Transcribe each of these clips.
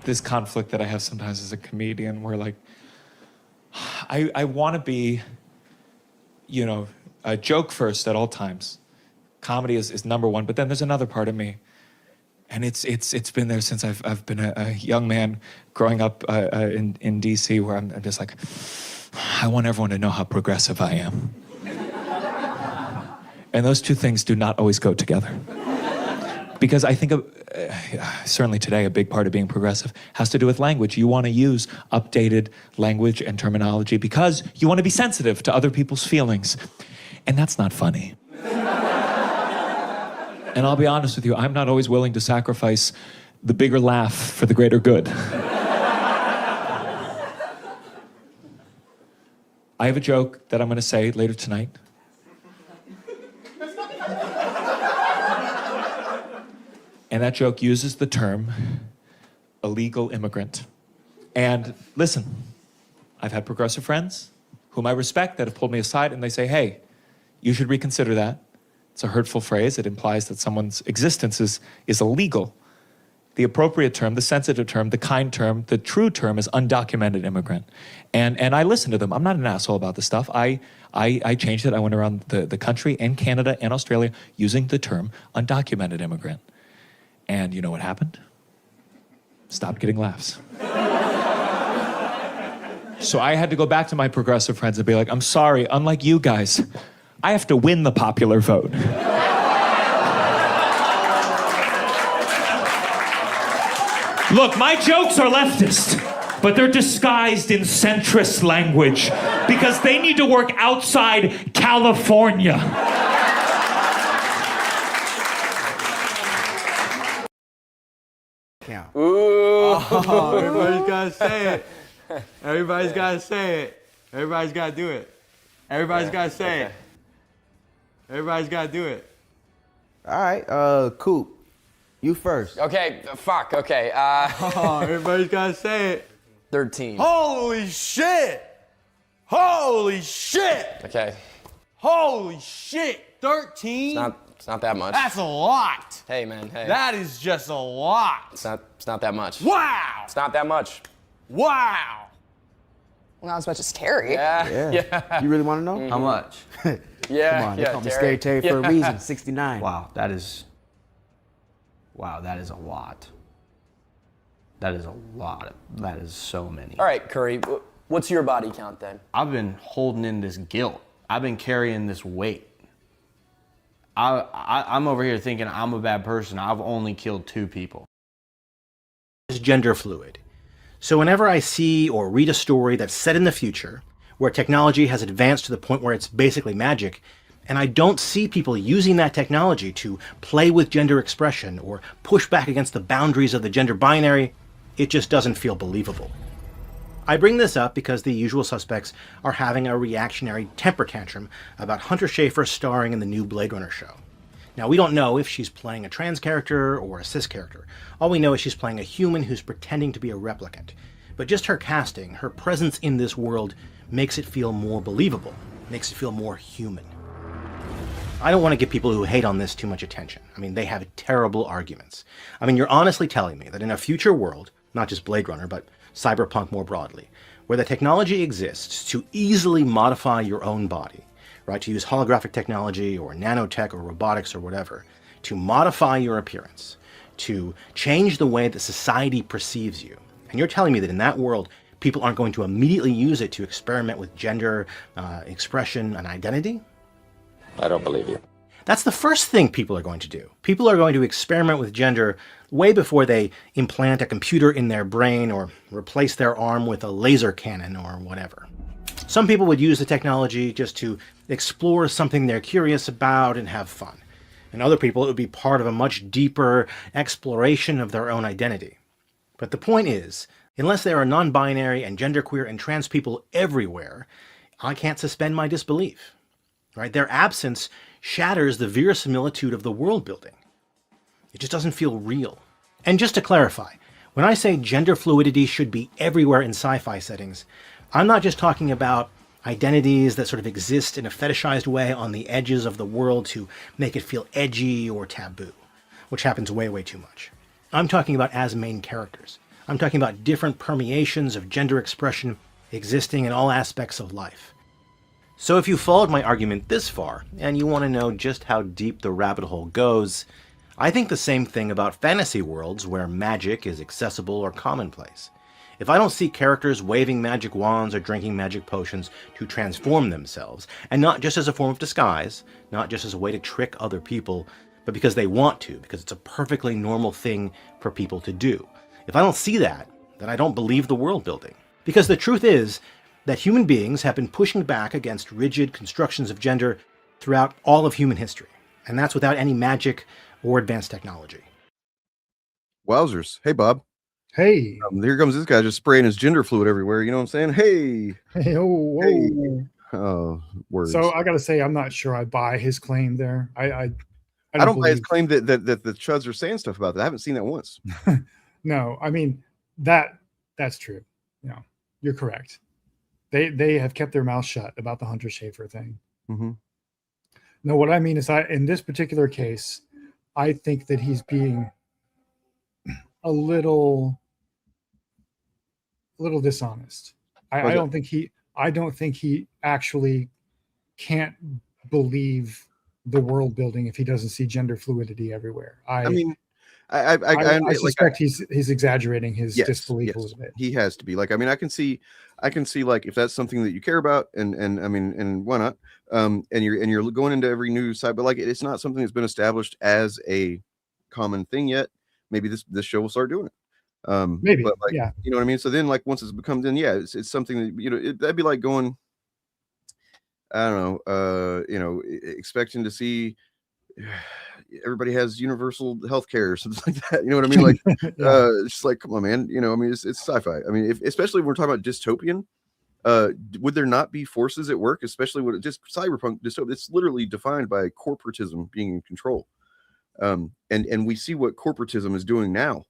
this conflict that I have sometimes as a comedian where like, I want to be, you know, a joke first at all times. Comedy is number one, but then there's another part of me. And it's been there since I've been a young man growing up in DC, where I'm just like, I want everyone to know how progressive I am. And those two things do not always go together. Because I think, certainly today, a big part of being progressive has to do with language. You want to use updated language and terminology because you want to be sensitive to other people's feelings. And that's not funny. And I'll be honest with you, I'm not always willing to sacrifice the bigger laugh for the greater good. I have a joke that I'm going to say later tonight. And that joke uses the term illegal immigrant. And listen, I've had progressive friends whom I respect that have pulled me aside and they say, hey, you should reconsider that. It's a hurtful phrase. It implies that someone's existence is illegal. The appropriate term, the sensitive term, the kind term, the true term is undocumented immigrant. And I listen to them. I'm not an asshole about this stuff. I changed it. I went around the country and Canada and Australia using the term undocumented immigrant. And you know what happened? Stopped getting laughs. So I had to go back to my progressive friends and be like, I'm sorry, unlike you guys, I have to win the popular vote. Look, my jokes are leftist, but they're disguised in centrist language because they need to work outside California. Count. Ooh. Oh, everybody's got to say it. Everybody's got to say it. Everybody's got to do it. Everybody's got to say it. Everybody's got to do it. All right, Coop, you first. Okay, fuck, okay. Oh, everybody's got to say it. 13. Holy shit! Holy shit! Okay. Holy shit! 13? It's not that much. That's a lot. Hey, man, hey. That is just a lot. It's not that much. Wow! It's not that much. Wow! Not as much as Terry. Yeah. You really want to know? How much? Yeah, Come on, they yeah, call me Terry. Scary Terry for a reason. 69. Wow, that is a lot. That is a lot. That is so many. All right, Curry, what's your body count then? I've been holding in this guilt. I've been carrying this weight. I'm over here thinking I'm a bad person. I've only killed 2 people. Is gender fluid. So whenever I see or read a story that's set in the future, where technology has advanced to the point where it's basically magic, and I don't see people using that technology to play with gender expression or push back against the boundaries of the gender binary, it just doesn't feel believable. I bring this up because the usual suspects are having a reactionary temper tantrum about Hunter Schafer starring in the new Blade Runner show. Now, we don't know if she's playing a trans character or a cis character. All we know is she's playing a human who's pretending to be a replicant. But just her casting, her presence in this world, makes it feel more believable, makes it feel more human. I don't want to give people who hate on this too much attention. I mean, they have terrible arguments. I mean, you're honestly telling me that in a future world, not just Blade Runner, but cyberpunk more broadly, where the technology exists to easily modify your own body, right, to use holographic technology or nanotech or robotics or whatever, to modify your appearance, to change the way that society perceives you. And you're telling me that in that world, people aren't going to immediately use it to experiment with gender, expression, and identity? I don't believe you. That's the first thing people are going to do. People are going to experiment with gender way before they implant a computer in their brain or replace their arm with a laser cannon or whatever. Some people would use the technology just to explore something they're curious about and have fun. And other people, it would be part of a much deeper exploration of their own identity. But the point is, unless there are non-binary and genderqueer and trans people everywhere, I can't suspend my disbelief. Right? Their absence shatters the verisimilitude of the world building. It just doesn't feel real. And just to clarify, when I say gender fluidity should be everywhere in sci-fi settings, I'm not just talking about identities that sort of exist in a fetishized way on the edges of the world to make it feel edgy or taboo, which happens way, way too much. I'm talking about as main characters. I'm talking about different permeations of gender expression existing in all aspects of life. So if you followed my argument this far, and you want to know just how deep the rabbit hole goes, I think the same thing about fantasy worlds where magic is accessible or commonplace. If I don't see characters waving magic wands or drinking magic potions to transform themselves, and not just as a form of disguise, not just as a way to trick other people, but because they want to, because it's a perfectly normal thing for people to do. If I don't see that, then I don't believe the world building. Because the truth is that human beings have been pushing back against rigid constructions of gender throughout all of human history, and that's without any magic or advanced technology. Wowzers. Hey, Bob. Hey. Here comes this guy just spraying his gender fluid everywhere. You know what I'm saying? Hey. Hey, oh, Hey. oh. Oh, words. So I got to say, I'm not sure I buy his claim there. I don't buy his claim that the chuds are saying stuff about that. I haven't seen that once. No, I mean, that's true. You know, you're correct. They have kept their mouth shut about the Hunter Schafer thing. Mm-hmm. No, what I mean is, in this particular case, I think that he's being a little dishonest. I don't think he actually can't believe the world building if he doesn't see gender fluidity everywhere. I suspect he's exaggerating his disbelief a little bit. He has to be. Like, I mean, I can see like if that's something that you care about, and I mean, and why not? And you're going into every news site, but like it's not something that's been established as a common thing yet. Maybe this show will start doing it. Maybe, but like, yeah. You know what I mean? So then, like, once it's become, then yeah, it's something that, you know, that'd be like going, I don't know, you know, expecting to see everybody has universal health care or something like that. You know what I mean? Like, Yeah. it's just like, come on, man. You know, I mean, it's sci-fi. I mean, especially when we're talking about dystopian, would there not be forces at work, especially when just cyberpunk dystopia? It's literally defined by corporatism being in control. And we see what corporatism is doing now.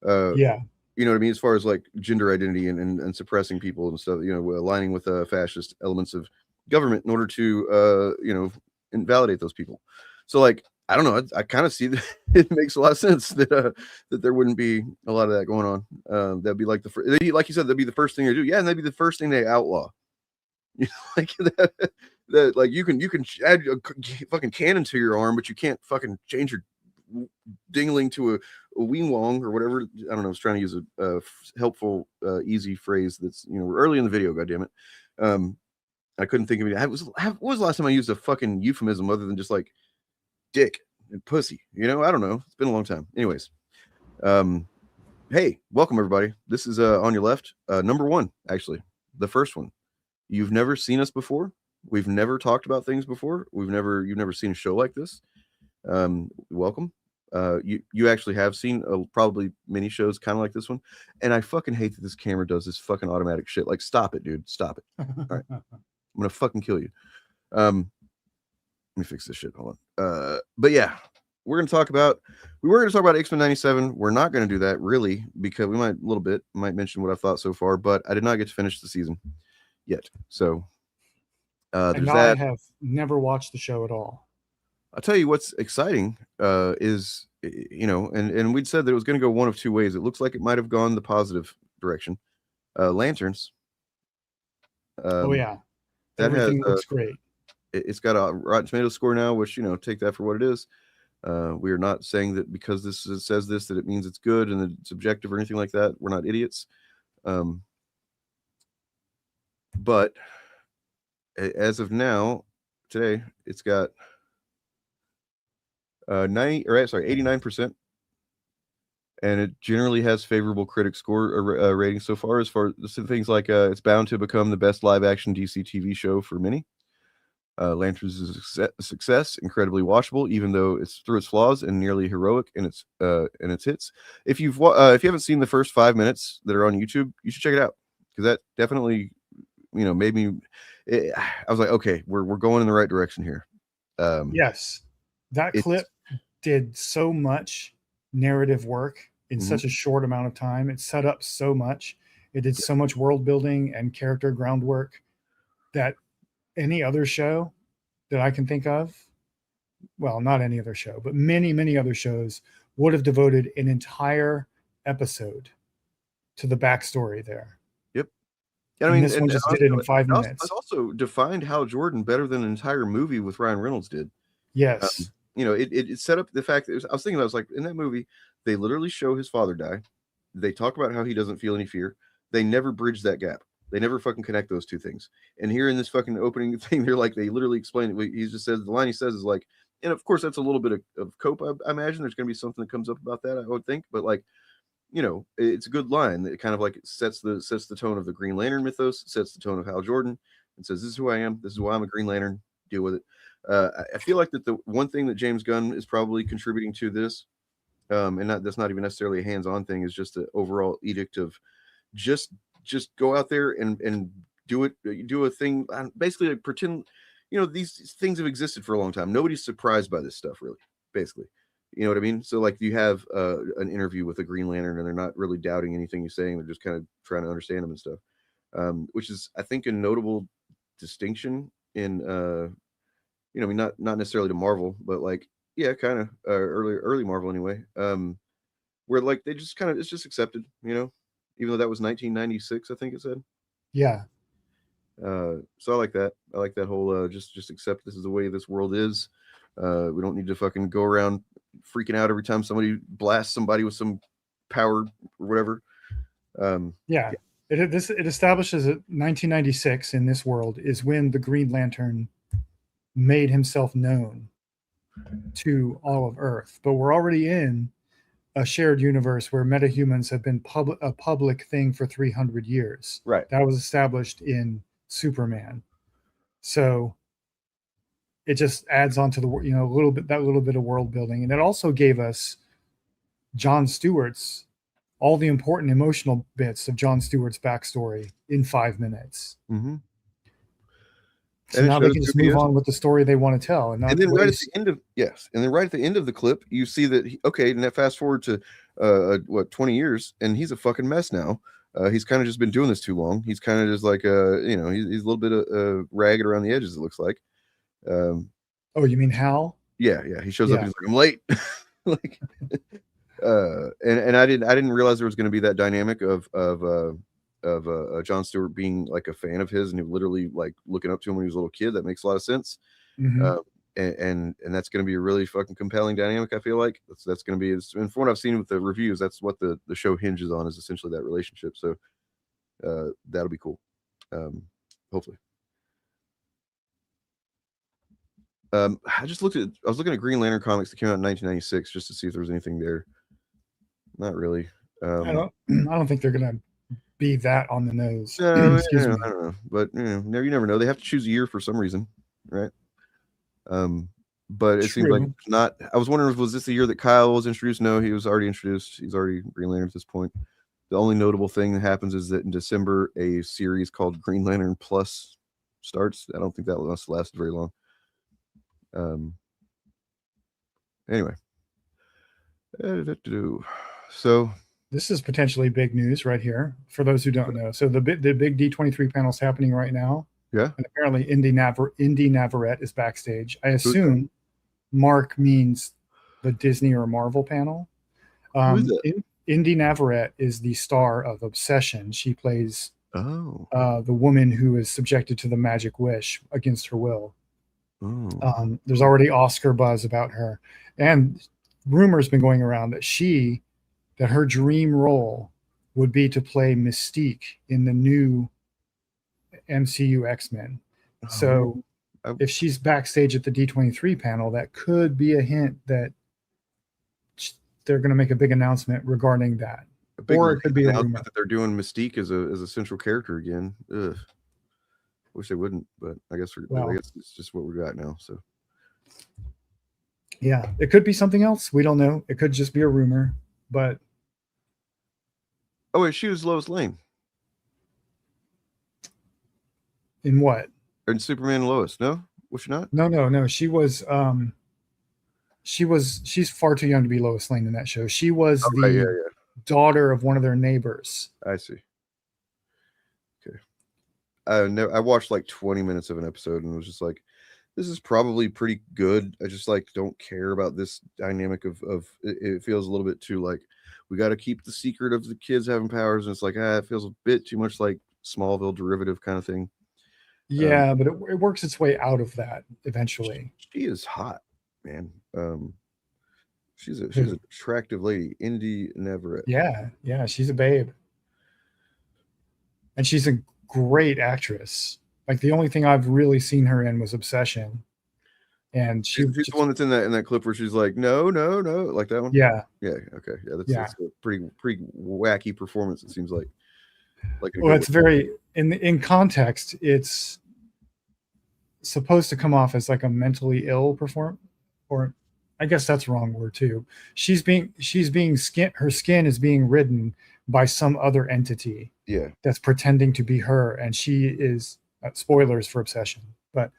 Yeah. You know what I mean? As far as like gender identity and suppressing people and stuff, you know, aligning with fascist elements of government in order to, you know, invalidate those people. So like, I don't know. I kind of see that it makes a lot of sense that that there wouldn't be a lot of that going on. That'd be like like you said, that'd be the first thing they do. Yeah, and that'd be the first thing they outlaw. You know, like that like you can add a fucking cannon to your arm, but you can't fucking change your dingling to a wing wong or whatever. I don't know. I was trying to use a helpful, easy phrase that's, you know, we're early in the video. God damn it. I couldn't think of it. What was the last time I used a fucking euphemism other than just like dick and pussy? You know, I don't know. It's been a long time. Anyways, hey, welcome everybody. This is On Your Left, number 1, actually, the first one. You've never seen us before. We've never talked about things before. You've never seen a show like this. Welcome. You actually have seen probably many shows kind of like this one, and I fucking hate that this camera does this fucking automatic shit. Like, stop it, dude. Stop it. All right, I'm gonna fucking kill you. Let me fix this shit. Hold on. But yeah, we were gonna talk about X-Men 97. We're not gonna do that really because we might mention what I've thought so far, but I did not get to finish the season yet. So And I have never watched the show at all. I'll tell you what's exciting is, you know, and we'd said that it was going to go one of two ways. It looks like it might have gone the positive direction. Lanterns. Oh yeah, everything looks great. It's got a Rotten Tomatoes score now, which, you know, take that for what it is. We are not saying that because says this that it means it's good and that it's objective or anything like that. We're not idiots. But as of now, today, it's got 89%, and it generally has favorable critic score rating so far. As far as things like it's bound to become the best live action DC TV show for many. Lanterns is a success, incredibly watchable, even though it's through its flaws and nearly heroic in its hits. If you haven't seen the first 5 minutes that are on YouTube, you should check it out, because that definitely, you know, made me. I was like, okay, we're going in the right direction here. Yes, that clip did so much narrative work in such a short amount of time. It set up so much. It did so much world building and character groundwork that any other show that I can think of, well, not any other show, but many, many other shows would have devoted an entire episode to the backstory there. Yep. And I And mean, this one just did it in 5 minutes. It also defined Hal Jordan better than an entire movie with Ryan Reynolds did. Yes. You know, it set up the fact that I was thinking, I was like, in that movie, they literally show his father die. They talk about how he doesn't feel any fear. They never bridge that gap. They never fucking connect those two things. And here in this fucking opening thing, they're like, they literally explain it. He just says, the line he says is like, and of course, that's a little bit of cope. I imagine there's going to be something that comes up about that, I would think. But like, you know, it's a good line that kind of like sets the tone of the Green Lantern mythos, sets the tone of Hal Jordan, and says, this is who I am. This is why I'm a Green Lantern. Deal with it. I feel like that the one thing that James Gunn is probably contributing to this, and that's not even necessarily a hands-on thing, is just the overall edict of just go out there and do a thing, basically like pretend, you know, these things have existed for a long time. Nobody's surprised by this stuff, really, basically. You know what I mean? So like you have an interview with a Green Lantern and they're not really doubting anything you're saying. They're just kind of trying to understand them and stuff, which is, I think, a notable distinction in, you know, I mean, not necessarily to Marvel, but like, yeah, kind of early Marvel anyway, where like they just kind of, it's just accepted, you know, even though that was 1996, I think it said. Yeah. So I like that. I like that whole just accept this is the way this world is. We don't need to fucking go around freaking out every time somebody blasts somebody with some power or whatever. Yeah. It establishes that 1996 in this world is when the Green Lantern made himself known to all of Earth. But we're already in a shared universe where metahumans have been a public thing for 300 years. Right. That was established in Superman. So it just adds on to the, you know, that little bit of world building. And it also gave us John Stewart's, all the important emotional bits of John Stewart's backstory in 5 minutes. Mm-hmm. So now they can just move on with the story they want to tell. And then right at the end of, and then right at the end of the clip, you see that, and that fast forward to, 20 years, and he's a fucking mess now. He's kind of just been doing this too long. He's kind of just like, you know, he's a little bit ragged around the edges, it looks like. Oh, you mean Hal? Yeah. He shows up, he's like, I'm late. Like, and I didn't realize there was going to be that dynamic of John Stewart being like a fan of his and he literally like looking up to him when he was a little kid. That makes a lot of sense. Mm-hmm. And that's going to be a really fucking compelling dynamic. I feel like that's going to be, and from what I've seen with the reviews, that's what the show hinges on, is essentially that relationship. So that'll be cool. Hopefully. I was looking at Green Lantern comics that came out in 1996 just to see if there was anything there. Not really. I don't think they're gonna be that on the nose. No, Excuse me. I don't know, but you never know. They have to choose a year for some reason, right? But it seems like it's not. I was wondering, was this the year that Kyle was introduced? No, he was already introduced. He's already Green Lantern at this point. The only notable thing that happens is that in December, a series called Green Lantern Plus starts. I don't think that must last very long. Anyway, so this is potentially big news right here for those who don't know. So the big D23 panel's happening right now. Yeah, and apparently Indy Navarrete is backstage. I assume Mark means the Disney or Marvel panel. Indy Navarrete is the star of Obsession. She plays the woman who is subjected to the magic wish against her will. There's already Oscar buzz about her, and rumors been going around that her dream role would be to play Mystique in the new MCU X-Men. So if she's backstage at the D23 panel, that could be a hint that they're going to make a big announcement regarding that. Or it could be a rumor that they're doing Mystique as a central character again. Ugh. Wish they wouldn't, but I guess it's just what we got now. So yeah, it could be something else. We don't know. It could just be a rumor. But wait, she was Lois Lane in what? In Superman and Lois? No, was she not? No. She was. She's far too young to be Lois Lane in that show. She was the daughter of one of their neighbors. I see. Okay. I watched like 20 minutes of an episode and was just like, this is probably pretty good. I just like don't care about this dynamic of it feels a little bit too like, we got to keep the secret of the kids having powers. And it's like, it feels a bit too much like Smallville derivative kind of thing. Yeah, but it works its way out of that eventually. She is hot, man. She's an attractive lady, Indy Neverett. Yeah, she's a babe, and she's a great actress. Like the only thing I've really seen her in was Obsession, and she's the one that's in that clip where she's like, no, like that one. Yeah. Okay. That's a pretty wacky performance. It seems like. Well, it's very in context. It's supposed to come off as like a mentally ill or I guess that's the wrong word too. Her skin is being ridden by some other entity. Yeah. That's pretending to be her, and she is spoilers for Obsession, but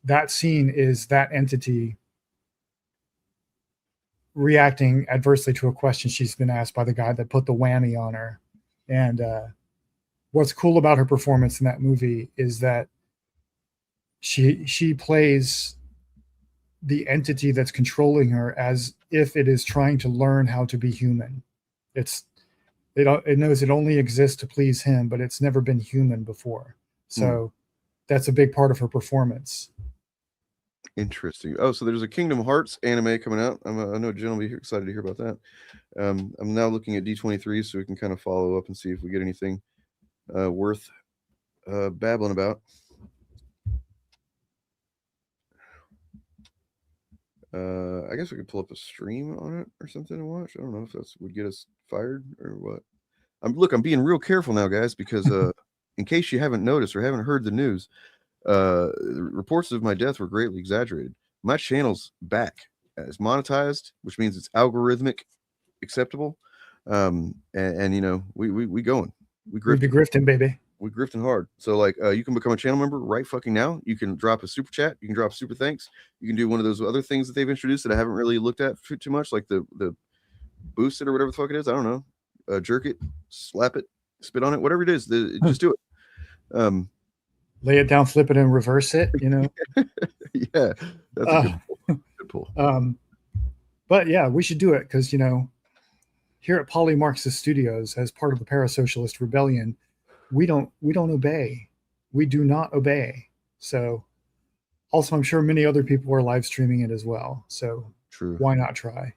that scene is that entity reacting adversely to a question she's been asked by the guy that put the whammy on her. And what's cool about her performance in that movie is that she plays the entity that's controlling her as if it is trying to learn how to be human. It knows it only exists to please him, but it's never been human before. So that's a big part of her performance. Interesting. Oh, so there's a Kingdom Hearts anime coming out. I know Jen will be excited to hear about that. I'm now looking at D23 so we can kind of follow up and see if we get anything worth babbling about. I guess we could pull up a stream on it or something and watch. I don't know if that would get us fired or what. I'm being real careful now, guys, because in case you haven't noticed or haven't heard the news, reports of my death were greatly exaggerated. My channel's back. It's monetized, which means it's algorithmic acceptable. And you know, we going. We be grifting, baby. We grifting hard. So like you can become a channel member right fucking now. You can drop a super chat, you can drop super thanks, you can do one of those other things that they've introduced that I haven't really looked at too much, like the boost it or whatever the fuck it is. I don't know. Jerk it, slap it, spit on it, whatever it is, just do it. Lay it down, flip it, and reverse it, you know. Yeah, that's a good pull. But yeah, we should do it because, you know, here at Poly Marxist Studios, as part of the Parasocialist Rebellion, we don't obey. We do not obey. So also, I'm sure many other people are live streaming it as well. So true. Why not try?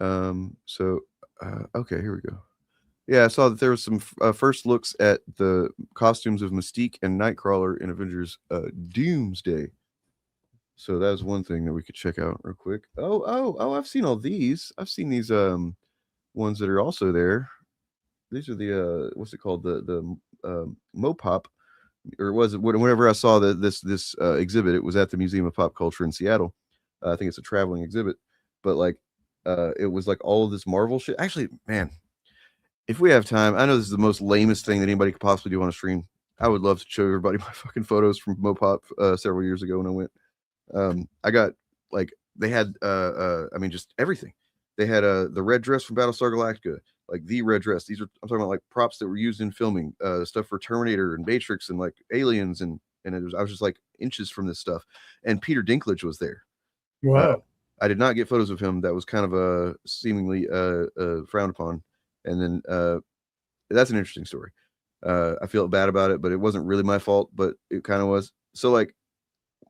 Okay, here we go. Yeah, I saw that there was some first looks at the costumes of Mystique and Nightcrawler in Avengers Doomsday. So that was one thing that we could check out real quick. Oh, I've seen all these. I've seen these ones that are also there. These are the what's it called? The Mopop, or was it whenever I saw this exhibit, it was at the Museum of Pop Culture in Seattle. I think it's a traveling exhibit, but like it was like all of this Marvel shit. Actually, man, if we have time, I know this is the most lamest thing that anybody could possibly do on a stream. I would love to show everybody my fucking photos from Mopop several years ago when I went. I got like they had I mean just everything. They had the red dress from Battlestar Galactica, like the red dress. I'm talking about like props that were used in filming, stuff for Terminator and Matrix and like Aliens and I was just like inches from this stuff. And Peter Dinklage was there. Wow. I did not get photos of him. That was kind of seemingly frowned upon. And then that's an interesting story. I feel bad about it, but it wasn't really my fault, but it kind of was. So like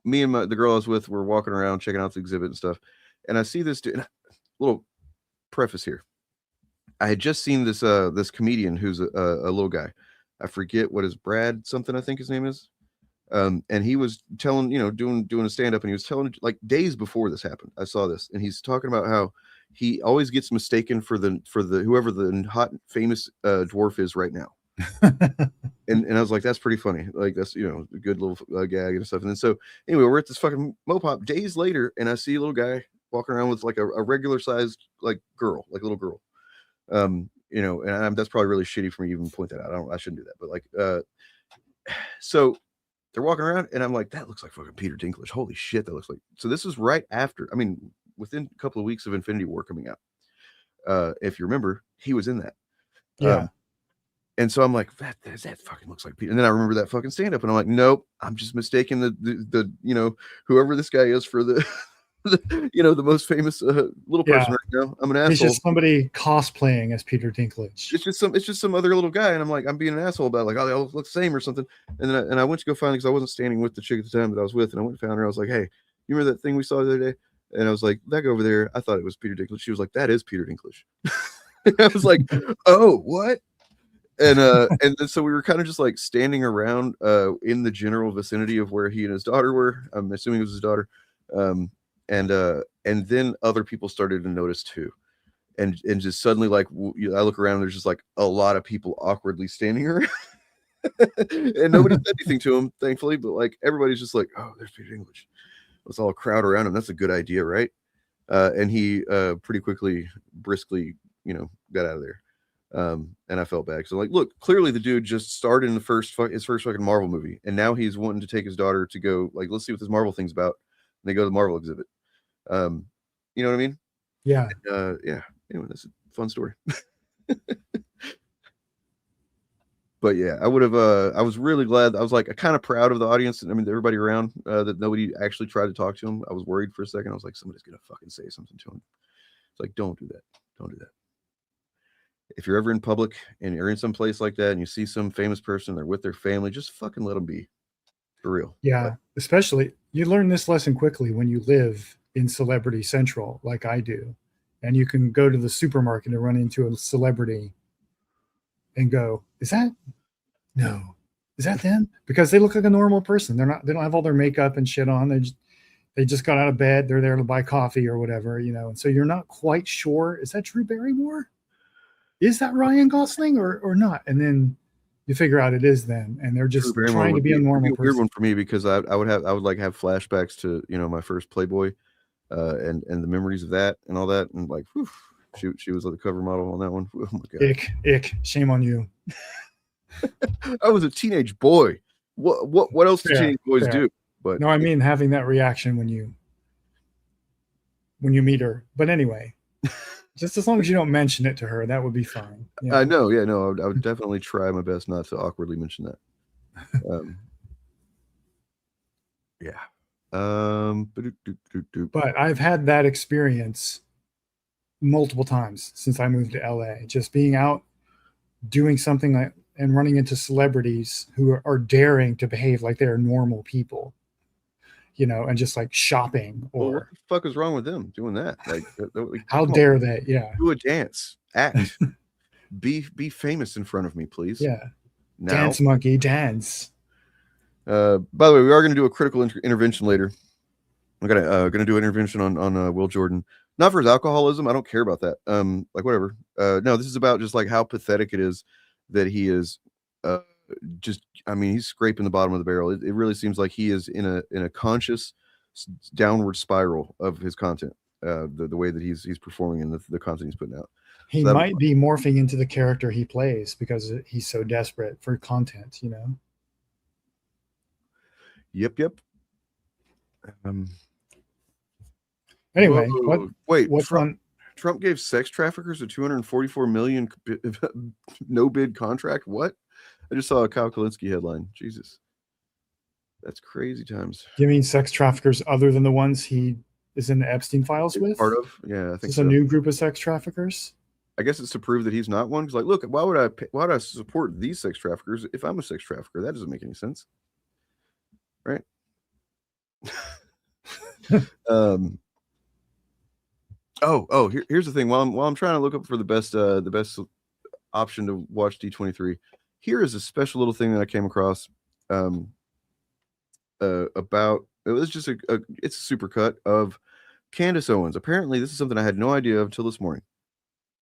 me and the girl I was with were walking around checking out the exhibit and stuff. And I see this dude. Little preface here. I had just seen this this comedian who's a little guy. I forget what his Brad something I think his name is. And he was telling, you know, doing a stand-up, and he was telling like days before this happened. I saw this, and he's talking about how he always gets mistaken for the whoever the hot famous dwarf is right now. and I was like, that's pretty funny. Like that's, you know, a good little gag and stuff. And then so anyway, we're at this fucking Mopop days later, and I see a little guy walking around with like a regular sized like girl, like a little girl. You know, and that's probably really shitty for me to even point that out. I shouldn't do that, but like so they're walking around, and I'm like, that looks like fucking Peter Dinklage. Holy shit, that looks like. So this is right after, I mean, within a couple of weeks of Infinity War coming out. If you remember, he was in that. Yeah. And so I'm like, that fucking looks like Peter. And then I remember that fucking stand up, and I'm like, nope, I'm just mistaking the you know, whoever this guy is for the the most famous little person right now. I'm an He's asshole. just somebody cosplaying as Peter Dinklage. It's just some other little guy, and I'm being an asshole about it, like, oh, they all look the same or something. And then I went to go find it because I wasn't standing with the chick at the time that I was with, and I went and found her. I was like, hey, you remember that thing we saw the other day? And I was like, that guy over there, I thought it was Peter Dinklage. She was like, that is Peter Dinklage. I was like, oh, what? And then so we were kind of just like standing around in the general vicinity of where he and his daughter were. I'm assuming it was his daughter. And then other people started to notice too. And just suddenly, like, I look around, there's just like a lot of people awkwardly standing around. And nobody said anything to him, thankfully, but like everybody's just like, oh, there's Peter Dinklage. Let's all crowd around him. That's a good idea, right? And he pretty quickly, briskly, got out of there. And I felt bad. So like, look, clearly the dude just started in his first fucking Marvel movie, and now he's wanting to take his daughter to go, like, let's see what this Marvel thing's about. And they go to the Marvel exhibit. You know what I mean? Yeah. Yeah. Anyway, that's a fun story. But yeah, I was really glad. I was like kind of proud of the audience, and I mean everybody around, that nobody actually tried to talk to him. I was worried for a second. I was like, somebody's gonna fucking say something to him. It's like, don't do that. Don't do that. If you're ever in public and you're in some place like that and you see some famous person, they're with their family, just fucking let them be. For real. Yeah. Like, Especially, you learn this lesson quickly when you live in Celebrity Central, like I do. And you can go to the supermarket and run into a celebrity and go, is that them? Because they look like a normal person. They don't have all their makeup and shit on. They just got out of bed. They're there to buy coffee or whatever, And so you're not quite sure, is that Drew Barrymore? Is that Ryan Gosling or not? And then you figure out it is them, and they're just trying to be a normal person. Weird one for me because I would have flashbacks to my first Playboy, and the memories of that and all that, and like, whew, she was like the cover model on that one. Oh my god, ick, shame on you. I was a teenage boy. What else do teenage boys do? But no, I mean having that reaction when you meet her. But anyway. Just as long as you don't mention it to her, that would be fine. Yeah. I know, yeah, no, I would definitely try my best not to awkwardly mention that. Yeah. But I've had that experience multiple times since I moved to LA. Just being out, doing something and running into celebrities who are daring to behave like they're normal people. And just like shopping or what the fuck is wrong with them doing that? Like, how dare they? Yeah. Do a dance, act, be famous in front of me, please. Yeah. Now. Dance monkey, dance. By the way, we are going to do a critical intervention later. I'm gonna do an intervention on Will Jordan, not for his alcoholism. I don't care about that. Like whatever. No, this is about just like how pathetic it is that he is. He's scraping the bottom of the barrel. It really seems like he is in a conscious downward spiral of his content, the way that he's performing and the content he's putting out. He might be morphing into the character he plays because he's so desperate for content, Yep. Anyway, what's Trump gave sex traffickers a $244 million no bid contract. What? I just saw a Kyle Kalinske headline. Jesus. That's crazy times. You mean sex traffickers other than the ones he is in the Epstein files with? Part of? Yeah, I think it's a new group of sex traffickers. I guess it's to prove that he's not one. Because like, look, why would I support these sex traffickers if I'm a sex trafficker? That doesn't make any sense. Right? Here's the thing. While I'm trying to look up for the best option to watch D23, here is a special little thing that I came across about. It was just it's a supercut of Candace Owens. Apparently, this is something I had no idea of until this morning.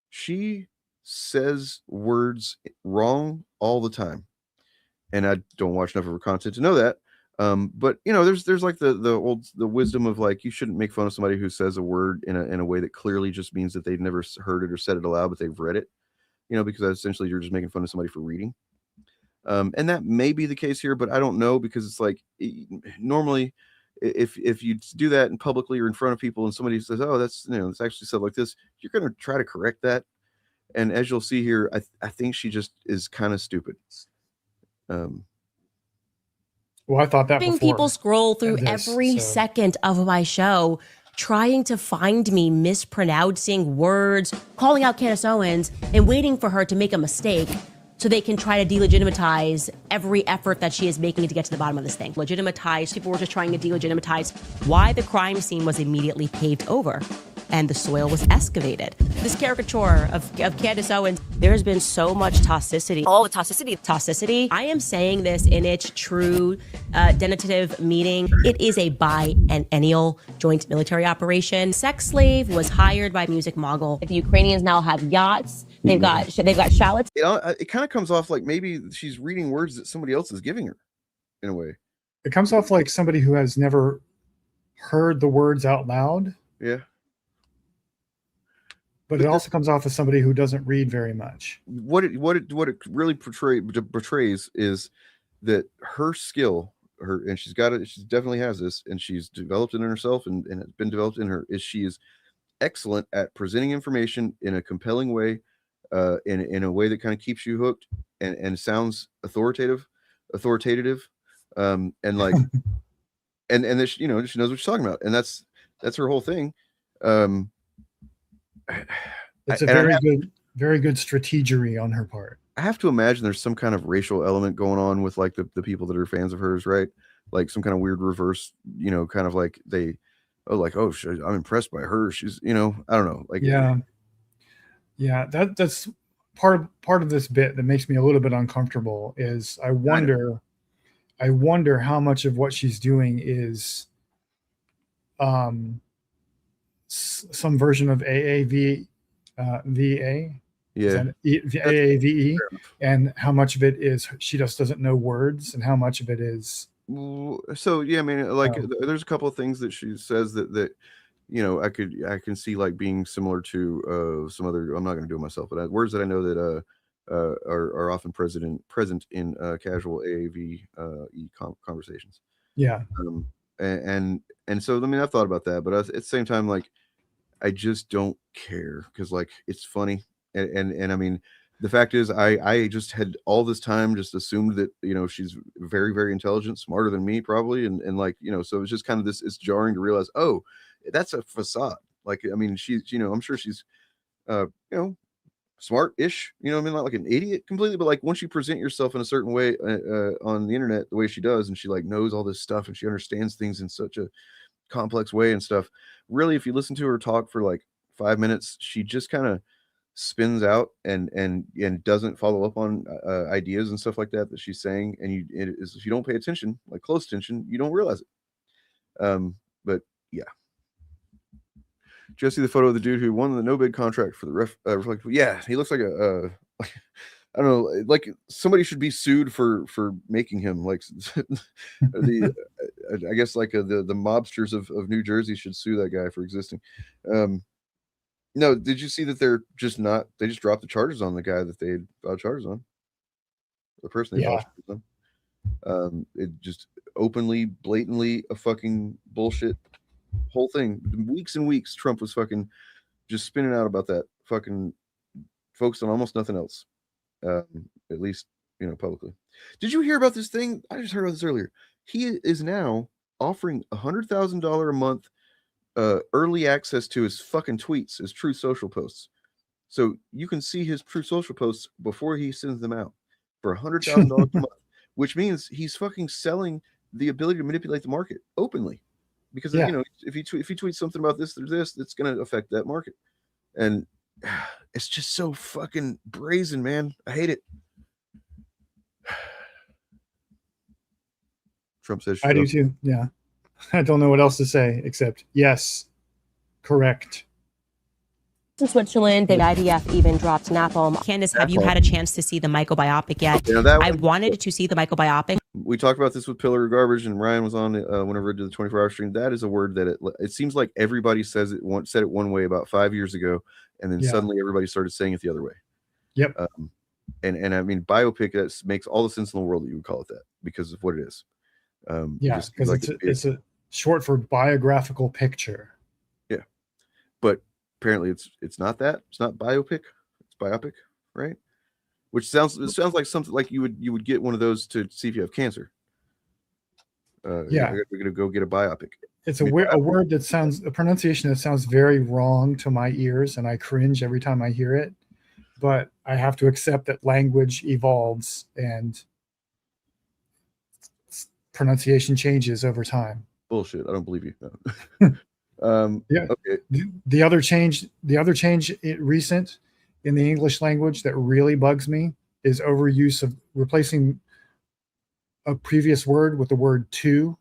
She says words wrong all the time, and I don't watch enough of her content to know that. But there's like the wisdom of like, you shouldn't make fun of somebody who says a word in a way that clearly just means that they've never heard it or said it aloud, but they've read it, because essentially you're just making fun of somebody for reading. And that may be the case here, but I don't know, because it's like, normally if you do that in publicly or in front of people and somebody says, oh, that's, it's actually said like this, you're going to try to correct that. And as you'll see here, I think she just is kind of stupid. Well, I thought that before. People scroll through every second of my show. trying to find me mispronouncing words, calling out Candace Owens, and waiting for her to make a mistake so they can try to delegitimize every effort that she is making to get to the bottom of this thing. Legitimatize, people were just trying to delegitimize why the crime scene was immediately paved over and the soil was excavated. This caricature of Candace Owens, there's been so much toxicity. All the toxicity. I am saying this in its true denotative meaning. It is a biennial joint military operation. Sex slave was hired by music mogul. The Ukrainians now have yachts. They've got shallots. It kind of comes off like maybe she's reading words that somebody else is giving her, in a way. It comes off like somebody who has never heard the words out loud. Yeah. But it also comes off as somebody who doesn't read very much. What it really portrays is that her skill, and she's got it. She definitely has this, and she's developed it in herself, and it's been developed in her. Is she is excellent at presenting information in a compelling way, in a way that kind of keeps you hooked and sounds authoritative, and like, and that she knows what she's talking about, and that's her whole thing. It's a very good strategery on her part. I have to imagine there's some kind of racial element going on with like the people that are fans of hers, right? Like some kind of weird reverse, kind of like I'm impressed by her. She's, I don't know. Like, yeah. That's part of this bit that makes me a little bit uncomfortable is I wonder how much of what she's doing is some version of AAV VA, AAVE, and how much of it is she just doesn't know words, and how much of it is. So yeah, I mean, like there's a couple of things that she says that I can see like being similar to some other. I'm not going to do it myself, but words that I know that are often present in casual AAVE conversations. Yeah. And so I mean, I've thought about that, but at the same time, like, I just don't care because like it's funny, and I mean, the fact is, I just had all this time just assumed that she's very, very intelligent, smarter than me probably, and like so it's just kind of this. It's jarring to realize, oh, that's a facade. Like, I mean, she's I'm sure she's smart-ish, I mean, not like an idiot completely, but like once you present yourself in a certain way on the internet, the way she does, and she like knows all this stuff and she understands things in such a complex way and stuff. Really, if you listen to her talk for like 5 minutes, she just kind of spins out and doesn't follow up on ideas and stuff like that she's saying. And if you don't pay attention, like close attention, you don't realize it. But yeah. Did you see the photo of the dude who won the no bid contract for the reflective? Yeah, he looks like a I don't know, like somebody should be sued for making him like the I guess like the mobsters of New Jersey should sue that guy for existing. No, did you see that they just dropped the charges on the guy that they had filed charges on? The person they filed charges on. It just openly, blatantly a fucking bullshit whole thing. Weeks and weeks Trump was fucking just spinning out about that, fucking focused on almost nothing else. At least publicly. Did you hear about this thing? I just heard about this earlier. He is now offering $100,000 a month early access to his fucking tweets, his Truth Social posts, so you can see his Truth Social posts before he sends them out for $100,000 a month, which means he's fucking selling the ability to manipulate the market openly, because if he tweets something about this or this, it's going to affect that market, and it's just so fucking brazen, man. I hate it. Trump says I do too. Yeah. I don't know what else to say except yes, correct. In Switzerland, the IDF even dropped napalm. Candace, have you had a chance to see the Michael biopic yet? I wanted to see the Michael biopic. We talked about this with Pillar of Garbage, and Ryan was on whenever I did the 24-hour stream. That is a word that it seems like everybody said it one way about 5 years ago, and then suddenly everybody started saying it the other way. Yep. And I mean, biopic, that makes all the sense in the world that you would call it that because of what it is. Yeah, because it's a short for biographical picture. Yeah, but apparently it's not that. It's not biopic. It's biopic, right? Which sounds like something like you would get one of those to see if you have cancer. We're gonna go get a biopic. it's a word that sounds, a pronunciation that sounds very wrong to my ears, and I cringe every time I hear it. But I have to accept that language evolves and pronunciation changes over time. Bullshit. I don't believe you. No. Yeah. Okay. The other change recent in the English language that really bugs me is overuse of replacing a previous word with the word to,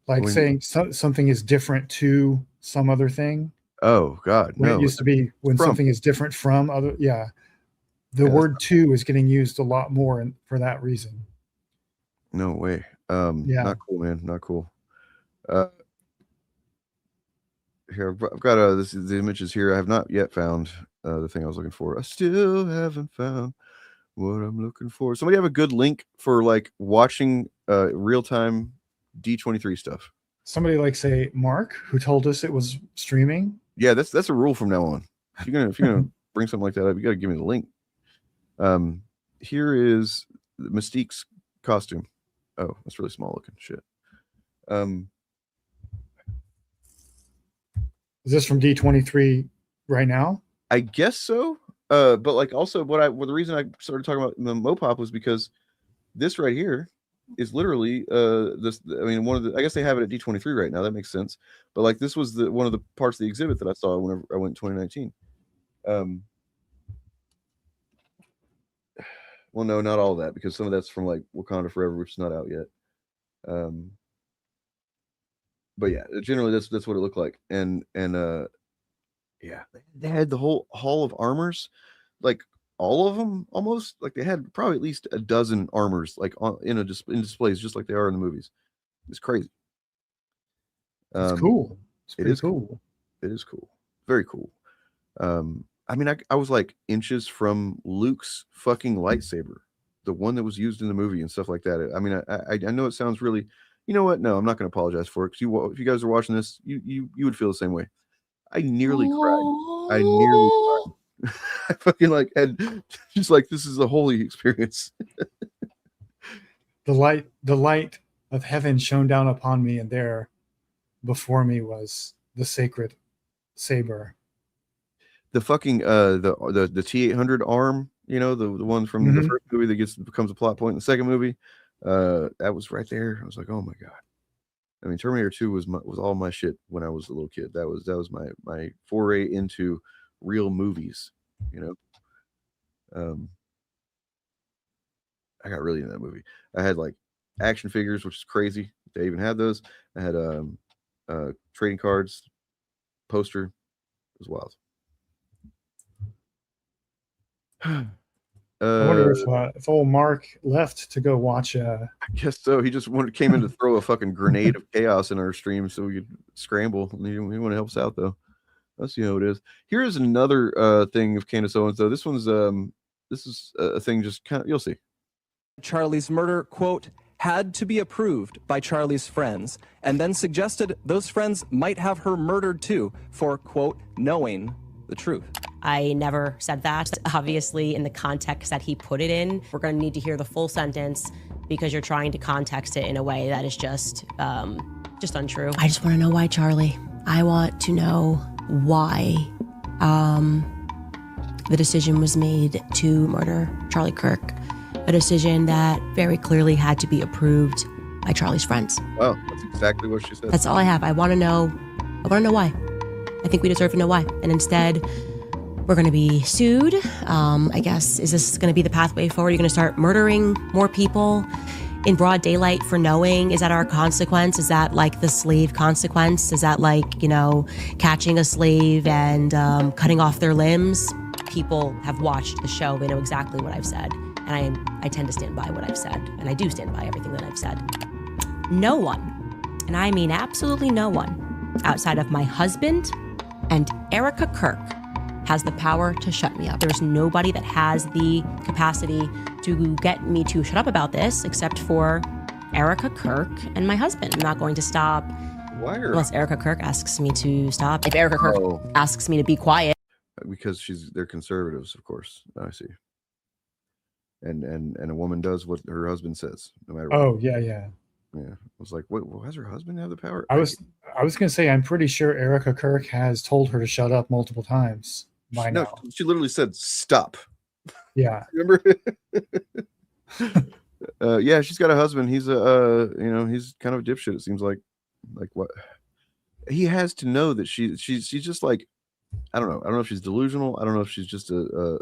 like saying something is different to some other thing. Oh God, When no. it used to be when From. something is different from other. Yeah. The word to is getting used a lot more for that reason. No way. Yeah. Not cool, man. Not cool. Here, I've got the images here. I have not yet found the thing I was looking for. I still haven't found what I'm looking for. Somebody have a good link for like watching real-time D23 stuff. Somebody like say Mark, who told us it was streaming. Yeah, that's a rule from now on. If you're gonna bring something like that up, you gotta give me the link. Here is Mystique's costume. Oh, that's really small looking. Shit. Is this from D23 right now? I guess so. But like also the reason I started talking about the Mopop was because this right here is literally this. I mean, I guess they have it at D23 right now. That makes sense. But like this was one of the parts of the exhibit that I saw whenever I went in 2019. Well, no, not all of that, because some of that's from like Wakanda Forever, which is not out yet. But yeah, generally that's what it looked like, and yeah, they had the whole hall of armors, like all of them almost. Like they had probably at least a dozen armors, like in displays, just like they are in the movies. It's crazy. It's cool. It is cool. It is cool. Very cool. I mean, I was like inches from Luke's fucking lightsaber, the one that was used in the movie and stuff like that. I mean, I know it sounds really, you know what? No, I'm not going to apologize for it, because if you guys are watching this, you would feel the same way. I nearly cried. I fucking like had just like, this is a holy experience. The light of heaven shone down upon me, and there before me was the sacred saber. The fucking the T-800 arm, you know, the one from the first movie that becomes a plot point in the second movie, that was right there. I was like, oh my God. I mean, Terminator 2 was all my shit when I was a little kid. That was my foray into real movies, you know. I got really into that movie. I had like action figures, which is crazy. They even had those. I had trading cards, poster. It was wild. I wonder if old Mark left to go watch. I guess so. He just came in to throw a fucking grenade of chaos in our stream so we could scramble. He want to help us out though. Let's see how it is. Here is another thing of Candace Owens though. This one's this is a thing just kind of, you'll see. Charlie's murder, quote, had to be approved by Charlie's friends, and then suggested those friends might have her murdered too for, quote, knowing the truth. I never said that. Obviously, in the context that he put it in, we're going to need to hear the full sentence, because you're trying to context it in a way that is just untrue. I just want to know why, Charlie. I want to know why the decision was made to murder Charlie Kirk. A decision that very clearly had to be approved by Charlie's friends. Well, that's exactly what she said. That's all I have. I want to know why. I think we deserve to know why. And instead, we're going to be sued. I guess, is this going to be the pathway forward? You're going to start murdering more people in broad daylight for knowing? Is that our consequence? Is that like the slave consequence? Is that like, you know, catching a slave and cutting off their limbs? People have watched the show. They know exactly what I've said. And I tend to stand by what I've said. And I do stand by everything that I've said. No one, and I mean absolutely no one, outside of my husband and Erica Kirk, has the power to shut me up. There's nobody that has the capacity to get me to shut up about this except for Erica Kirk and my husband. I'm not going to stop unless Erica Kirk asks me to stop. If Erica Kirk asks me to be quiet. Because they're conservatives, of course. I see. And a woman does what her husband says, no matter what. Oh, yeah. Yeah, I was like, what? Why does her husband have the power? I was gonna say I'm pretty sure Erica Kirk has told her to shut up multiple times by No, now. she literally said stop. Yeah. Remember? Yeah, she's got a husband. He's a he's kind of a dipshit. It seems like what he has to know that she's just like, I don't know if she's delusional. I don't know if she's just a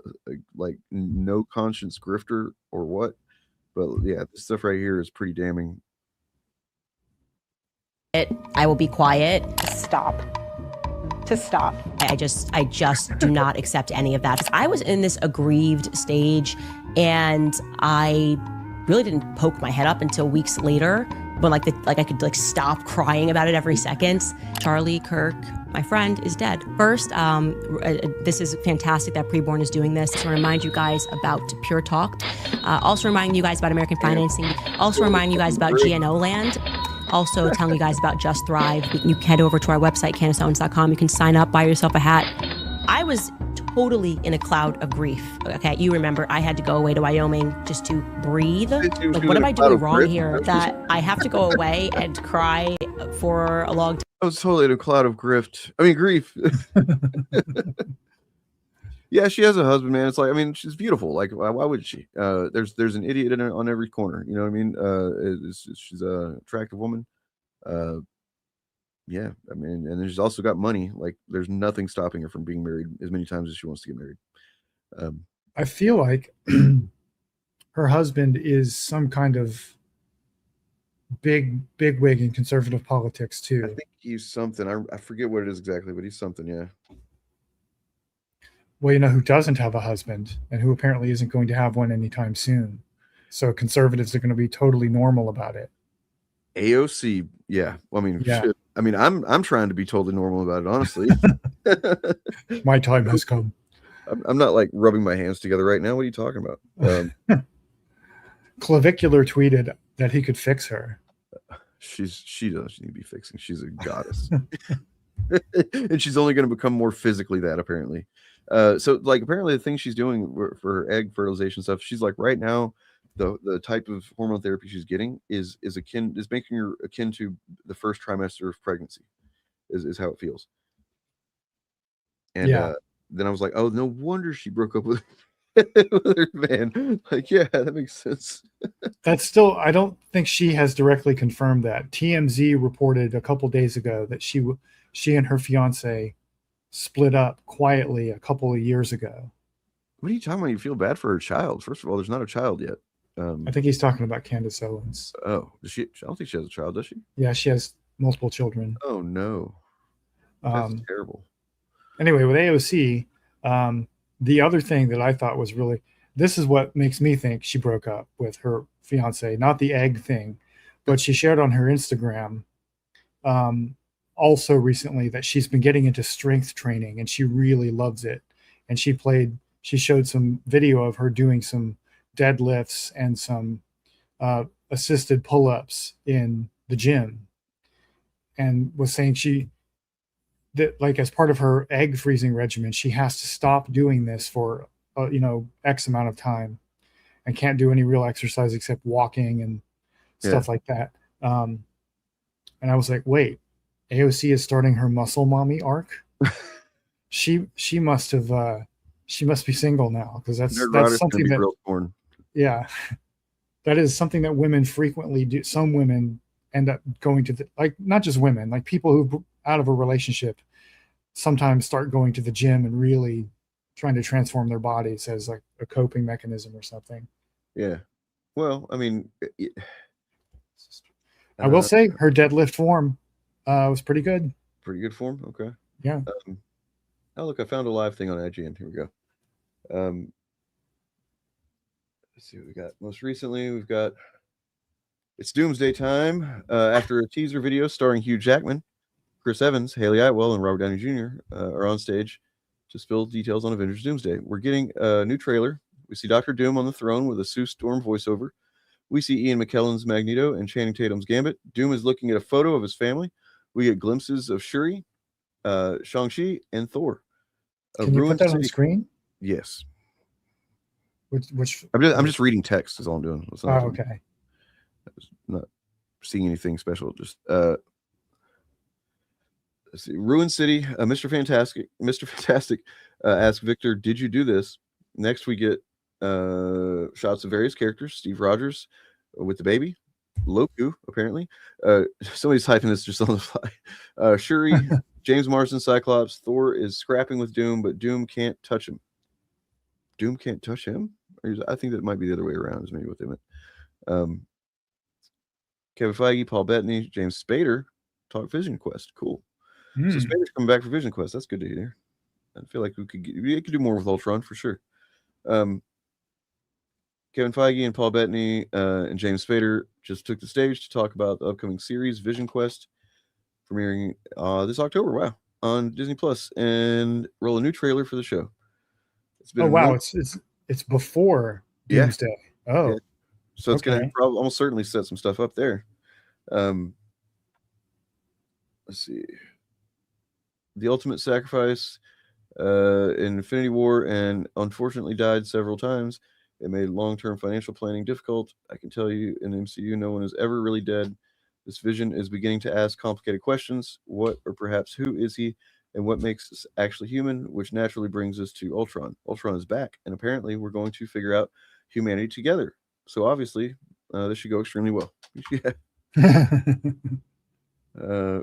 like no conscience grifter or what. But yeah, this stuff right here is pretty damning. I will be quiet. Stop. To stop. I just do not accept any of that. I was in this aggrieved stage, and I really didn't poke my head up until weeks later, when I could stop crying about it every second. Charlie Kirk, my friend, is dead. First, this is fantastic that Preborn is doing this. To remind you guys about Pure Talk. Also reminding you guys about American Financing. Also reminding you guys about GNO Land. Also telling you guys about Just Thrive. You can head over to our website, CandaceOwens.com. You can sign up, buy yourself a hat. I was totally in a cloud of grief. Okay, you remember I had to go away to Wyoming just to breathe. Like, what am I doing wrong here that I have to go away and cry for a long time? I was totally in a cloud of grief. Yeah, she has a husband, man. It's like, I mean, she's beautiful. Like, why would she? There's an idiot in on every corner. You know what I mean? She's a attractive woman. Yeah, I mean, and then she's also got money. Like, there's nothing stopping her from being married as many times as she wants to get married. I feel like her husband is some kind of big wig in conservative politics too. I think he's something. I forget what it is exactly, but he's something. Yeah. Well, you know who doesn't have a husband and who apparently isn't going to have one anytime soon. So conservatives are going to be totally normal about it. AOC, yeah. Well, I mean, yeah. Shit. I mean, I'm trying to be totally normal about it, honestly. My time has come. I'm not like rubbing my hands together right now. What are you talking about? Clavicular tweeted that he could fix her. She does need to be fixing. She's a goddess. And she's only going to become more physically that, apparently. So like, apparently the thing she's doing for her egg fertilization stuff, she's like, right now, the type of hormone therapy she's getting is making her akin to the first trimester of pregnancy, is how it feels. And yeah. Then I was like, oh, no wonder she broke up with her man. Like, yeah, that makes sense. That's still, I don't think she has directly confirmed that. TMZ reported a couple days ago that she and her fiance split up quietly a couple of years ago. What are you talking about? You feel bad for her child. First of all, there's not a child yet. I think he's talking about Candace Owens. Oh, does she? I don't think she has a child, does she? Yeah, she has multiple children. Oh no, that's terrible. Anyway, with AOC, the other thing that I thought was really, this is what makes me think she broke up with her fiance, not the egg thing, but she shared on her Instagram also recently that she's been getting into strength training and she really loves it. And she showed some video of her doing some deadlifts and some assisted pull-ups in the gym, and was saying that like as part of her egg freezing regimen, she has to stop doing this for X amount of time and can't do any real exercise except walking and stuff like that. And I was like, wait, AOC is starting her muscle mommy arc. she must be single now, because that's something that yeah, that is something that women frequently do. Some women end up going to not just women, like people who out of a relationship sometimes start going to the gym and really trying to transform their bodies as like a coping mechanism or something. Yeah. Well, I mean, I will say her deadlift form was pretty good. Pretty good form. Okay. Yeah. Oh, look, I found a live thing on IGN. Here we go. Let's see what we got. Most recently, we've got It's Doomsday Time. After a teaser video starring Hugh Jackman, Chris Evans, Haley Atwell, and Robert Downey Jr. Are on stage to spill details on Avengers Doomsday. We're getting a new trailer. We see Dr. Doom on the throne with a Sue Storm voiceover. We see Ian McKellen's Magneto and Channing Tatum's Gambit. Doom is looking at a photo of his family. We get glimpses of Shuri, Shang-Chi, and Thor. Can you put that on the screen? Yes. Which I'm just reading text is all I'm doing. Okay. Not seeing anything special. Just let's see. Ruin City, Mr. Fantastic asked Victor, "Did you do this?" Next, we get shots of various characters. Steve Rogers with the baby, Loku apparently. Somebody's typing this just on the fly. Shuri, James Marsden, Cyclops. Thor is scrapping with Doom, but Doom can't touch him. Doom can't touch him? I think that might be the other way around, is maybe what they meant. Kevin Feige, Paul Bettany, James Spader talk Vision Quest. Cool. So Spader's coming back for Vision Quest. That's good to hear. I feel like we could do more with Ultron for sure. Kevin Feige and Paul Bettany and James Spader just took the stage to talk about the upcoming series Vision Quest, premiering this October. Wow, on Disney Plus, and roll a new trailer for the show. It's been it's before Doomsday. Yeah. Oh, yeah. So it's going to almost certainly set some stuff up there. Let's see. The Ultimate Sacrifice in Infinity War, and unfortunately died several times. It made long-term financial planning difficult. I can tell you, in the MCU, no one is ever really dead. This Vision is beginning to ask complicated questions. What, or perhaps who is he, and what makes us actually human, which naturally brings us to Ultron. Ultron is back, and apparently we're going to figure out humanity together. So obviously, this should go extremely well.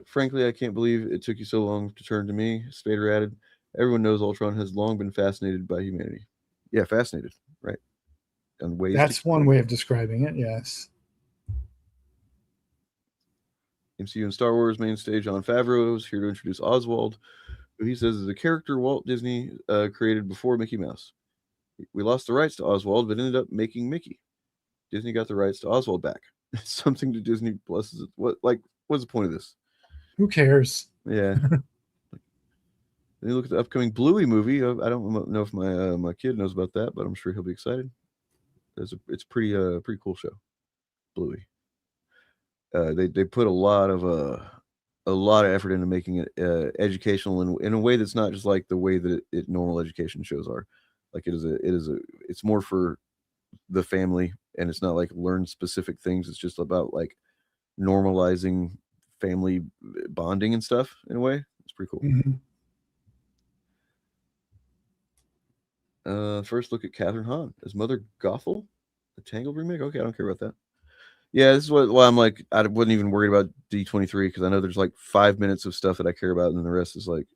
Frankly, I can't believe it took you so long to turn to me, Spader added. Everyone knows Ultron has long been fascinated by humanity. Yeah, fascinated, right? And ways that's one way of describing it, yes. MCU and Star Wars mainstay Jon Favreau is here to introduce Oswald, who he says is a character Walt Disney created before Mickey Mouse. We lost the rights to Oswald, but ended up making Mickey. Disney got the rights to Oswald back. It's something to Disney Plus. What's the point of this? Who cares? Yeah. Then you look at the upcoming Bluey movie. I don't know if my kid knows about that, but I'm sure he'll be excited. It's pretty cool show, Bluey. They put a lot of effort into making it educational in a way that's not just like the way that normal education shows are. Like it's more for the family, and it's not like learn specific things. It's just about like normalizing family bonding and stuff in a way. It's pretty cool. Mm-hmm. First look at Catherine Hahn as Mother Gothel, the Tangled remake. Okay, I don't care about that. Yeah, this is why I'm like, I wasn't even worried about D23 because I know there's like 5 minutes of stuff that I care about, and then the rest is like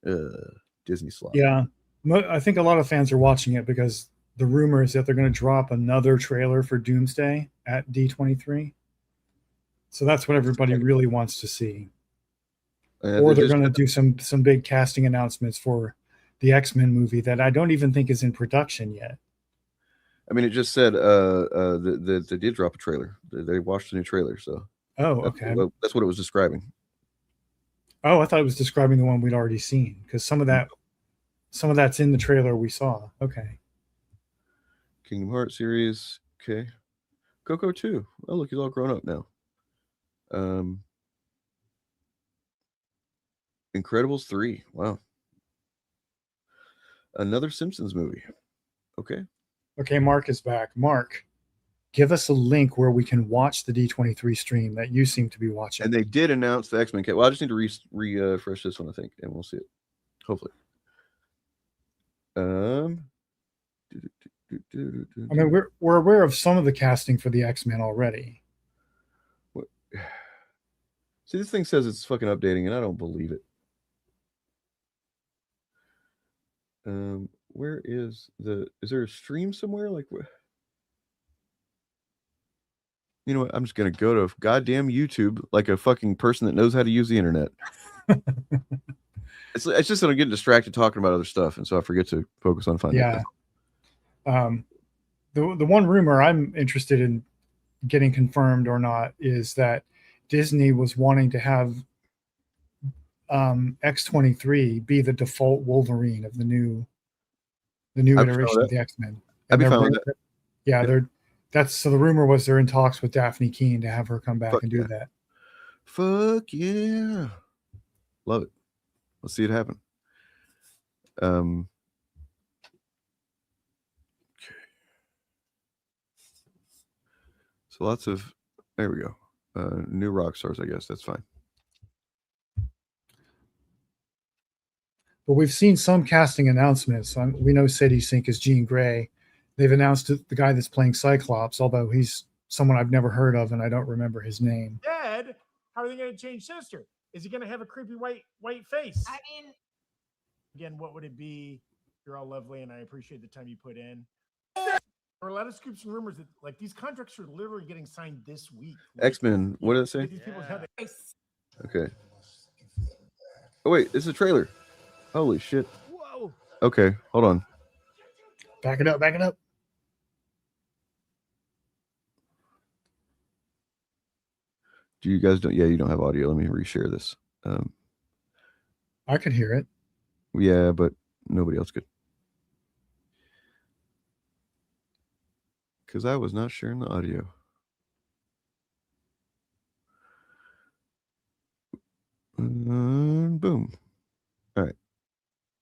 Disney slot. Yeah, I think a lot of fans are watching it because the rumor is that they're going to drop another trailer for Doomsday at D23. So that's what everybody really wants to see. Or they're going to do some big casting announcements for the X-Men movie that I don't even think is in production yet. I mean, it just said that they did drop a trailer. They watched a new trailer, so. Oh, okay. That's what it was describing. Oh, I thought it was describing the one we'd already seen, because some of that's in the trailer we saw. Okay. Kingdom Hearts series. Okay. Coco 2. Oh, look, he's all grown up now. Incredibles 3. Wow. Another Simpsons movie. Okay. Okay, Mark is back. Mark, give us a link where we can watch the D23 stream that you seem to be watching. And they did announce the X-Men. Well, I just need to refresh this one, I think, and we'll see it. Hopefully. I mean, we're aware of some of the casting for the X-Men already. What? See, this thing says it's fucking updating, and I don't believe it. Where is there a stream somewhere? Like, you know what? I'm just gonna go to goddamn YouTube like a fucking person that knows how to use the internet. It's just that I'm getting distracted talking about other stuff, and so I forget to focus on finding. Yeah. The one rumor I'm interested in getting confirmed or not is that Disney was wanting to have X-23 be the default Wolverine of the new iteration of the X-Men. I'd be fine with that. Yeah, so the rumor was they're in talks with Daphne Keane to have her come back and do that. Fuck yeah. Love it. Let's see it happen. Okay. So there we go. new rock stars, I guess. That's fine. But we've seen some casting announcements. We know Sadie Sink is Jean Grey. They've announced the guy that's playing Cyclops, although he's someone I've never heard of and I don't remember his name. Dead? How are they going to change Sister? Is he going to have a creepy white face? I mean, again, what would it be? You're all lovely, and I appreciate the time you put in. There are a lot of scoops and rumors that like these contracts are literally getting signed this week. X-Men. What did it say? These people have Okay. Oh wait, it's a trailer. Holy shit. Whoa. Okay, hold on. Back it up. Back it up. Do you guys don't? Yeah, you don't have audio. Let me reshare this. I could hear it. Yeah, but nobody else could. Because I was not sharing the audio. Boom. All right.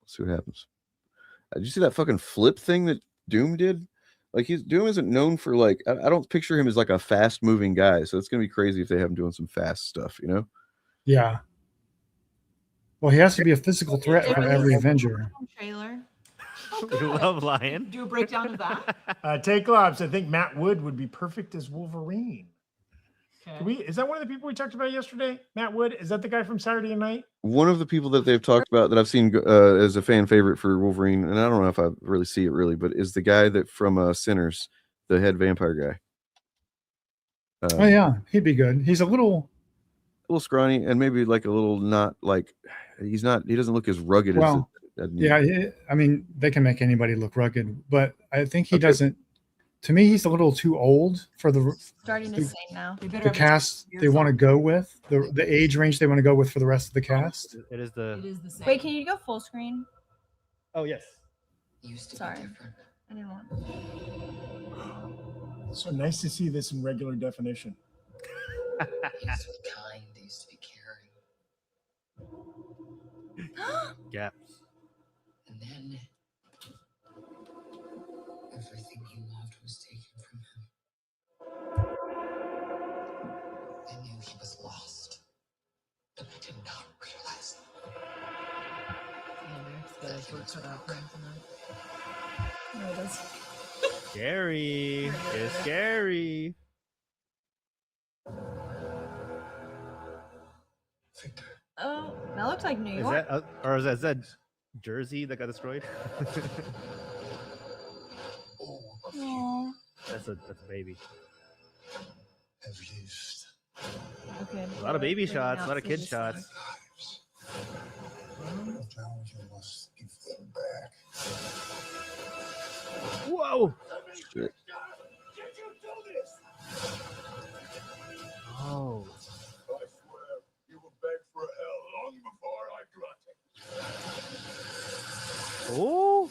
Let's see what happens. Did you see that fucking flip thing that Doom did? Like Doom isn't known for like, I don't picture him as like a fast moving guy. So it's going to be crazy if they have him doing some fast stuff, you know? Yeah. Well, he has to be a physical threat for every Avenger. Trailer. You love Lion. Do a breakdown of that. Take Globs. I think Matt Wood would be perfect as Wolverine. Okay. Is that one of the people we talked about yesterday? Matt Wood? Is that the guy from Saturday Night? One of the people that they've talked about that I've seen as a fan favorite for Wolverine, and I don't know if I really see it really, but is the guy that from Sinners, the head vampire guy. Oh yeah, he'd be good. He's a little scrawny and maybe like a little not like he doesn't look as rugged as yeah. I mean, they can make anybody look rugged, but I think he doesn't. To me, he's a little too old for the Starting to say now. the cast they want to go with, the age range they want to go with for the rest of the cast. It is the same. Wait, can you go full screen? Oh yes. Sorry. I didn't want. So nice to see this in regular definition. He used to be kind, he used to be caring. Gaps. And then everything he loved was taken from him. I knew he was lost, but I did not realize Scary. It's scary. Oh, that looks like New Is York. that or is that Jersey that got destroyed? Aw. That's a baby. Okay. A lot of baby shots, a lot of kid shots. Whoa! Shit. Oh. Oh.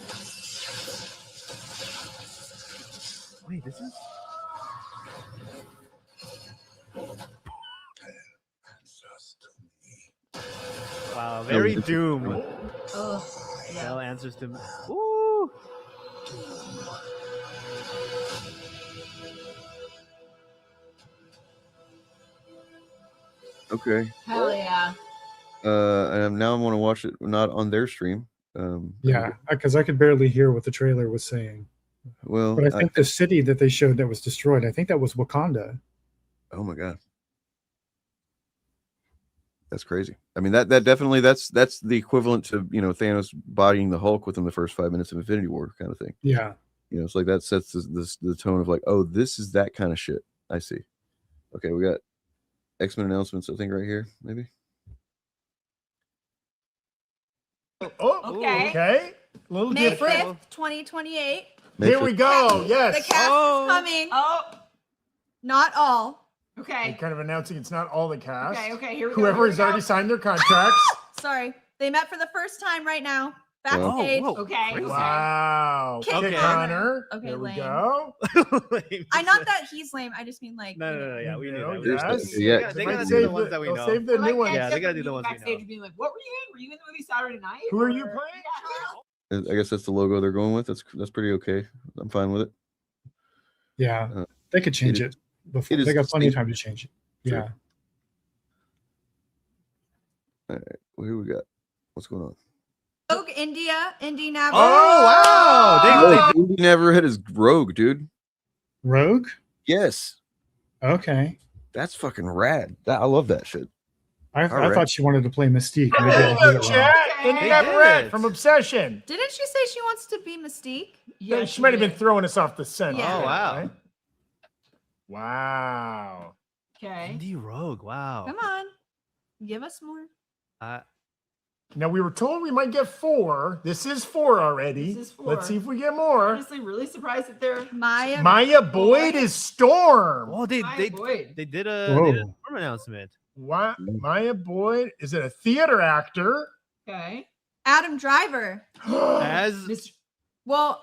Wait, this is. Wow, very Doom. Hell answers to. Ooh. Okay. Hell yeah. And now I want to watch it not on their stream. Yeah, because I could barely hear what the trailer was saying. Well, but I think the city that they showed that was destroyed, I think that was Wakanda. Oh my god, that's crazy. I mean, that definitely that's the equivalent to Thanos bodying the Hulk within the first 5 minutes of Infinity War kind of thing. Yeah, it's like that sets the tone of like, oh, this is that kind of shit. I see. Okay, we got X-Men announcements. I think right here, maybe. Oh, okay. A little May different. 5th, 2028. Here we go. Yes. The cast is coming. Oh. Not all. They're Okay. kind of announcing it's not all the cast. Okay, here we go. Whoever has already signed their contracts. Sorry. They met for the first time right now. Wow. Backstage. Whoa, okay. Wow. Kit Okay, Connor. Connor. Okay, There we lame. go. I not that he's lame. I just mean like. No. Yeah, we knew that. Yes. Yeah. They gotta do the ones that we They'll know. save the new ones. Yeah, they gotta do the ones we Backstage know. being like, what were you in? Were you in the movie Saturday Night? Who are you Or- playing? I guess that's the logo they're going with. That's pretty okay. I'm fine with it. yeah, they could change it before. it is They got plenty of distinct. time to change it. Yeah. All right. Well, who we got? What's going on? Rogue India, Indy Never. Oh wow! Indy never hit his Rogue, dude. Rogue? Yes. Okay. That's fucking rad. I love that shit. I All right. thought she wanted to play Mystique. There Maybe I you heard go, it wrong. chat. Indy They Never did Red it. from Obsession. Didn't she say she wants to be Mystique? Yeah, she might have been throwing us off the scent. Yeah. Oh wow! Right? Wow. Okay. Indy Rogue. Wow. Come on. Give us more. Now we were told we might get 4. This is 4 already. This is 4. Let's see if we get more. Honestly, really surprised that they're Maya. Maya Boyd is Storm. Oh, they Boyd. did Whoa. a storm announcement. What? Maya Boyd is it a theater actor? Okay. Adam Driver. As Well,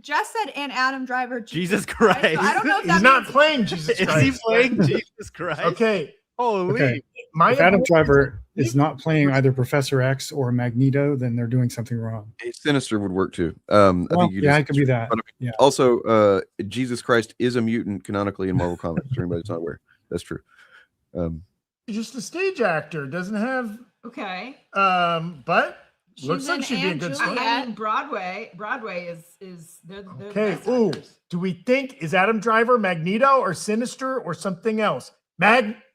Jess said and Adam Driver. Jesus Christ. So I don't know if that He's not means- playing Jesus Is Christ. he playing Jesus Christ? Okay. Holy. Okay. Maya If Adam Boyd- Driver is not playing either Professor X or Magneto, then they're doing something wrong. Sinister would work too. I Well, think you yeah, just, it could be that. Yeah. Also, Jesus Christ is a mutant canonically in Marvel Comics. For anybody that's not aware, that's true. He's just a stage actor. Doesn't have. Okay. But She's looks like in she'd be a good Angela. story. I mean, Broadway is they're the Okay. best Ooh. actors. Do we think is Adam Driver Magneto or Sinister or something else?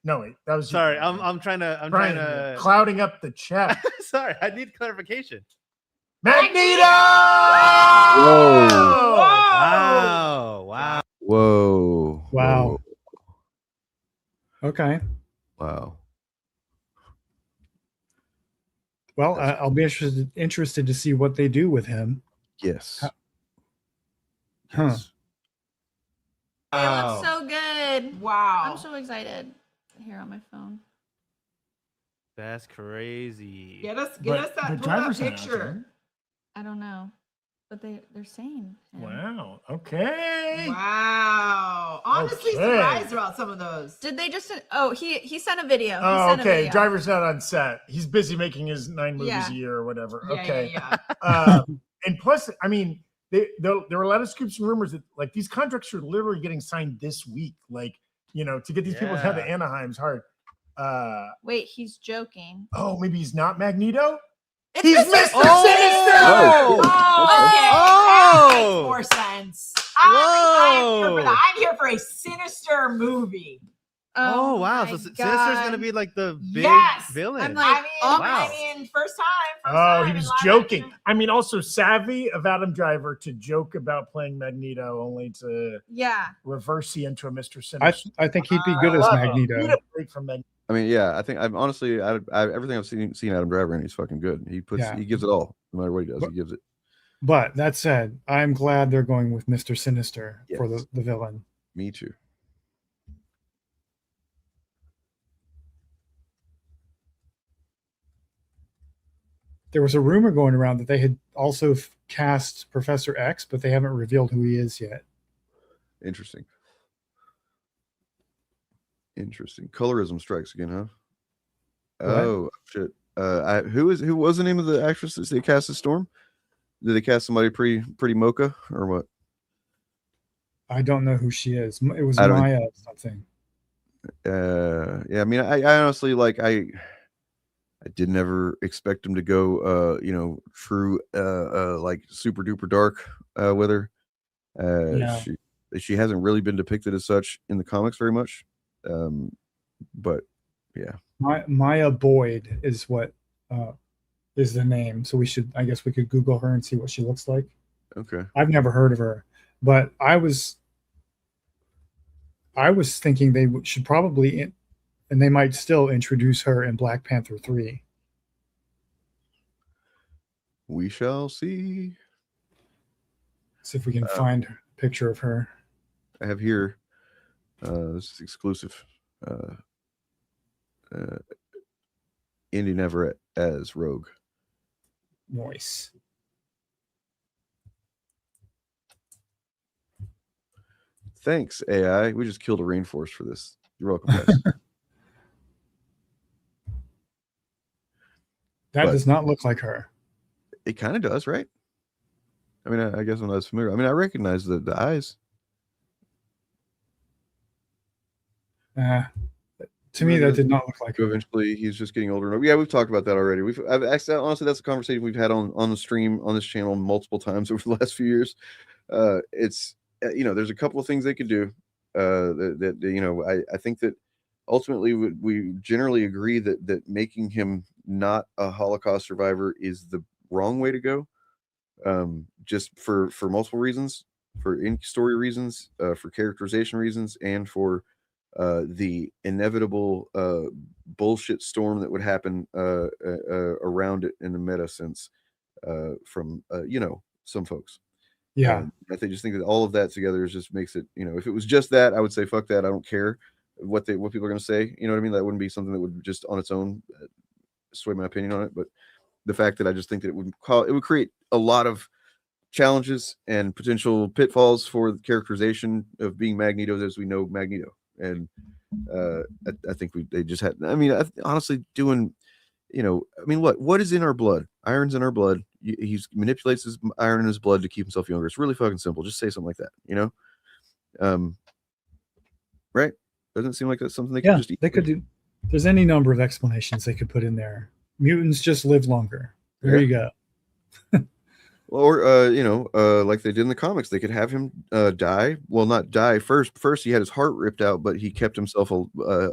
No, wait. That was Sorry, I'm trying to clouding up the chat. Sorry, I need clarification. Magneto! Whoa! Wow! Wow! Whoa! Wow. Okay. Wow! Well, I'll be interested to see what they do with him. Yes. Huh. It looks so good. Wow. I'm so excited. Here on my phone. That's crazy. Get us But that, the pull that driver's not out picture. there. I don't know, but they're saying. him. Wow. Okay. Wow. Honestly, Okay. surprised about some of those. Did they just? Oh, he sent a video. He Oh, sent a okay. video. Driver's not on set. He's busy making his 9 movies Yeah. a year or whatever. Yeah, Okay. yeah. And plus, I mean, there were a lot of scoops and rumors that like these contracts are literally getting signed this week. Like, to get these people to head to Yeah. Anaheim's hard. Wait, he's joking. Oh, maybe he's not Magneto. It's He's Mr. Mr. Oh! Sinister. Oh, Okay. Oh! That makes more sense. I'm here for a Sinister movie. Oh wow! my So Sinister's gonna God. be like the big Yes. villain. I'm like, oh, wow. First time. Oh, he was joking. I mean, also savvy of Adam Driver to joke about playing Magneto, only to Yeah. reverse he into a Mr. Sinister. I think he'd be good as Need Magneto. a break from Magneto. I mean, yeah. I think I'm honestly, everything I've seen Adam Driver in, he's fucking good. He gives it all, no matter what he does. He gives it. But that said, I'm glad they're going with Mr. Sinister for Yes. the villain. Me too. There was a rumor going around that they had also cast Professor X, but they haven't revealed who he is yet. Interesting. Colorism strikes again, huh? What? Oh shit. Who was the name of the actress that they cast as Storm? Did they cast somebody pretty mocha or what? I don't know who she is. It was I don't- Maya something. Yeah. I mean, I honestly I didn't ever expect him to go true like super duper dark with her. Yeah. She hasn't really been depicted as such in the comics very much. But yeah. Maya Boyd is what is the name. So I guess we could Google her and see what she looks like. Okay. I've never heard of her, but I was thinking they should probably, and they might still introduce her in Black Panther 3. We shall see. See if we can find a picture of her. I have here. This is exclusive. Indy Never as Rogue. Nice. Thanks, AI. We just killed a rainforest for this. You're welcome, guys. That But- does not look like her. It kind of does, right? I mean, I guess I'm not as familiar. I mean, I recognize the eyes. To me, that did not look like him. Eventually, he's just getting older. Yeah, we've talked about that already. I've asked that. Honestly, that's a conversation we've had on the stream on this channel multiple times over the last few years. It's there's a couple of things they could do. I think that ultimately we generally agree that making him not a Holocaust survivor is the wrong way to go. Just for multiple reasons, for in-story reasons, for characterization reasons, and for the inevitable bullshit storm that would happen around it in the meta sense from some folks. Yeah. I just think that all of that together just makes it, if it was just that, I would say fuck that. I don't care what people are going to say. You know what I mean? That wouldn't be something that would just on its own sway my opinion on it. But the fact that I just think that it would create a lot of challenges and potential pitfalls for the characterization of being Magneto as we know Magneto. And I think they just had, honestly doing, what is in our blood? Iron's in our blood. He manipulates his iron in his blood to keep himself younger. It's really fucking simple. Just say something like that, right? Doesn't it seem like that's something they could just eat? They could do. There's any number of explanations they could put in there. Mutants just live longer. There you go. Or like they did in the comics, they could have him die. Well, not die first. First, he had his heart ripped out, but he kept himself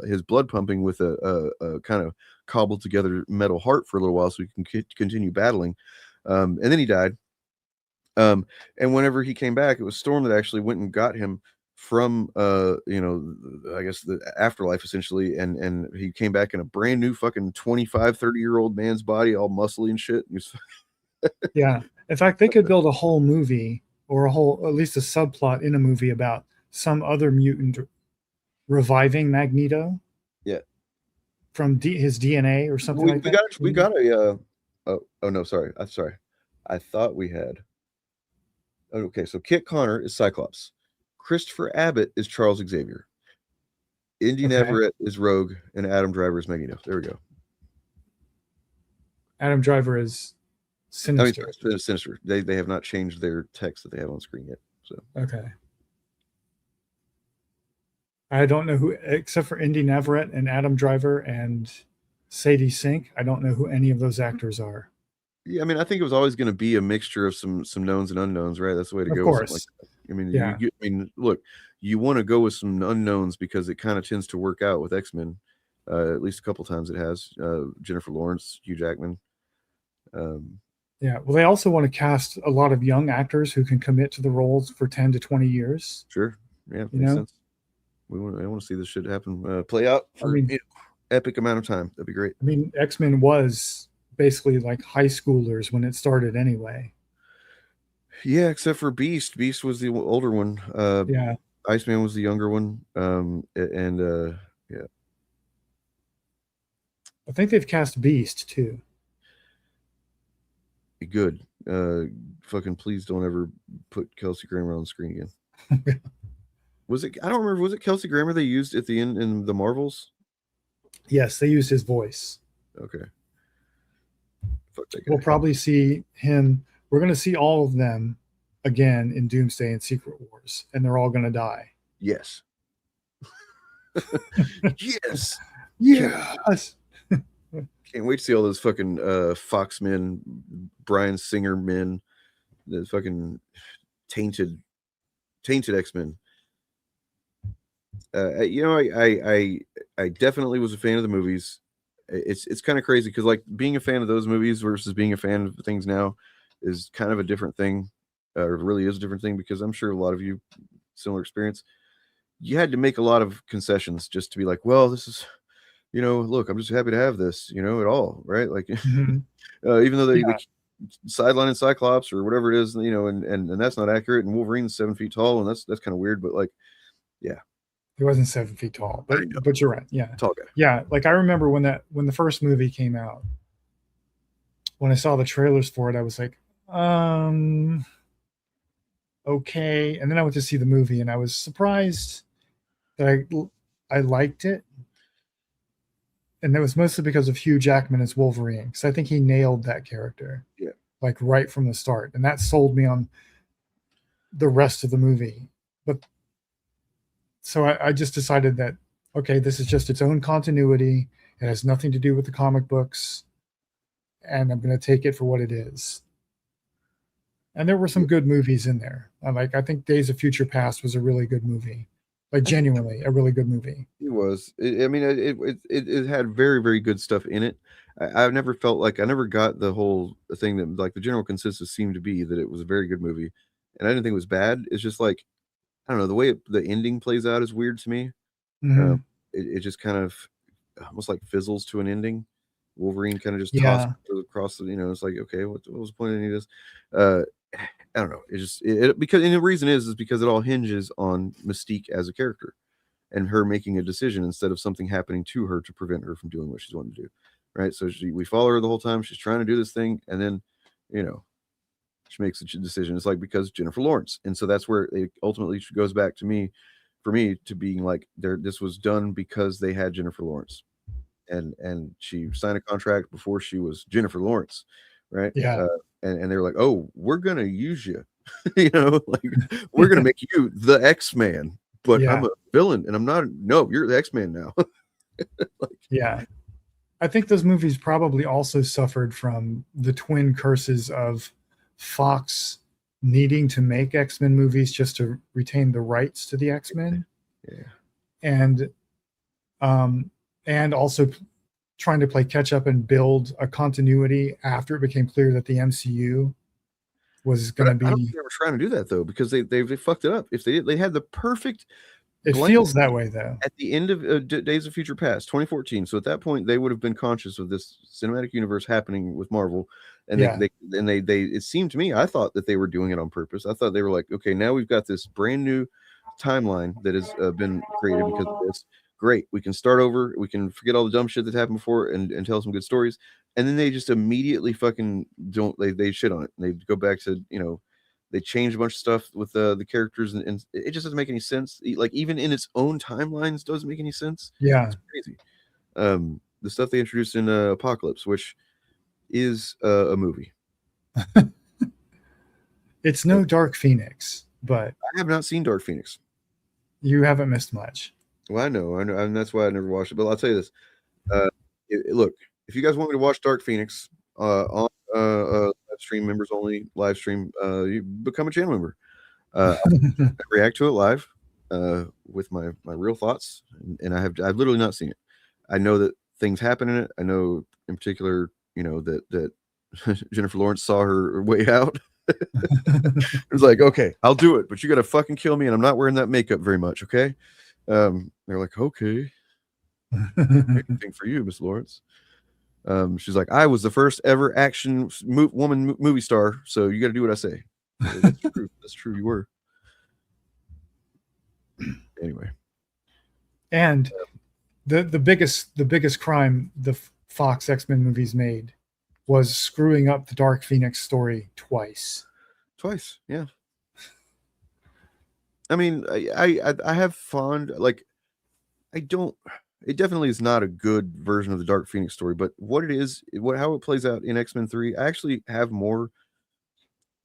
his blood pumping with a kind of cobbled together metal heart for a little while, so he can continue battling. And then he died. And whenever he came back, it was Storm that actually went and got him from I guess the afterlife essentially, and he came back in a brand new fucking 25-30-year-old man's body, all muscly and shit. Yeah. In fact, they could build a whole movie or at least a subplot in a movie about some other mutant reviving Magneto. Yeah. From his DNA or something like that. We got a, oh no, sorry. I'm sorry. I thought we had. Okay, so Kit Connor is Cyclops. Christopher Abbott is Charles Xavier. Indy Everett is Rogue, and Adam Driver is Magneto. There we go. Adam Driver is Sinister. Sinister. They have not changed their text that they have on screen yet. So okay. I don't know who, except for Indy Everett and Adam Driver and Sadie Sink. I don't know who any of those actors are. Yeah, I think it was always going to be a mixture of some knowns and unknowns, right? That's the way to go. Of course. Like look, you want to go with some unknowns because it kind of tends to work out with X-Men. At least a couple times it has. Jennifer Lawrence, Hugh Jackman. Yeah, well, they also want to cast a lot of young actors who can commit to the roles for 10 to 20 years. Sure. Yeah, makes sense. I want to see this shit happen, play out for epic amount of time. That'd be great. X-Men was basically like high schoolers when it started anyway. Yeah, except for Beast. Beast was the older one. Yeah. Iceman was the younger one. Yeah. I think they've cast Beast too. Good. Fucking please don't ever put Kelsey Grammer on the screen again. Was it? I don't remember. Was it Kelsey Grammer they used at the end in the Marvels? Yes, they used his voice. Okay. We'll probably see him. We're going to see all of them again in Doomsday and Secret Wars, and they're all going to die. Yes. Yes. Yes. Can't wait to see all those fucking Fox men, Bryan Singer men, the fucking tainted X-Men. I definitely was a fan of the movies. It's kind of crazy because like being a fan of those movies versus being a fan of things now is kind of a different thing. Or really is a different thing because I'm sure a lot of you similar experience. You had to make a lot of concessions just to be like, well, this is, look, I'm just happy to have this, at all, right? Like, even though they sidelining Cyclops or whatever it is, and that's not accurate, and Wolverine's 7 feet tall, and that's kind of weird, but like, yeah. He wasn't 7 feet tall, but you're right. Yeah. Tall guy. Yeah. Like I remember when the first movie came out, when I saw the trailers for it, I was like, okay. And then I went to see the movie and I was surprised that I liked it. And that was mostly because of Hugh Jackman as Wolverine. Because I think he nailed that character. Yeah. Like right from the start. And that sold me on the rest of the movie. But so I just decided that okay, this is just its own continuity. It has nothing to do with the comic books, and I'm going to take it for what it is. And there were some good movies in there. I think Days of Future Past was a really good movie, like genuinely a really good movie. It was. It had very, very good stuff in it. I've never felt like I never got the whole thing that like the general consensus seemed to be that it was a very good movie, and I didn't think it was bad. It's just like I don't know, the way the ending plays out is weird to me. Mhm. It just kind of almost like fizzles to an ending. Wolverine kind of just Yeah. tosses across the, it's like, okay, what was the point of any of this? I don't know. It just because and the reason is because it all hinges on Mystique as a character and her making a decision instead of something happening to her to prevent her from doing what she's wanting to do. Right. So we follow her the whole time. She's trying to do this thing, and then, she makes a decision. It's like because Jennifer Lawrence, and so that's where it ultimately goes back to me, for me to being like, this was done because they had Jennifer Lawrence, and she signed a contract before she was Jennifer Lawrence, right? Yeah. And they're like, oh, we're gonna use you, like we're gonna make you the X-Man, but Yeah. I'm a villain, and I'm not. No, you're the X-Man now. Yeah. I think those movies probably also suffered from the twin curses of Fox needing to make X-Men movies just to retain the rights to the X-Men. Yeah. And also trying to play catch up and build a continuity after it became clear that the MCU was going to I don't be. think they were trying to do that though, because they fucked it up. If they had the perfect. It feels that way though. At the end of Days of Future Past, 2014. So at that point, they would have been conscious of this cinematic universe happening with Marvel, and they it seemed to me, I thought that they were doing it on purpose. I thought they were like, okay, now we've got this brand new timeline that has been created because of this. Great, we can start over. We can forget all the dumb shit that happened before and tell some good stories. And then they just immediately fucking don't. They shit on it. And they go back to they change a bunch of stuff with the characters, and it just doesn't make any sense. Like even in its own timelines, doesn't make any sense. Yeah, it's crazy. The stuff they introduced in Apocalypse, which is a movie. It's no Dark Phoenix, but I have not seen Dark Phoenix. You haven't missed much. Well, I know, and that's why I never watched it. But I'll tell you this: look, if you guys want me to watch Dark Phoenix on live stream, members only live stream, you become a channel member. I react to it live with my real thoughts, and I've literally not seen it. I know that things happen in it. I know in particular, that Jennifer Lawrence saw her way out. It was like, okay, I'll do it, but you got to fucking kill me, and I'm not wearing that makeup very much, okay? They're like, okay, anything for you, Miss Lawrence. She's like, I was the first ever action woman movie star, so you got to do what I say. That's true. That's true. You were. Anyway, and the biggest crime the Fox X-Men movies made was screwing up the Dark Phoenix story twice. Yeah. I mean, I have fond, like, it definitely is not a good version of the Dark Phoenix story, but what it is, how it plays out in X-Men 3, I actually have more.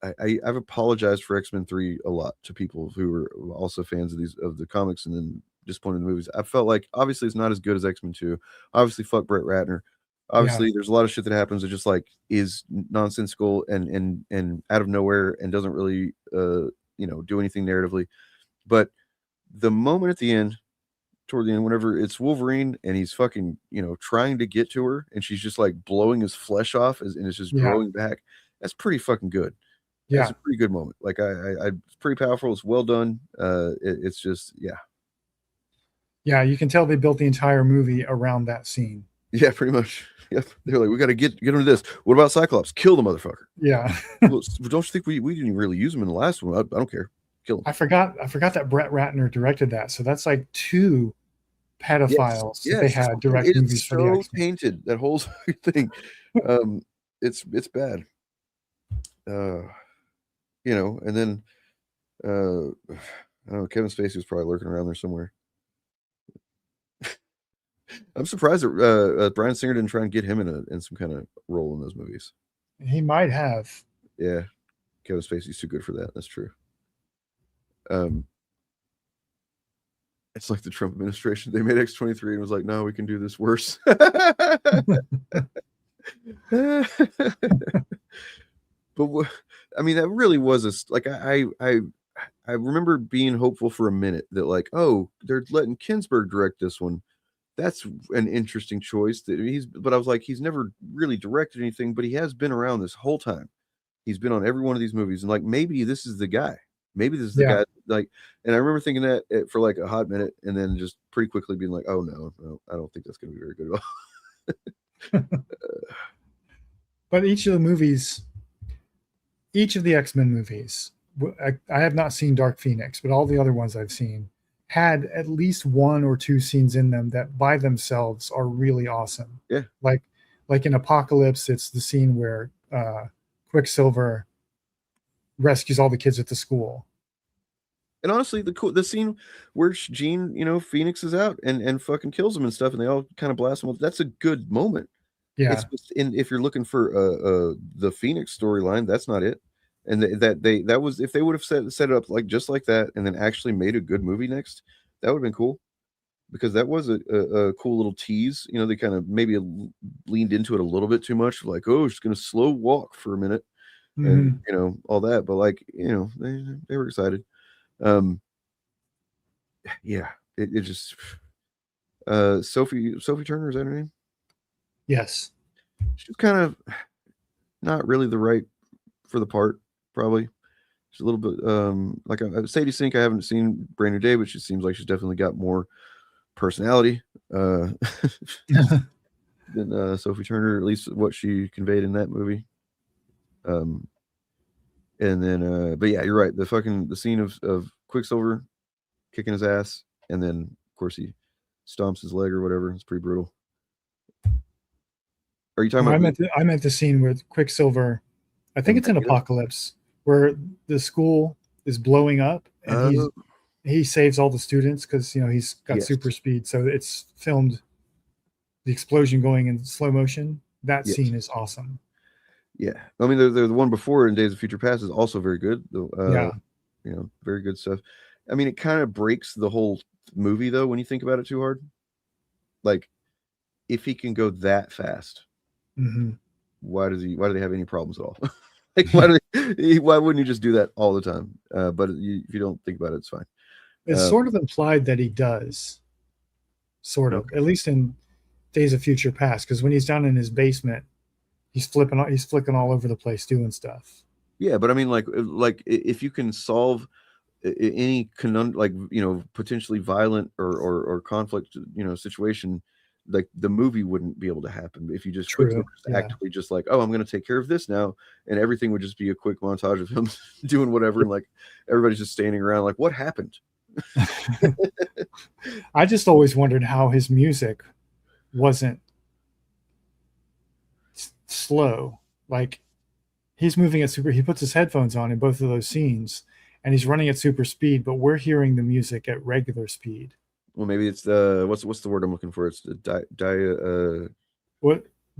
I've apologized for X-Men 3 a lot to people who are also fans of the comics and then disappointed in the movies. I felt like obviously it's not as good as X-Men 2. Obviously, fuck Brett Ratner. Obviously, there's a lot of shit that happens that just like is nonsensical and out of nowhere and doesn't really do anything narratively. But the moment at the end, toward the end, whenever it's Wolverine and he's fucking trying to get to her and she's just like blowing his flesh off and it's just growing back, that's pretty fucking good. Yeah, it's a pretty good moment. Like it's pretty powerful. It's well done. It's just yeah, you can tell they built the entire movie around that scene. Yeah, pretty much. Yep. They're like, we got to get into this. What about Cyclops? Kill the motherfucker. Yeah. Well, don't you think we didn't really use him in the last one? I don't care. Kill him. I forgot that Brett Ratner directed that. So that's like 2 pedophiles that they had direct movies for the X-Men. It's so tainted, that whole thing. It's bad. And then I don't know, Kevin Spacey was probably lurking around there somewhere. I'm surprised that Bryan Singer didn't try and get him in some kind of role in those movies. He might have. Yeah, Kevin Spacey's too good for that. That's true. It's like the Trump administration. They made X-23 and was like, no, we can do this worse. But I mean, that really was I remember being hopeful for a minute that like, oh, they're letting Kinsberg direct this one. That's an interesting choice. But I was like, he's never really directed anything, but he has been around this whole time. He's been on every one of these movies, and like maybe this is the guy. Maybe this is the guy. Like, and I remember thinking that for like a hot minute, and then just pretty quickly being like, oh no, I don't think that's going to be very good at all. But each of the X-Men movies, I have not seen Dark Phoenix, but all the other ones I've seen had at least one or two scenes in them that by themselves are really awesome. Yeah. Like in Apocalypse, it's the scene where Quicksilver rescues all the kids at the school. And honestly, the scene where Jean, Phoenix is out and fucking kills him and stuff, and they all kind of blast him. That's a good moment. Yeah. If you're looking for the Phoenix storyline, that's not it. And that was, if they would have set it up like just like that, and then actually made a good movie next, that would have been cool. Because that was a cool little tease. They kind of maybe leaned into it a little bit too much, like, oh, she's gonna slow walk for a minute, and all that. But like, they were excited. Yeah, it just Sophie Turner, is that her name? Yes. She's kind of not really the right for the part, probably. She's a little bit like Sadie Sink. I haven't seen Brand New Day, but she seems like she's definitely got more personality than Sophie Turner, at least what she conveyed in that movie. And then but yeah, you're right. The scene of Quicksilver kicking his ass, and then of course he stomps his leg or whatever. It's pretty brutal. Are you talking about? I meant the scene with Quicksilver. I think it's in Apocalypse, where the school is blowing up, and he saves all the students because he's got super speed. So it's filmed, the explosion going in slow motion. That scene is awesome. Yeah, I mean the one before in Days of Future Past is also very good. Very good stuff. I mean, it kind of breaks the whole movie though when you think about it too hard. Like, if he can go that fast, why do they have any problems at all? Like, why wouldn't you just do that all the time? But if you don't think about it, it's fine. It's sort of implied that he does, sort of, at least in Days of Future Past, because when he's down in his basement, he's flicking all over the place doing stuff. Yeah, but I mean, like if you can solve any potentially violent or conflict, situation, like the movie wouldn't be able to happen if you just actively just like, oh, I'm going to take care of this now, and everything would just be a quick montage of him doing whatever, and like everybody's just standing around like, what happened? I just always wondered how his music wasn't slow. Like, he's moving at he puts his headphones on in both of those scenes, and he's running at super speed, but we're hearing the music at regular speed. Well, maybe it's the what's the word I'm looking for? It's the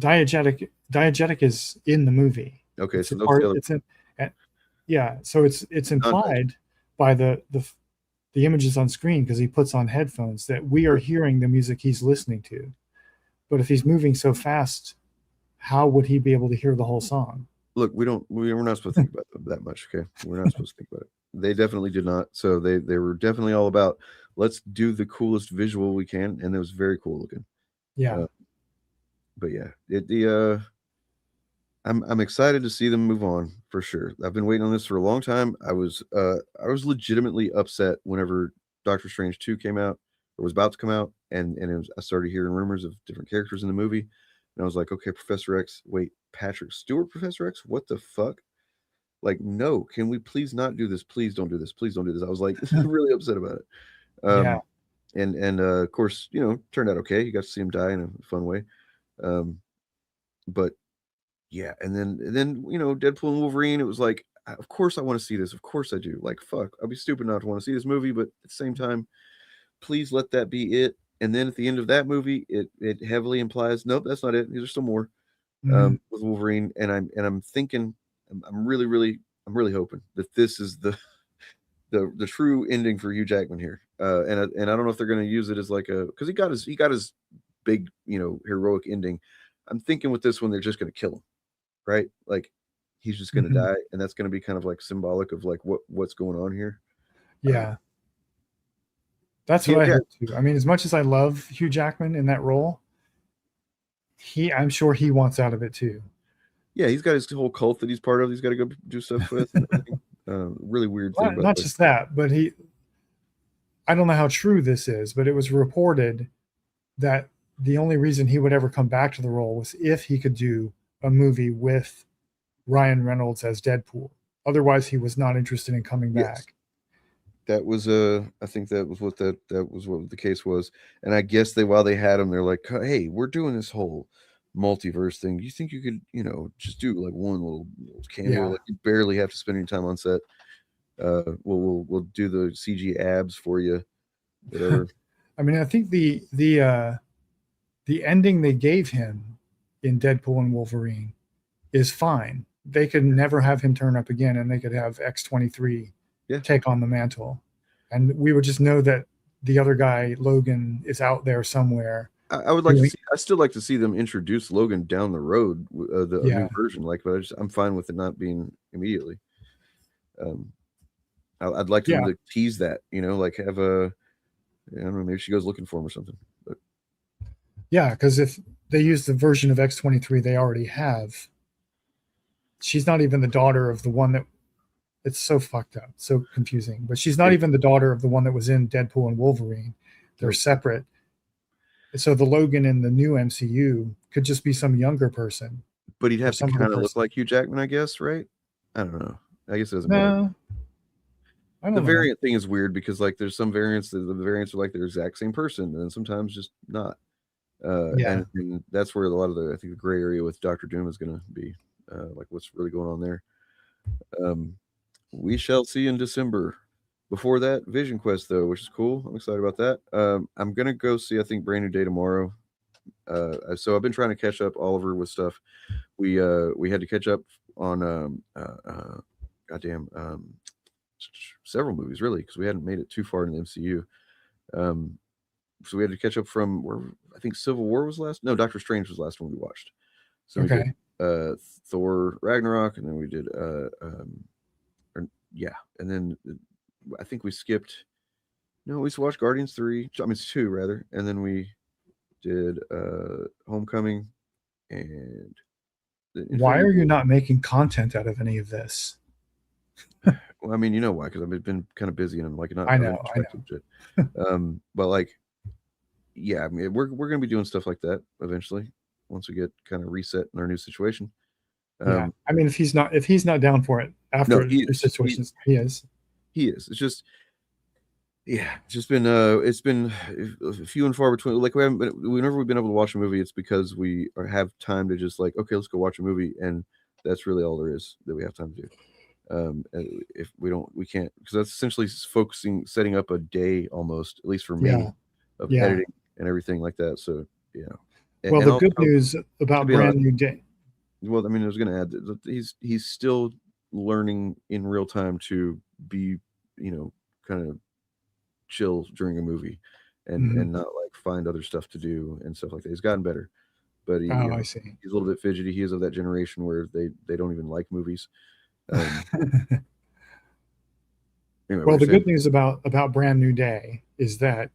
diegetic is in the movie. Okay, it's so so it's implied by the images on screen, because he puts on headphones, that we are hearing the music he's listening to. But if he's moving so fast, how would he be able to hear the whole song? Look, we're not supposed to think about them that much. Okay, we're not supposed to think about it. They definitely did not. So they were definitely all about, let's do the coolest visual we can, and it was very cool looking. Yeah. But yeah, I'm excited to see them move on for sure. I've been waiting on this for a long time. I was legitimately upset whenever Doctor Strange 2 came out, or was about to come out, and I started hearing rumors of different characters in the movie, and I was like, okay, Professor X, wait, Patrick Stewart, Professor X, what the fuck? Like, no, can we please not do this? Please don't do this. Please don't do this. I was like really upset about it. And of course, turned out okay. You got to see him die in a fun way. But yeah, and then Deadpool and Wolverine, it was like, of course I want to see this. Of course I do. Like, fuck, I'd be stupid not to want to see this movie, but at the same time, please let that be it. And then at the end of that movie, it heavily implies, nope, that's not it. There's still more with Wolverine. And I'm thinking, I'm really hoping that this is the true ending for Hugh Jackman here. And I don't know if they're going to use it as like a, because he got his big, heroic ending. I'm thinking with this one they're just going to kill him, right? Like he's just going to die, and that's going to be kind of like symbolic of like what's going on here. Yeah. That's what I hope too. I mean, as much as I love Hugh Jackman in that role, I'm sure he wants out of it too. Yeah, he's got his whole cult that he's part of. He's got to go do stuff with. Really weird thing. Not just that, but I don't know how true this is, but it was reported that the only reason he would ever come back to the role was if he could do a movie with Ryan Reynolds as Deadpool. Otherwise, he was not interested in coming back. That was I think that was what the case was. And I guess while they had him, they're like, hey, we're doing this whole multiverse thing. Do you think you could, just do like one little cameo? Yeah. Like you barely have to spend any time on set. We'll do the CG abs for you, whatever. I mean, I think the ending they gave him in Deadpool and Wolverine is fine. They could never have him turn up again, and they could have X-23 take on the mantle, and we would just know that the other guy, Logan, is out there somewhere. I would like to see. I still like to see them introduce Logan down the road, a new version. Like, but I'm fine with it not being immediately. I'd like them to tease that, like have I don't know, maybe she goes looking for him or something. But yeah, because if they use the version of X-23 they already have, she's not even the daughter of the one that. It's so fucked up, so confusing. But she's not even the daughter of the one that was in Deadpool and Wolverine. They're separate. So the Logan in the new MCU could just be some younger person. But he'd have to kind of look like Hugh Jackman, I guess, right? I don't know. I guess it doesn't matter. The variant thing is weird because like there's some variants that the variants are like the exact same person, and then sometimes just not. And that's where a lot of I think the gray area with Doctor Doom is going to be, like what's really going on there. We shall see in December. Before that, Vision Quest though, which is cool. I'm excited about that. I'm gonna go see I think Brand New Day tomorrow. So I've been trying to catch up Oliver with stuff. We had to catch up on several movies really because we hadn't made it too far in the MCU. So we had to catch up from where I think Civil War was last. No, Doctor Strange was the last one we watched. So we did Thor Ragnarok, and then we did and then I think we skipped. No, we watched Guardians 3. I mean, it's 2 rather, and then we did Homecoming and. Why are you not making content out of any of this? Well, I mean, you know why? Because I've been kind of busy and I'm like not. I know. Shit. But like, yeah, I mean, we're gonna be doing stuff like that eventually once we get kind of reset in our new situation. I mean, if he's not down for it after the situations, he is. He is. It's just, it's just been it's been few and far between. Like whenever we've been able to watch a movie, it's because we have time to just like, okay, let's go watch a movie, and that's really all there is that we have time to do. If we can't, because that's essentially setting up a day almost, at least for me, of editing and everything like that. So Well, the good news about Brand New Day. Well, I mean, I was going to add that he's still learning in real time to be, kind of chill during a movie, and not like find other stuff to do and stuff like that. He's gotten better, but I see. He's a little bit fidgety. He is of that generation where they don't even like movies. Anyway, well, the good news about Brand New Day is that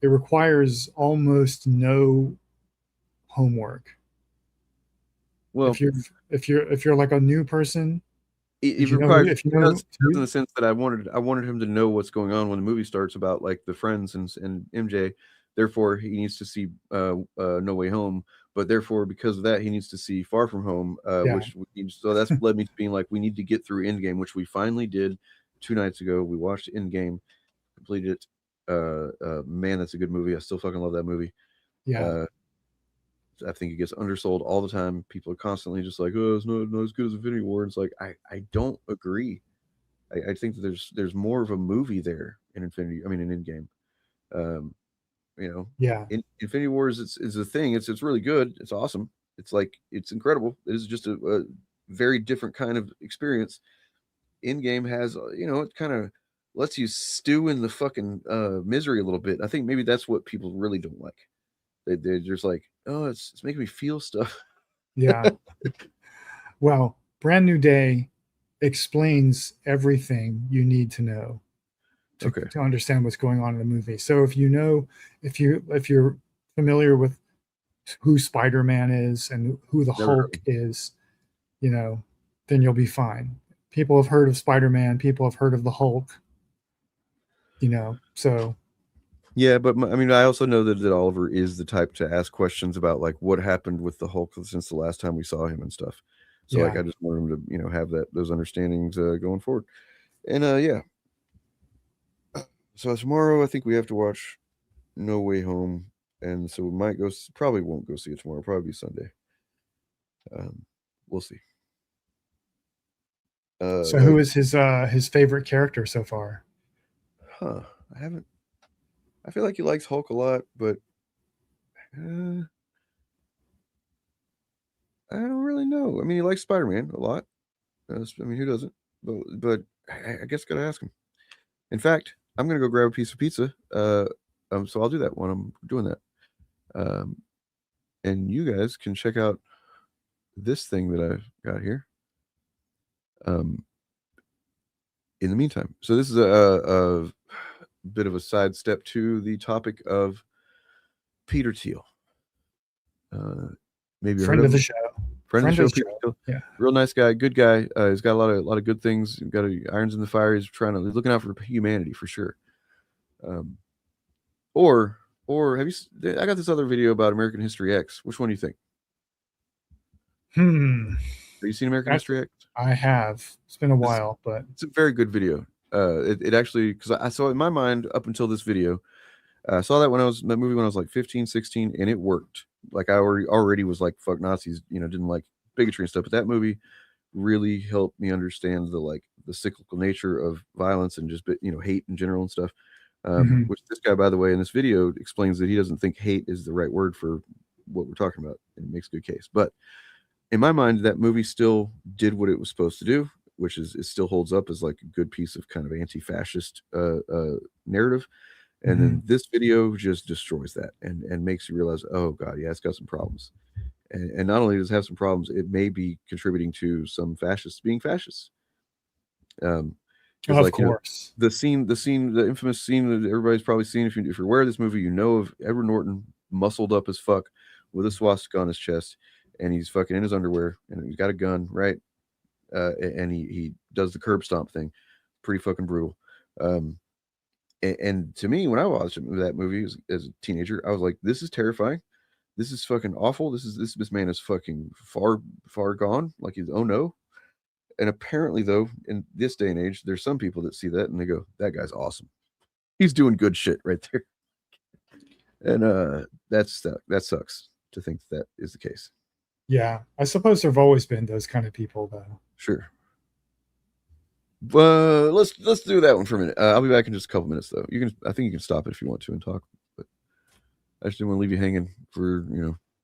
it requires almost no homework. Well, if you're like a new person, it requires in the sense that I wanted him to know what's going on when the movie starts about like the friends and MJ. Therefore, he needs to see No Way Home. But therefore, because of that, he needs to see Far From Home, so that's led me to being like, we need to get through Endgame, which we finally did 2 nights ago. We watched Endgame, completed it. Man, that's a good movie. I still fucking love that movie. Yeah. I think it gets undersold all the time. People are constantly just like, oh, it's not as good as Infinity War. It's like, I don't agree. I think that there's more of a movie there in Endgame. Infinity War is a thing. It's really good. It's awesome. It's like, it's incredible. It is just a very different kind of experience. Endgame has, it kind of lets you stew in the fucking misery a little bit. I think maybe that's what people really don't like. They're just like, oh, it's making me feel stuff. Yeah. Well, Brand New Day explains everything you need to know to understand what's going on in the movie. So if you're familiar with who Spider-Man is and who the Hulk is, then you'll be fine. People have heard of Spider-Man. People have heard of the Hulk. So. Yeah, but I mean, I also know that Oliver is the type to ask questions about like what happened with the Hulk since the last time we saw him and stuff. So like, I just want him to, have those understandings going forward. And yeah. So tomorrow, I think we have to watch No Way Home, and so we might probably won't go see it tomorrow. Probably Sunday. We'll see. So who is his favorite character so far? Huh? I feel like he likes Hulk a lot, but I don't really know. I mean, he likes Spider-Man a lot. I mean, who doesn't? But I guess gotta ask him. In fact, I'm gonna go grab a piece of pizza. So I'll do that when I'm doing that. And you guys can check out this thing that I've got here. In the meantime, so this is a bit of a sidestep to the topic of Peter Thiel. Maybe friend of the show. Friend of the show, Peter Thiel. Yeah, real nice guy, good guy. He's got a lot of good things. He's got irons in the fire. He's looking out for humanity for sure. Or have you? I got this other video about American History X. Which one do you think? Have you seen American History X? I have. It's been a while, but it's a very good video. It actually, because I saw in my mind up until this video, I saw that movie when I was like 15, 16, and it worked. Like I already was like, fuck Nazis, didn't like bigotry and stuff. But that movie really helped me understand the cyclical nature of violence and just hate in general and stuff. Which this guy, by the way, in this video explains that he doesn't think hate is the right word for what we're talking about, and makes a good case. But in my mind, that movie still did what it was supposed to do, which is it still holds up as like a good piece of kind of anti-fascist narrative. And then this video just destroys that and makes you realize, oh God, yeah, it's got some problems. And not only does it have some problems, it may be contributing to some fascists being fascists. Of the course. The infamous scene that everybody's probably seen. If you're aware of this movie, you know of Edward Norton muscled up as fuck with a swastika on his chest. And he's fucking in his underwear, and he's got a gun, right? And he does the curb stomp thing, pretty fucking brutal. And to me, when I watched that movie as a teenager, I was like, "This is terrifying. This is fucking awful. This man is fucking far gone. Like he's oh no." And apparently, though, in this day and age, there's some people that see that and they go, "That guy's awesome. He's doing good shit right there." And that sucks to think that is the case. Yeah, I suppose there've always been those kind of people, though. Sure. Let's do that one for a minute. I'll be back in just a couple minutes, though. I think you can stop it if you want to and talk. But I just didn't want to leave you hanging for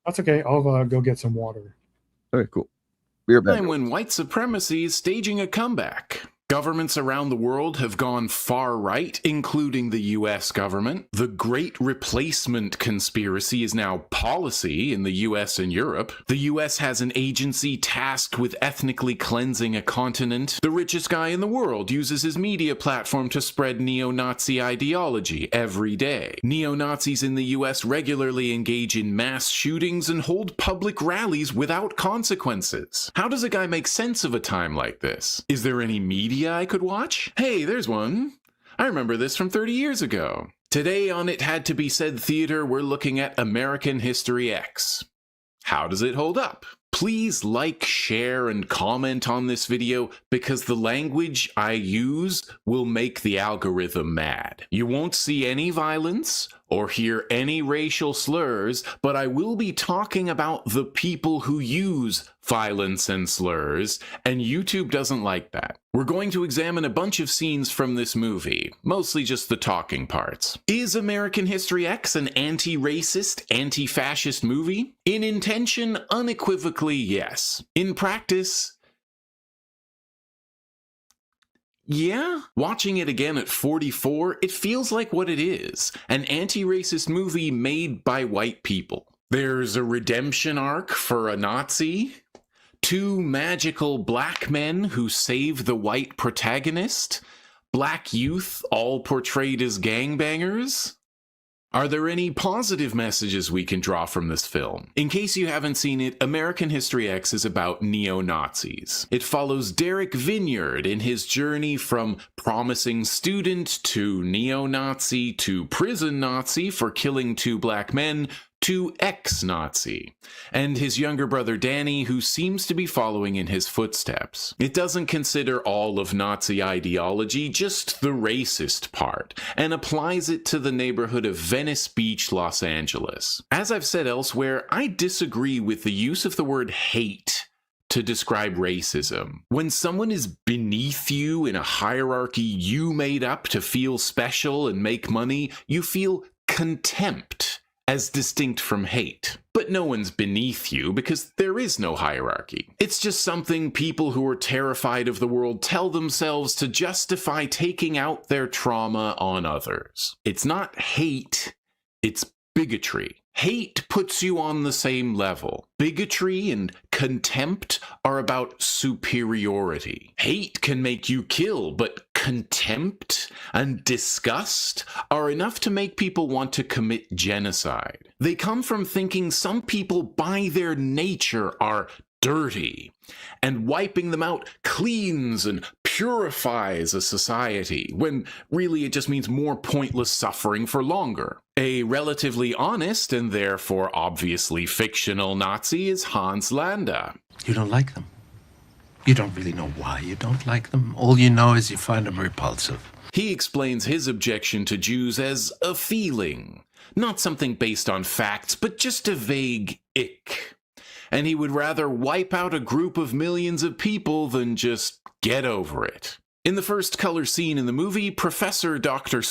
That's okay. I'll go get some water. Okay, cool. Be right back. Time when white supremacy is staging a comeback. Governments around the world have gone far right, including the US government. The Great Replacement conspiracy is now policy in the US and Europe. The US has an agency tasked with ethnically cleansing a continent. The richest guy in the world uses his media platform to spread neo-Nazi ideology every day. Neo-Nazis in the US regularly engage in mass shootings and hold public rallies without consequences. How does a guy make sense of a time like this? Is there any media I could watch? Hey, there's one. I remember this from 30 years ago. Today on It Had to Be Said Theater, we're looking at American History X. How does it hold up? Please like, share, and comment on this video because the language I use will make the algorithm mad. You won't see any violence or hear any racial slurs, but I will be talking about the people who use violence and slurs, and YouTube doesn't like that. We're going to examine a bunch of scenes from this movie, mostly just the talking parts. Is American History X an anti-racist, anti-fascist movie? In intention, unequivocally yes. In practice, Yeah, watching it again at 44, it feels like what it is, an anti-racist movie made by white people. There's a redemption arc for a Nazi, 2 magical black men who save the white protagonist, black youth all portrayed as gangbangers. Are there any positive messages we can draw from this film? In case you haven't seen it, American History X is about neo-Nazis. It follows Derek Vineyard in his journey from promising student to neo-Nazi to prison Nazi for killing 2 black men to ex-Nazi, and his younger brother Danny, who seems to be following in his footsteps. It doesn't consider all of Nazi ideology, just the racist part, and applies it to the neighborhood of Venice Beach, Los Angeles. As I've said elsewhere, I disagree with the use of the word hate to describe racism. When someone is beneath you in a hierarchy you made up to feel special and make money, you feel contempt, as distinct from hate. But no one's beneath you because there is no hierarchy. It's just something people who are terrified of the world tell themselves to justify taking out their trauma on others. It's not hate, it's bigotry. Hate puts you on the same level. Bigotry and contempt are about superiority. Hate can make you kill, but contempt and disgust are enough to make people want to commit genocide. They come from thinking some people by their nature are dirty, and wiping them out cleans and purifies a society, when really it just means more pointless suffering for longer. A relatively honest and therefore obviously fictional Nazi is Hans Landa. You don't like them. You don't really know why you don't like them. All you know is you find them repulsive. He explains his objection to Jews as a feeling, not something based on facts, but just a vague ick. And he would rather wipe out a group of millions of people than just get over it. In the first color scene in the movie, Professor Dr.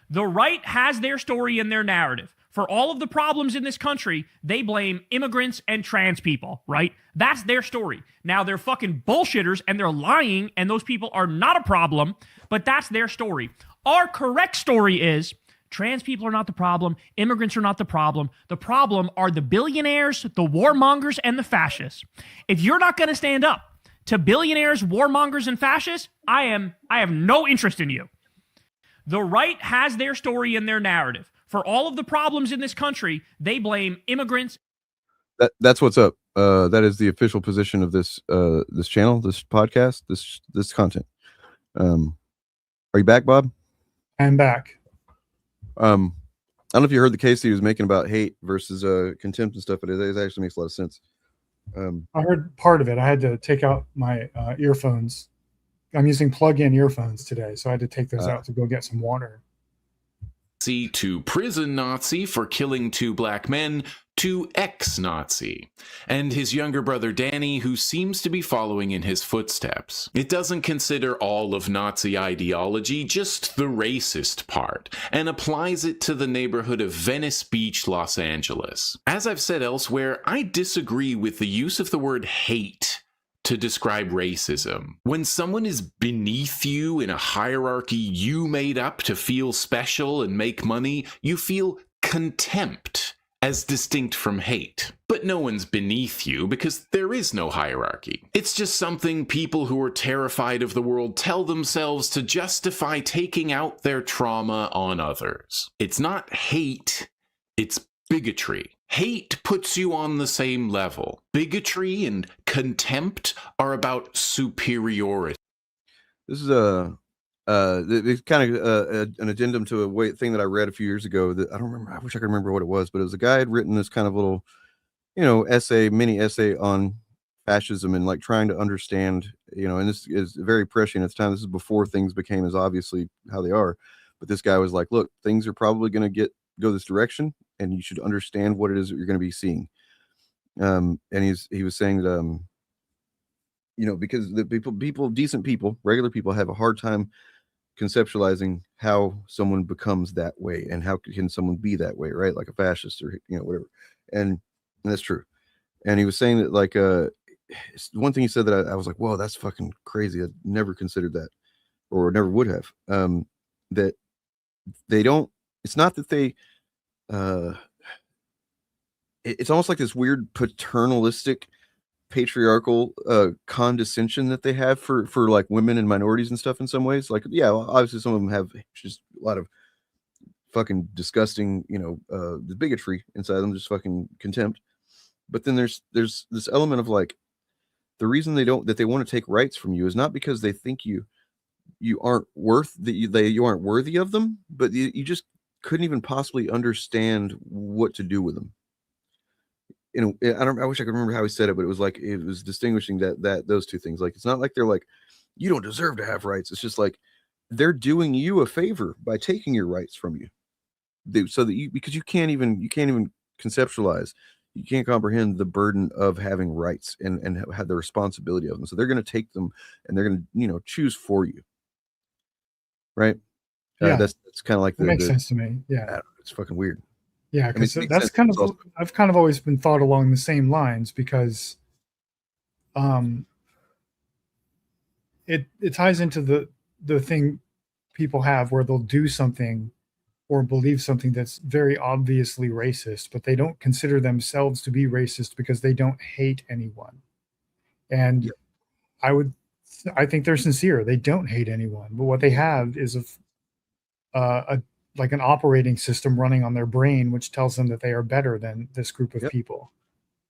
The right has their story and their narrative. For all of the problems in this country, they blame immigrants and trans people, right? That's their story. Now, they're fucking bullshitters and they're lying, and those people are not a problem, but that's their story. Our correct story is trans people are not the problem. Immigrants are not the problem. The problem are the billionaires, the warmongers, and the fascists. If you're not going to stand up to billionaires, warmongers, and fascists, I have no interest in you. The right has their story and their narrative. For all of the problems in this country, they blame immigrants. That's what's up. That is the official position of this this channel, this podcast, this content. Are you back, Bob? I'm back. I don't know if you heard the case he was making about hate versus contempt and stuff, but it actually makes a lot of sense. I heard part of it. I had to take out my earphones. I'm using plug-in earphones today, so I had to take those out to go get some water. To prison Nazi for killing 2 black men to ex-Nazi, and his younger brother Danny, who seems to be following in his footsteps. It doesn't consider all of Nazi ideology, just the racist part, and applies it to the neighborhood of Venice Beach, Los Angeles. As I've said elsewhere, I disagree with the use of the word hate to describe racism. When someone is beneath you in a hierarchy you made up to feel special and make money, you feel contempt, as distinct from hate. But no one's beneath you because there is no hierarchy. It's just something people who are terrified of the world tell themselves to justify taking out their trauma on others. It's not hate, it's bigotry. Hate puts you on the same level. Bigotry and contempt are about superiority. This is it's kind of an addendum to a thing that I read a few years ago that I don't remember. I wish I could remember what it was, but it was a guy had written this kind of little, mini essay on fascism and like trying to understand, and this is very prescient at the time. This is before things became as obviously how they are. But this guy was like, look, things are probably going to go this direction, and you should understand what it is that you're going to be seeing. And he was saying that, because the people, decent people, regular people have a hard time conceptualizing how someone becomes that way and how can someone be that way, right? Like a fascist or, whatever. And that's true. And he was saying that like, it's one thing he said that I was like, whoa, that's fucking crazy. I never considered that, or never would have. That they don't. It's not that they. It's almost like this weird paternalistic, patriarchal condescension that they have for like women and minorities and stuff. In some ways, like yeah, well, obviously some of them have just a lot of fucking disgusting, the bigotry inside them, just fucking contempt. But then there's this element of like the reason they want to take rights from you is not because they think you aren't you aren't worthy of them, but you just couldn't even possibly understand what to do with them. I wish I could remember how he said it, but it was like it was distinguishing that those two things. Like it's not like they're like you don't deserve to have rights. It's just like they're doing you a favor by taking your rights from you. So that because you can't even conceptualize, you can't comprehend the burden of having rights and have the responsibility of them. So they're going to take them and they're going to choose for you, right? Yeah, that's kind of like that makes sense to me. Yeah, it's fucking weird. Yeah, because that's kind of I've kind of always been thought along the same lines because, it ties into the thing people have where they'll do something or believe something that's very obviously racist, but they don't consider themselves to be racist because they don't hate anyone. And I think they're sincere. They don't hate anyone, but what they have is like an operating system running on their brain, which tells them that they are better than this group of people.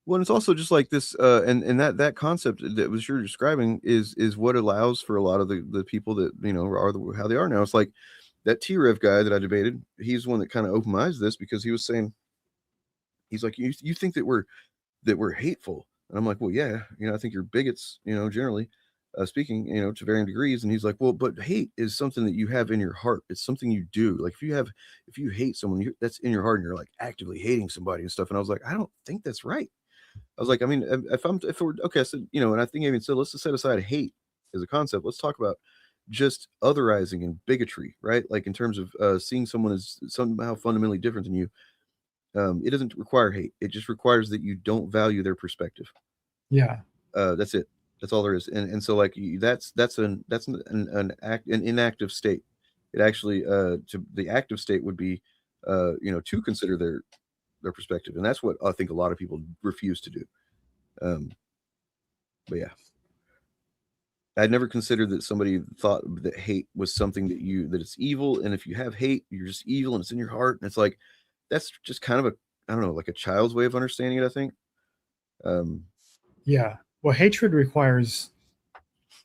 Well, and it's also just like this, and that concept that was you're describing is what allows for a lot of the people that are how they are now. It's like that T-Rev guy that I debated. He's the one that kind of opened my eyes to this because he was saying, he's like, you think that we're hateful, and I'm like, well, yeah, I think you're bigots, generally speaking, to varying degrees. And he's like, well, but hate is something that you have in your heart. It's something you do. Like if you hate someone, that's in your heart, and you're like actively hating somebody and stuff. And I was like, I don't think that's right. I was like, I mean, if we're okay, so and I think I even said, let's just set aside hate as a concept. Let's talk about just otherizing and bigotry, right? Like in terms of seeing someone as somehow fundamentally different than you. It doesn't require hate. It just requires that you don't value their perspective. Yeah. That's it. That's all there is. And so like that's an inactive state. It actually the active state would be to consider their perspective, and that's what I think a lot of people refuse to do. But yeah, I'd never considered that somebody thought that hate was something that it's evil, and if you have hate, you're just evil, and it's in your heart, and it's like that's just kind of I don't know, like a child's way of understanding it, I think. Yeah. Well, hatred requires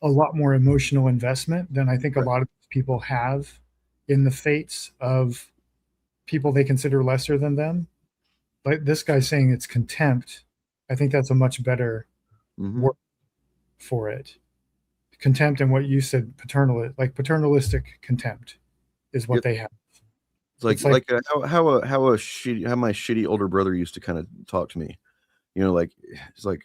a lot more emotional investment than I think a lot of people have in the fates of people they consider lesser than them. Like this guy saying it's contempt, I think that's a much better word for it. Contempt and what you said, paternalistic contempt is what they have. It's like how my shitty older brother used to kind of talk to me. Like it's like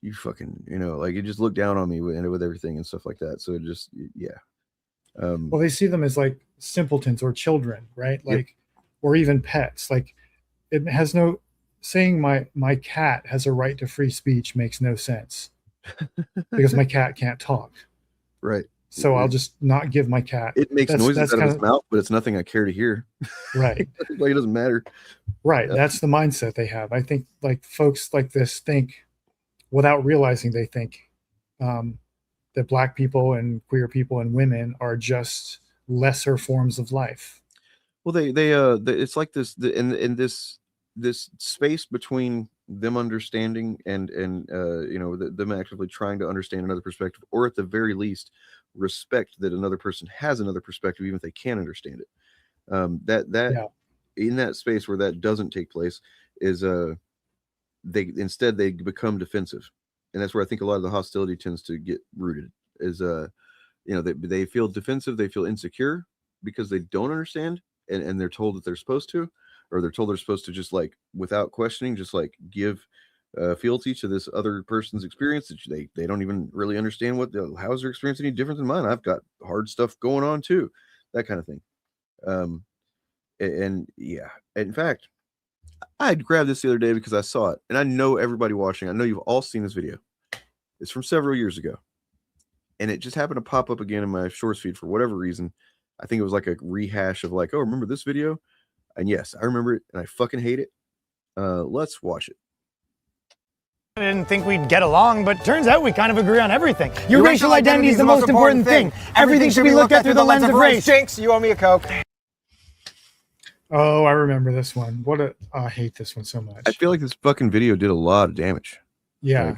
you fucking, like you just look down on me with everything and stuff like that. So it just well, they see them as like simpletons or children, right? Like or even pets. Like it has no saying my cat has a right to free speech makes no sense because my cat can't talk. Right. So I'll just not give my cat. It makes noises out of its mouth, but it's nothing I care to hear. Right. Like it doesn't matter. Right. That's the mindset they have. I think like folks like this think without realizing they think that Black people and queer people and women are just lesser forms of life. Well, they it's like this in this space between them understanding and them actively trying to understand another perspective, or at the very least respect that another person has another perspective, even if they can't understand it. In that space where that doesn't take place is they become defensive, and that's where I think a lot of the hostility tends to get rooted. Is they feel defensive, they feel insecure because they don't understand, and they're told that they're supposed to, or they're told they're supposed to just like without questioning, just like give fealty to this other person's experience that they don't even really understand how is their experience any different than mine. I've got hard stuff going on too, that kind of thing. And yeah, in fact, I grabbed this the other day because I saw it, and I know everybody watching. I know you've all seen this video. It's from several years ago. And it just happened to pop up again in my shorts feed for whatever reason. I think it was like a rehash of like, oh, remember this video? And yes, I remember it and I fucking hate it. Let's watch it. I didn't think we'd get along, but turns out we kind of agree on everything. Your racial identity is the most important thing. Everything should be looked at through the lens of race. Jinx, you owe me a Coke. Oh, I remember this one. I hate this one so much. I feel like this fucking video did a lot of damage. Yeah.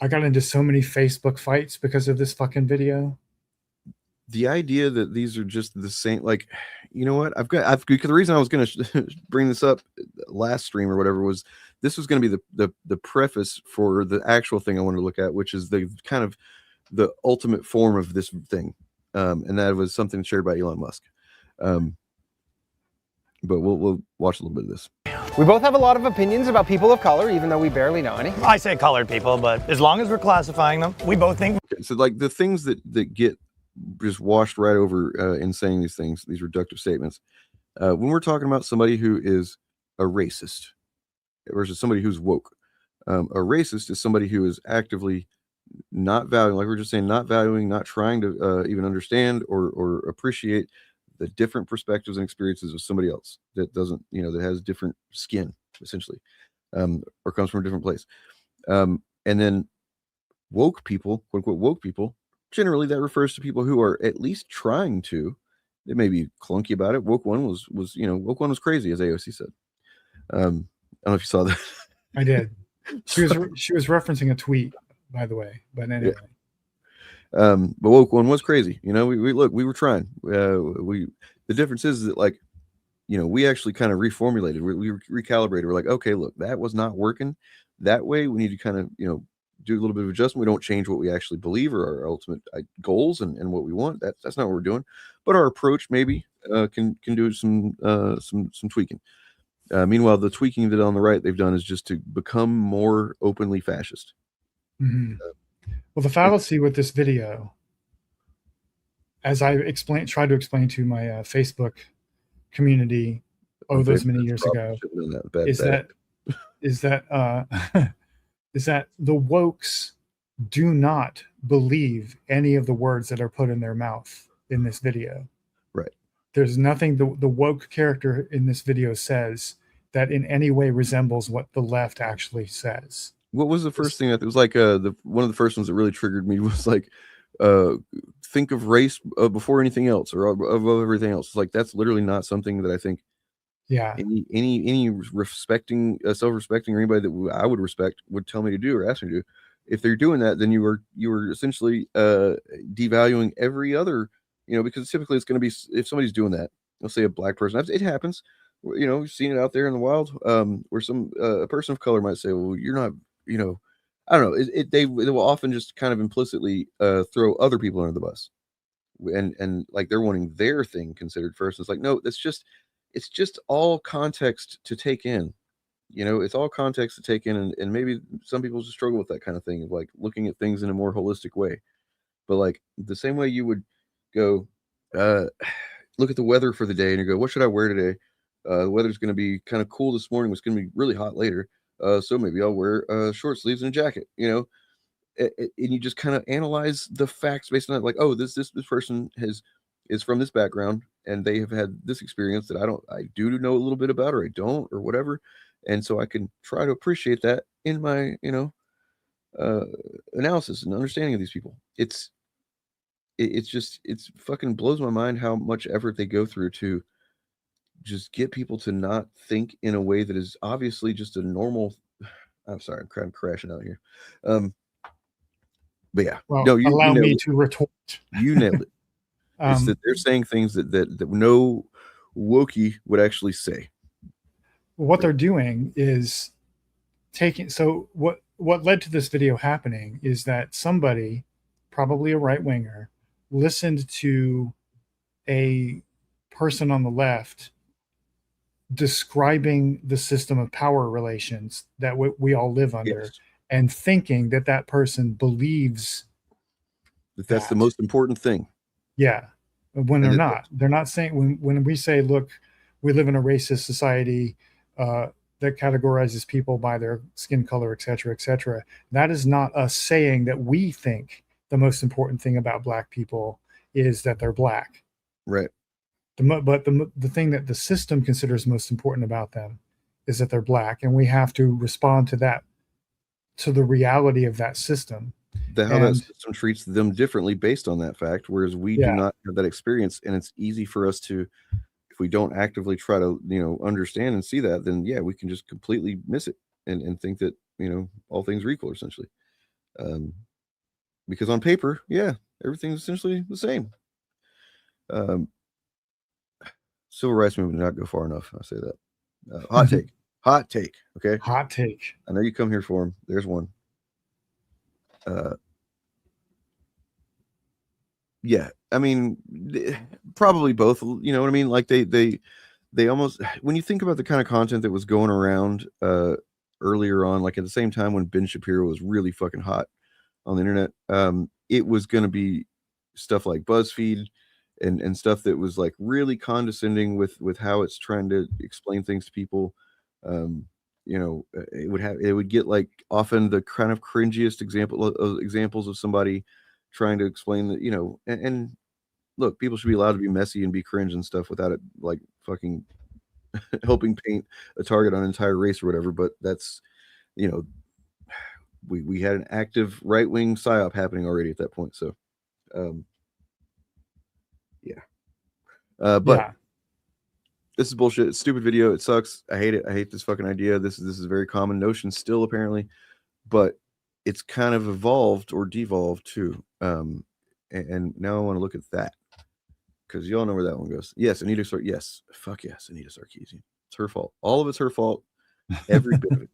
I got into so many Facebook fights because of this fucking video. The idea that these are just the same, like, you know what? Because the reason I was going to bring this up last stream or whatever was this was going to be the preface for the actual thing I wanted to look at, which is the kind of the ultimate form of this thing. And that was something shared by Elon Musk. But we'll watch a little bit of this. We both have a lot of opinions about people of color, even though we barely know any. I say colored people, but as long as we're classifying them, we both think. Okay, so like the things that get just washed right over in saying these things, these reductive statements, when we're talking about somebody who is a racist versus somebody who's woke, a racist is somebody who is actively not valuing, like we're just saying, not valuing, not trying to even understand or appreciate the different perspectives and experiences of somebody else that doesn't, that has different skin, essentially, or comes from a different place. And then woke people, quote unquote, woke people, generally that refers to people who are at least trying to. They may be clunky about it. Woke one was woke one was crazy, as AOC said. I don't know if you saw that. I did. She was referencing a tweet, by the way. But anyway. Yeah. But woke one was crazy. We were trying. The difference is that, like, we actually kind of reformulated. We recalibrated. We're like, okay, look, that was not working that way. We need to kind of, do a little bit of adjustment. We don't change what we actually believe or our ultimate goals and what we want. That's not what we're doing. But our approach maybe can do some tweaking. Meanwhile, the tweaking that on the right they've done is just to become more openly fascist. Mm-hmm. Well, the fallacy with this video, as I tried to explain to my Facebook community those many years ago, is that the wokes do not believe any of the words that are put in their mouth in this video. Right. There's nothing the woke character in this video says that in any way resembles what the left actually says. What was the first thing that it was like? One of the first ones that really triggered me was like, think of race before anything else or above everything else. It's like that's literally not something that I think. Yeah. Any respecting, self-respecting, or anybody that I would respect would tell me to do or ask me to do. If they're doing that, then you are essentially devaluing every other. Because typically it's going to be, if somebody's doing that, let's say a black person. It happens. We've seen it out there in the wild, where a person of color might say, "Well, you're not." I don't know. They will often just kind of implicitly throw other people under the bus, and like they're wanting their thing considered first. It's like, no, it's just all context to take in. It's all context to take in, and maybe some people just struggle with that kind of thing of like looking at things in a more holistic way. But like the same way you would go look at the weather for the day and you go, what should I wear today? The weather's going to be kind of cool this morning. It's going to be really hot later. So maybe I'll wear short sleeves and a jacket, and you just kind of analyze the facts based on that. Like, oh, this person is from this background and they have had this experience that I do know a little bit about, or I don't, or whatever. And so I can try to appreciate that in my, analysis and understanding of these people. It's fucking blows my mind how much effort they go through to just get people to not think in a way that is obviously just a normal. I'm sorry, I'm kind of crashing out here. But yeah, well, no, allow me to retort. You nailed it. It's that they're saying things that no wokey would actually say. What they're doing is taking. So what led to this video happening is that somebody, probably a right winger, listened to a person on the left describing the system of power relations that we all live under, yes, and thinking that person believes that's the most important thing. Yeah. When they're not saying, when we say, look, we live in a racist society, that categorizes people by their skin color, et cetera, et cetera. That is not us saying that we think the most important thing about black people is that they're black. Right. But the thing that the system considers most important about them is that they're black, and we have to respond to that, to the reality of that system. How that system treats them differently based on that fact, whereas we do not have that experience, and it's easy for us to, if we don't actively try to, understand and see that, then yeah, we can just completely miss it and think that, all things are equal essentially. Because on paper, yeah, everything's essentially the same. Civil rights movement did not go far enough. I say that. Hot take. Okay. Hot take. I know you come here for them. There's one. Yeah, I mean, probably both. You know what I mean? Like they almost, when you think about the kind of content that was going around earlier on, like at the same time when Ben Shapiro was really fucking hot on the internet, it was going to be stuff like BuzzFeed and stuff that was like really condescending with how it's trying to explain things to people. It would get like often the kind of cringiest examples of somebody trying to explain that, and look, people should be allowed to be messy and be cringe and stuff without it like fucking helping paint a target on an entire race or whatever. But that's, we had an active right-wing psyop happening already at that point. So, but this is bullshit. It's a stupid video. It sucks. I hate it. I hate this fucking idea. This is a very common notion still, apparently, but it's kind of evolved or devolved too. And now I want to look at that because y'all know where that one goes. Yes, Anita Sarkeesian. Yes, fuck yes, Anita Sarkeesian. It's her fault. All of it's her fault. Every bit of it.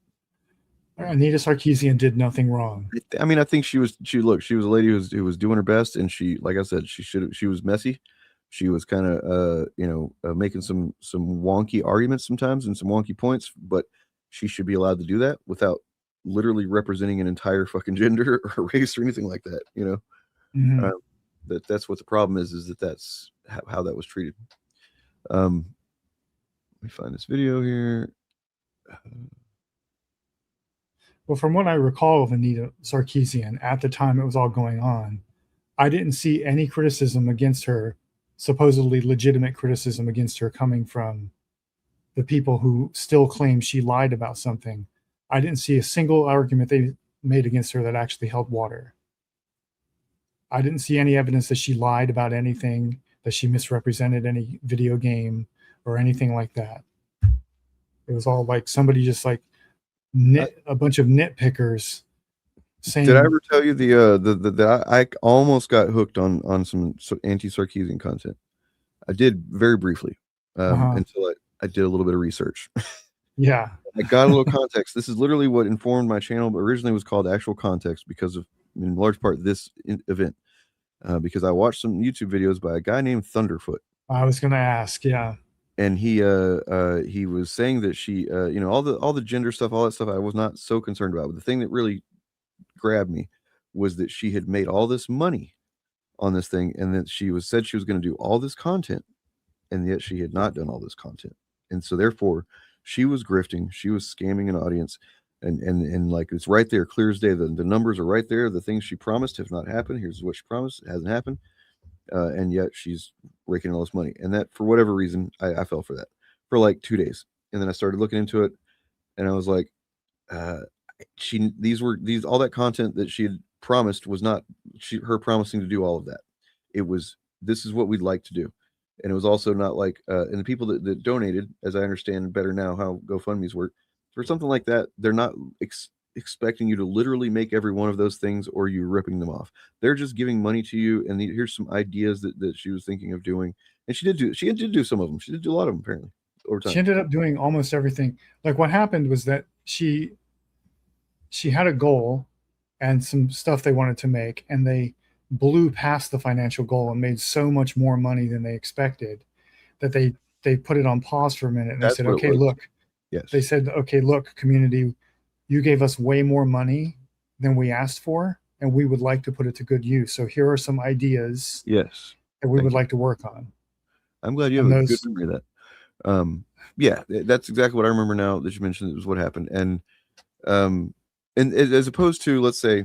Anita Sarkeesian did nothing wrong. I mean, I think she was a lady who was doing her best, and she, like I said, she was messy. She was kind of making some wonky arguments sometimes and some wonky points, but she should be allowed to do that without literally representing an entire fucking gender or race or anything like that. Mm-hmm. That's what the problem is that's how that was treated. Let me find this video here. Well, from what I recall of Anita Sarkeesian at the time it was all going on, I didn't see any criticism against her, supposedly legitimate criticism against her, coming from the people who still claim she lied about something. I didn't see a single argument they made against her that actually held water. I didn't see any evidence that she lied about anything, that she misrepresented any video game or anything like that. It was all like somebody just like a bunch of nitpickers saying. Did I ever tell you that I almost got hooked on some anti-Sarkeesian content? I did very briefly until I did a little bit of research. Yeah. I got a little context. This is literally what informed my channel, but originally was called Actual Context because of, in large part, this event. Because I watched some YouTube videos by a guy named Thunderfoot. I was going to ask, yeah. And he was saying that she, all the gender stuff, all that stuff, I was not so concerned about. But the thing that really grabbed me was that she had made all this money on this thing, and that she said she was going to do all this content, and yet she had not done all this content, and so therefore she was grifting, she was scamming an audience, and like it's right there, clear as day. The numbers are right there. The things she promised have not happened. Here's what she promised, it hasn't happened, and yet she's raking all this money. And that, for whatever reason, I fell for that for like 2 days, and then I started looking into it, and I was like, all that content that she had promised was not her promising to do all of that. It was, this is what we'd like to do. And it was also not like, and the people that donated, as I understand better now how GoFundMe's work, for something like that, they're not expecting you to literally make every one of those things or you ripping them off. They're just giving money to you, and here's some ideas that she was thinking of doing. And she did do some of them. She did do a lot of them, apparently, over time. She ended up doing almost everything. Like, what happened was that she had a goal and some stuff they wanted to make, and they blew past the financial goal and made so much more money than they expected that they put it on pause for a minute, and they said, okay, look. Yes. They said, okay, look, community, you gave us way more money than we asked for, and we would like to put it to good use. So here are some ideas that we would like to work on. I'm glad you have a good memory of that. Yeah, that's exactly what I remember now that you mentioned. It was what happened, and as opposed to, let's say,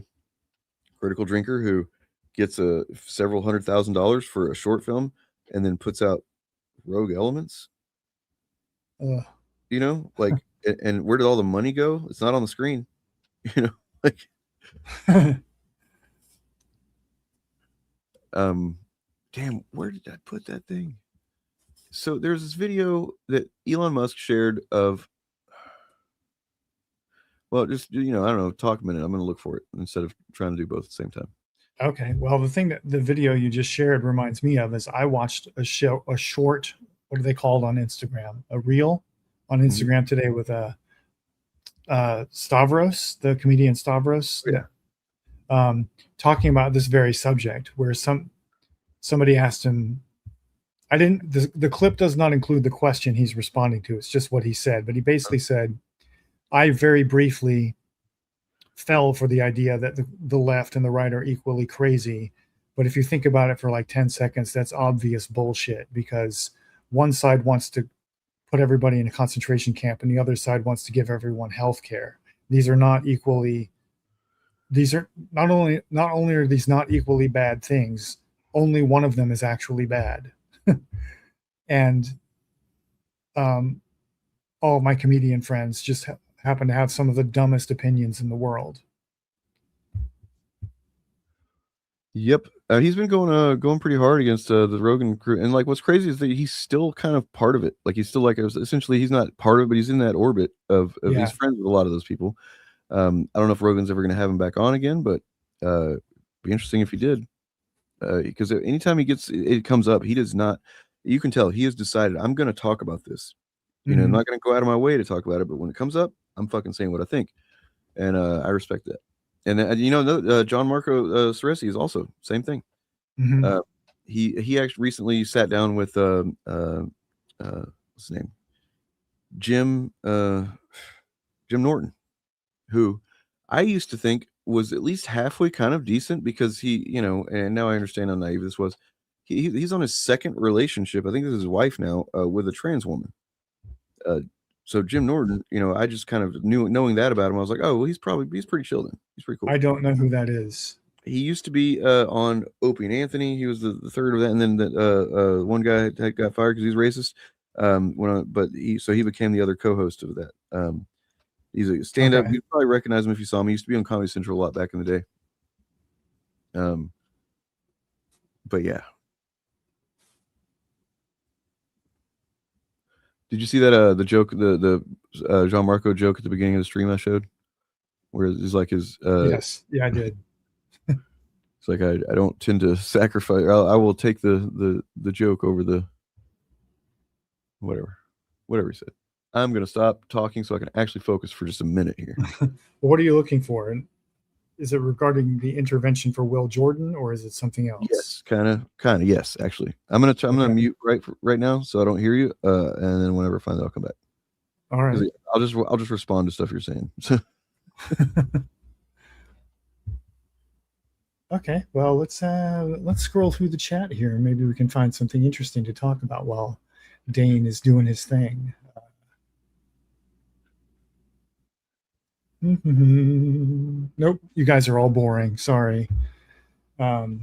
Critical Drinker, who gets several $100,000 for a short film and then puts out Rogue Elements. You know, like, and where did all the money go? It's not on the screen. You know, like, damn, where did I put that thing? So there's this video that Elon Musk shared of, well, just, I don't know, talk a minute. I'm going to look for it instead of trying to do both at the same time. Okay. Well, the thing that the video you just shared reminds me of is I watched a short, what are they called on Instagram? A reel on Instagram today with Stavros, the comedian Stavros. Yeah. Talking about this very subject, where somebody asked him, the clip does not include the question he's responding to. It's just what he said. But he basically said, I very briefly fell for the idea that the left and the right are equally crazy. But if you think about it for like 10 seconds, that's obvious bullshit, because one side wants to put everybody in a concentration camp and the other side wants to give everyone health care. These are not only are these not equally bad things, only one of them is actually bad. And all of my comedian friends just happen to have some of the dumbest opinions in the world. Yep. He's been going pretty hard against the Rogan crew, and like what's crazy is that he's still kind of part of it. Like he's still like, essentially he's not part of it, but he's in that orbit of he's friends with a lot of those people. I don't know if Rogan's ever going to have him back on again, but be interesting if he did, because anytime it comes up, he does not. You can tell he has decided, I'm going to talk about this. You know, I'm not going to go out of my way to talk about it, but when it comes up, I'm fucking saying what I think, and I respect that. And John Marco Ceresi is also same thing. He actually recently sat down with what's his name, Jim Norton, who I used to think was at least halfway kind of decent, because he, and now I understand how naive this was. He's on his second relationship. I think this is his wife now, with a trans woman. So Jim Norton, I just kind of knowing that about him, I was like, oh, well, he's pretty chill then. He's pretty cool. I don't know who that is. He used to be on Opie and Anthony. He was the third of that, and then the one guy got fired because he's racist. He became the other co-host of that. He's a stand-up. You'd probably recognize him if you saw him. He used to be on Comedy Central a lot back in the day. But yeah. Did you see that the joke, the Jean Marco joke at the beginning of the stream I showed, where it's like his yes, yeah, I did. It's like I don't tend to sacrifice. I will take the joke over the whatever he said. I'm gonna stop talking so I can actually focus for just a minute here. What are you looking for? And is it regarding the intervention for Will Jordan, or is it something else? Yes, kind of. Yes, actually. I'm gonna mute right now so I don't hear you. And then whenever I find it, I'll come back. All right. I'll just respond to stuff you're saying. Okay. Well, let's scroll through the chat here. Maybe we can find something interesting to talk about while Dane is doing his thing. Nope, you guys are all boring. Sorry. Well,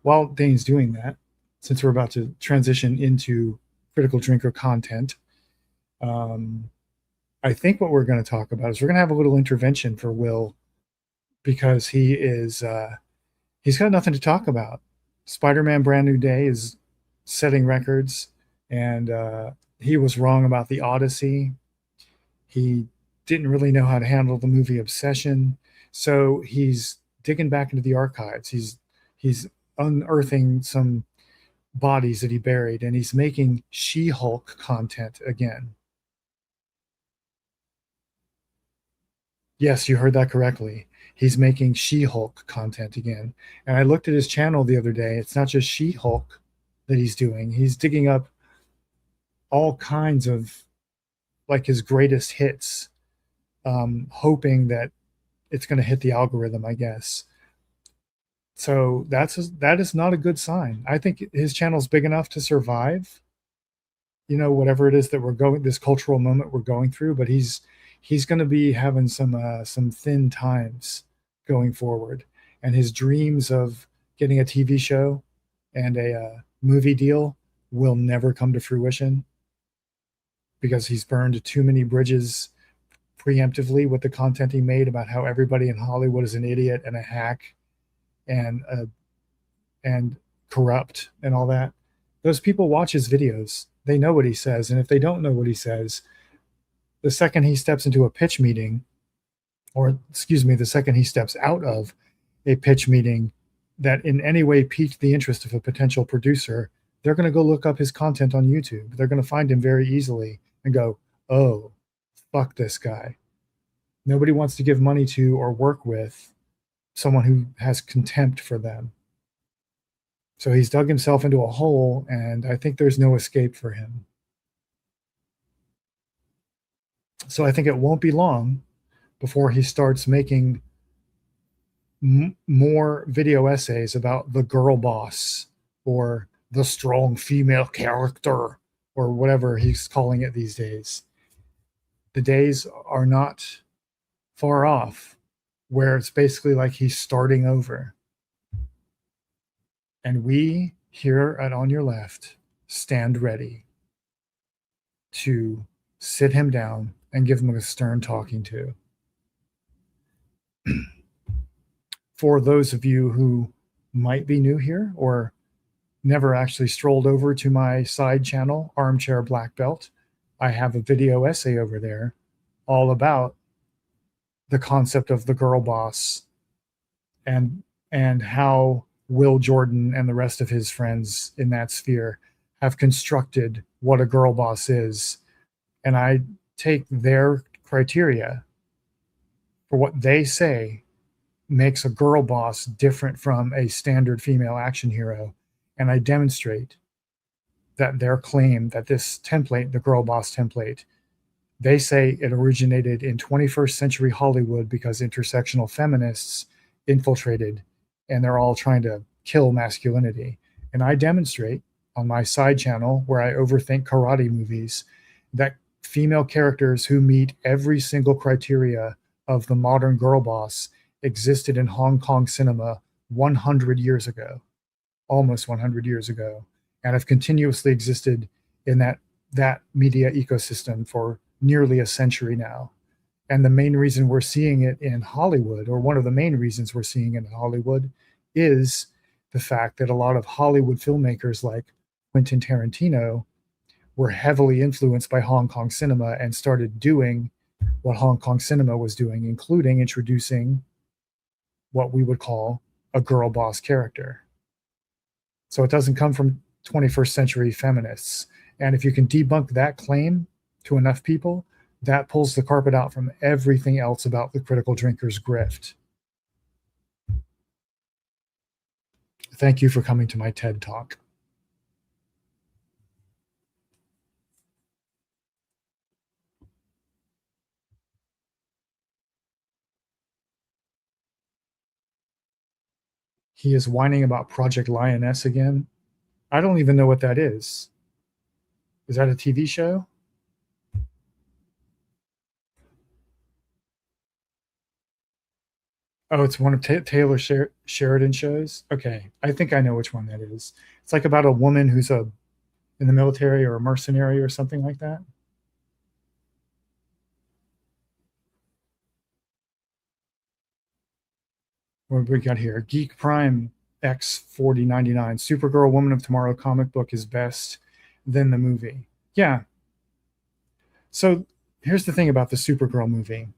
while Dane's doing that, since we're about to transition into Critical Drinker content, I think what we're going to talk about is we're going to have a little intervention for Will, because he's got nothing to talk about. Spider-Man Brand New Day is setting records, and he was wrong about the Odyssey. He didn't really know how to handle the movie Obsession, so he's digging back into the archives. He's unearthing some bodies that he buried, and he's making She-Hulk content again. Yes, you heard that correctly. He's making She-Hulk content again. And I looked at his channel the other day. It's not just She-Hulk that he's doing. He's digging up all kinds of, like, his greatest hits, hoping that it's going to hit the algorithm, I guess. So that is not a good sign. I think his channel's big enough to survive, you know, whatever it is that we're going, this cultural moment we're going through, but he's going to be having some thin times going forward, and his dreams of getting a TV show and a movie deal will never come to fruition because he's burned too many bridges preemptively with the content he made about how everybody in Hollywood is an idiot and a hack and corrupt and all that. Those people watch his videos. They know what he says. And if they don't know what he says, the second he steps into a pitch meeting, or excuse me, the second he steps out of a pitch meeting that in any way piqued the interest of a potential producer, they're going to go look up his content on YouTube. They're going to find him very easily and go, oh, fuck this guy. Nobody wants to give money to or work with someone who has contempt for them. So he's dug himself into a hole, and I think there's no escape for him. So I think it won't be long before he starts making more video essays about the girl boss or the strong female character or whatever he's calling it these days. The days are not far off where it's basically like he's starting over. And we here at On Your Left stand ready to sit him down and give him a stern talking to. For those of you who might be new here or never actually strolled over to my side channel, Armchair Black Belt, I have a video essay over there all about the concept of the girl boss and how Will Jordan and the rest of his friends in that sphere have constructed what a girl boss is. And I take their criteria for what they say makes a girl boss different from a standard female action hero. And I demonstrate that their claim that this template, the girl boss template, they say it originated in 21st century Hollywood because intersectional feminists infiltrated and they're all trying to kill masculinity. And I demonstrate on my side channel where I overthink karate movies that female characters who meet every single criteria of the modern girl boss existed in Hong Kong cinema 100 years ago, almost 100 years ago, and have continuously existed in that media ecosystem for nearly a century now. And the main reason we're seeing it in Hollywood, or one of the main reasons we're seeing it in Hollywood, is the fact that a lot of Hollywood filmmakers like Quentin Tarantino were heavily influenced by Hong Kong cinema and started doing what Hong Kong cinema was doing, including introducing what we would call a girl boss character. So it doesn't come from 21st century feminists. And if you can debunk that claim to enough people, that pulls the carpet out from everything else about the critical drinker's grift. Thank you for coming to my TED Talk. He is whining about Project Lioness again. I don't even know what that is. Is that a TV show? Oh, it's one of Taylor Sheridan shows? Okay, I think I know which one that is. It's like about a woman who's in the military or a mercenary or something like that. What we got here? Geek Prime X4099. Supergirl Woman of Tomorrow comic book is best, then the movie. Yeah. So here's the thing about the Supergirl movie.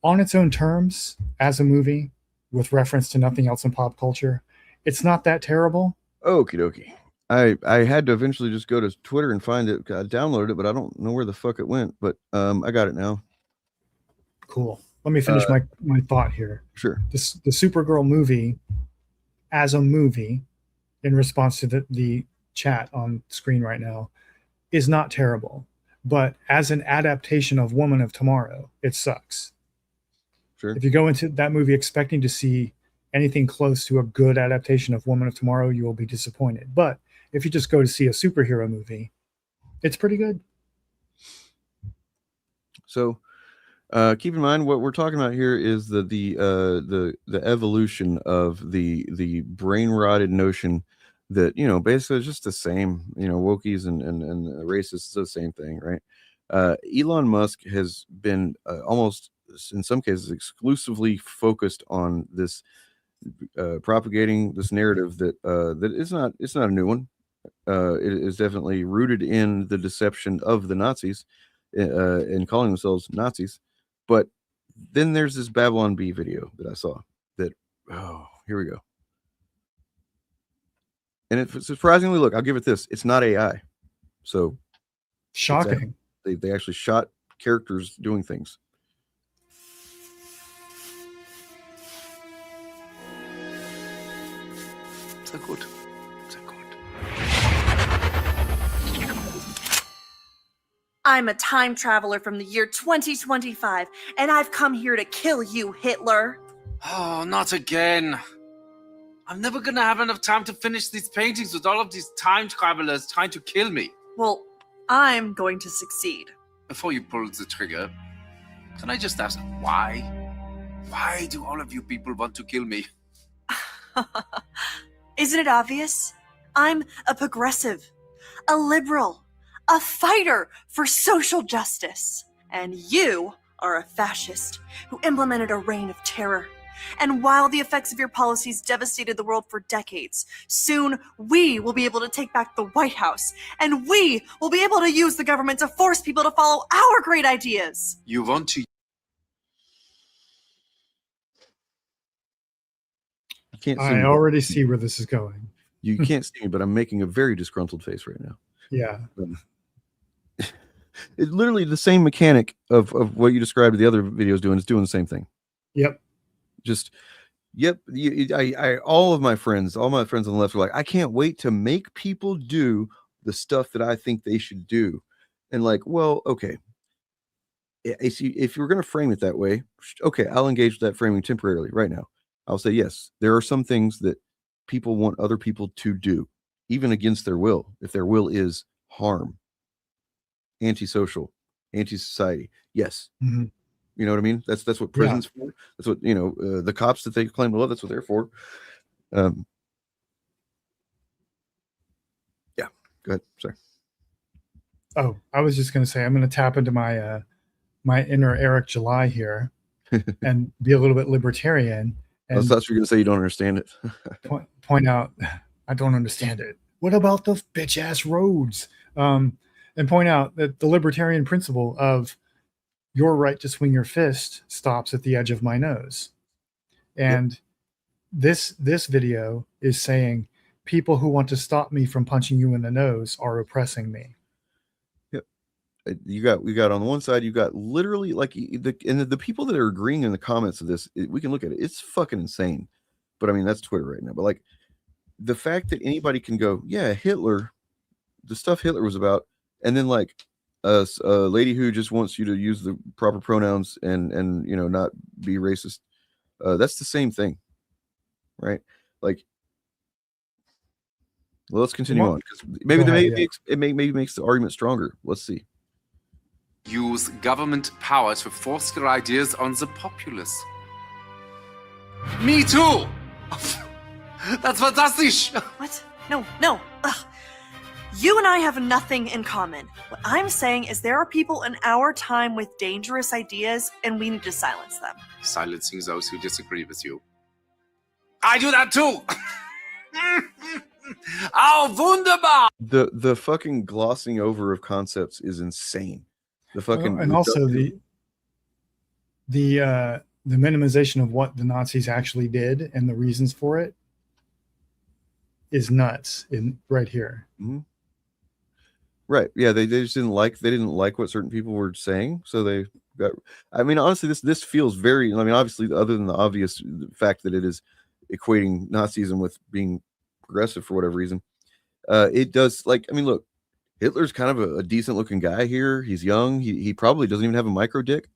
On its own terms, as a movie, with reference to nothing else in pop culture, it's not that terrible. Okie dokie. I had to eventually just go to Twitter and find it. I downloaded it, but I don't know where the fuck it went. But I got it now. Cool. Let me finish my thought here. Sure. The Supergirl movie, as a movie, in response to the chat on screen right now, is not terrible. But as an adaptation of Woman of Tomorrow, it sucks. Sure. If you go into that movie expecting to see anything close to a good adaptation of Woman of Tomorrow, you will be disappointed. But if you just go to see a superhero movie, It's pretty good. So keep in mind what we're talking about here is the evolution of the brain rotted notion that, you know, basically it's just the same, you know, wokies and racists, the same thing, right? Elon Musk has been almost in some cases exclusively focused on this propagating this narrative that that it's not a new one. It is definitely rooted in the deception of the Nazis and calling themselves Nazis. But then there's this Babylon Bee video that I saw that, oh, here we go. And it surprisingly, look, I'll give it this. It's not AI. So shocking. They actually shot characters doing things. So good. So good. I'm a time traveler from the year 2025, and I've come here to kill you, Hitler. Oh, not again. I'm never gonna have enough time to finish these paintings with all of these time travelers trying to kill me. Well, I'm going to succeed. Before you pull the trigger, can I just ask why? Why do all of you people want to kill me? Isn't it obvious? I'm a progressive, a liberal, a fighter for social justice. And you are a fascist who implemented a reign of terror. And while the effects of your policies devastated the world for decades, soon we will be able to take back the White House, and we will be able to use the government to force people to follow our great ideas. You want to... You can't see I me, already see where this is going. You can't see me, but I'm making a very disgruntled face right now. Yeah. It's literally the same mechanic of what you described the other videos doing. It's doing the same thing. Yep. Just, yep. All of my friends on the left are like, I can't wait to make people do the stuff that I think they should do. And like, well, okay. If you're going to frame it that way, okay, I'll engage with that framing temporarily right now. I'll say, yes, there are some things that people want other people to do, even against their will, if their will is harm, antisocial, anti-society. Yes. Mm-hmm. You know what I mean? That's what prison's for. That's what, you know, the cops that they claim to love, that's what they're for. Yeah. Go ahead. Sorry. Oh, I was just going to say, I'm going to tap into my my inner Eric July here and be a little bit libertarian. And I thought you were going to say you don't understand it. point out, I don't understand it. What about the bitch ass roads? And point out that the libertarian principle of your right to swing your fist stops at the edge of my nose. And this video is saying people who want to stop me from punching you in the nose are oppressing me. Yep. We got on the one side, you got literally like the people that are agreeing in the comments of this, we can look at it. It's fucking insane. But I mean, that's Twitter right now. But like the fact that anybody can go, yeah, Hitler, the stuff Hitler was about, and then like a lady who just wants you to use the proper pronouns and you know, not be racist. That's the same thing, right? Like, well, let's continue on because maybe maybe makes the argument stronger. Let's see. Use government power to force your ideas on the populace. Me too! That's fantastic! What? No. Ugh. You and I have nothing in common. What I'm saying is there are people in our time with dangerous ideas, and we need to silence them. Silencing those who disagree with you. I do that too! Oh, wunderbar! The fucking glossing over of concepts is insane. The fucking and also the minimization of what the Nazis actually did and the reasons for it is nuts in right here. Mm-hmm. Right. Yeah, they just didn't like what certain people were saying. So they got, I mean, honestly, this feels very, I mean, obviously, other than the obvious fact that it is equating Nazism with being progressive for whatever reason, it does, like, I mean, look, Hitler's kind of a decent looking guy here. He's young. He probably doesn't even have a micro dick,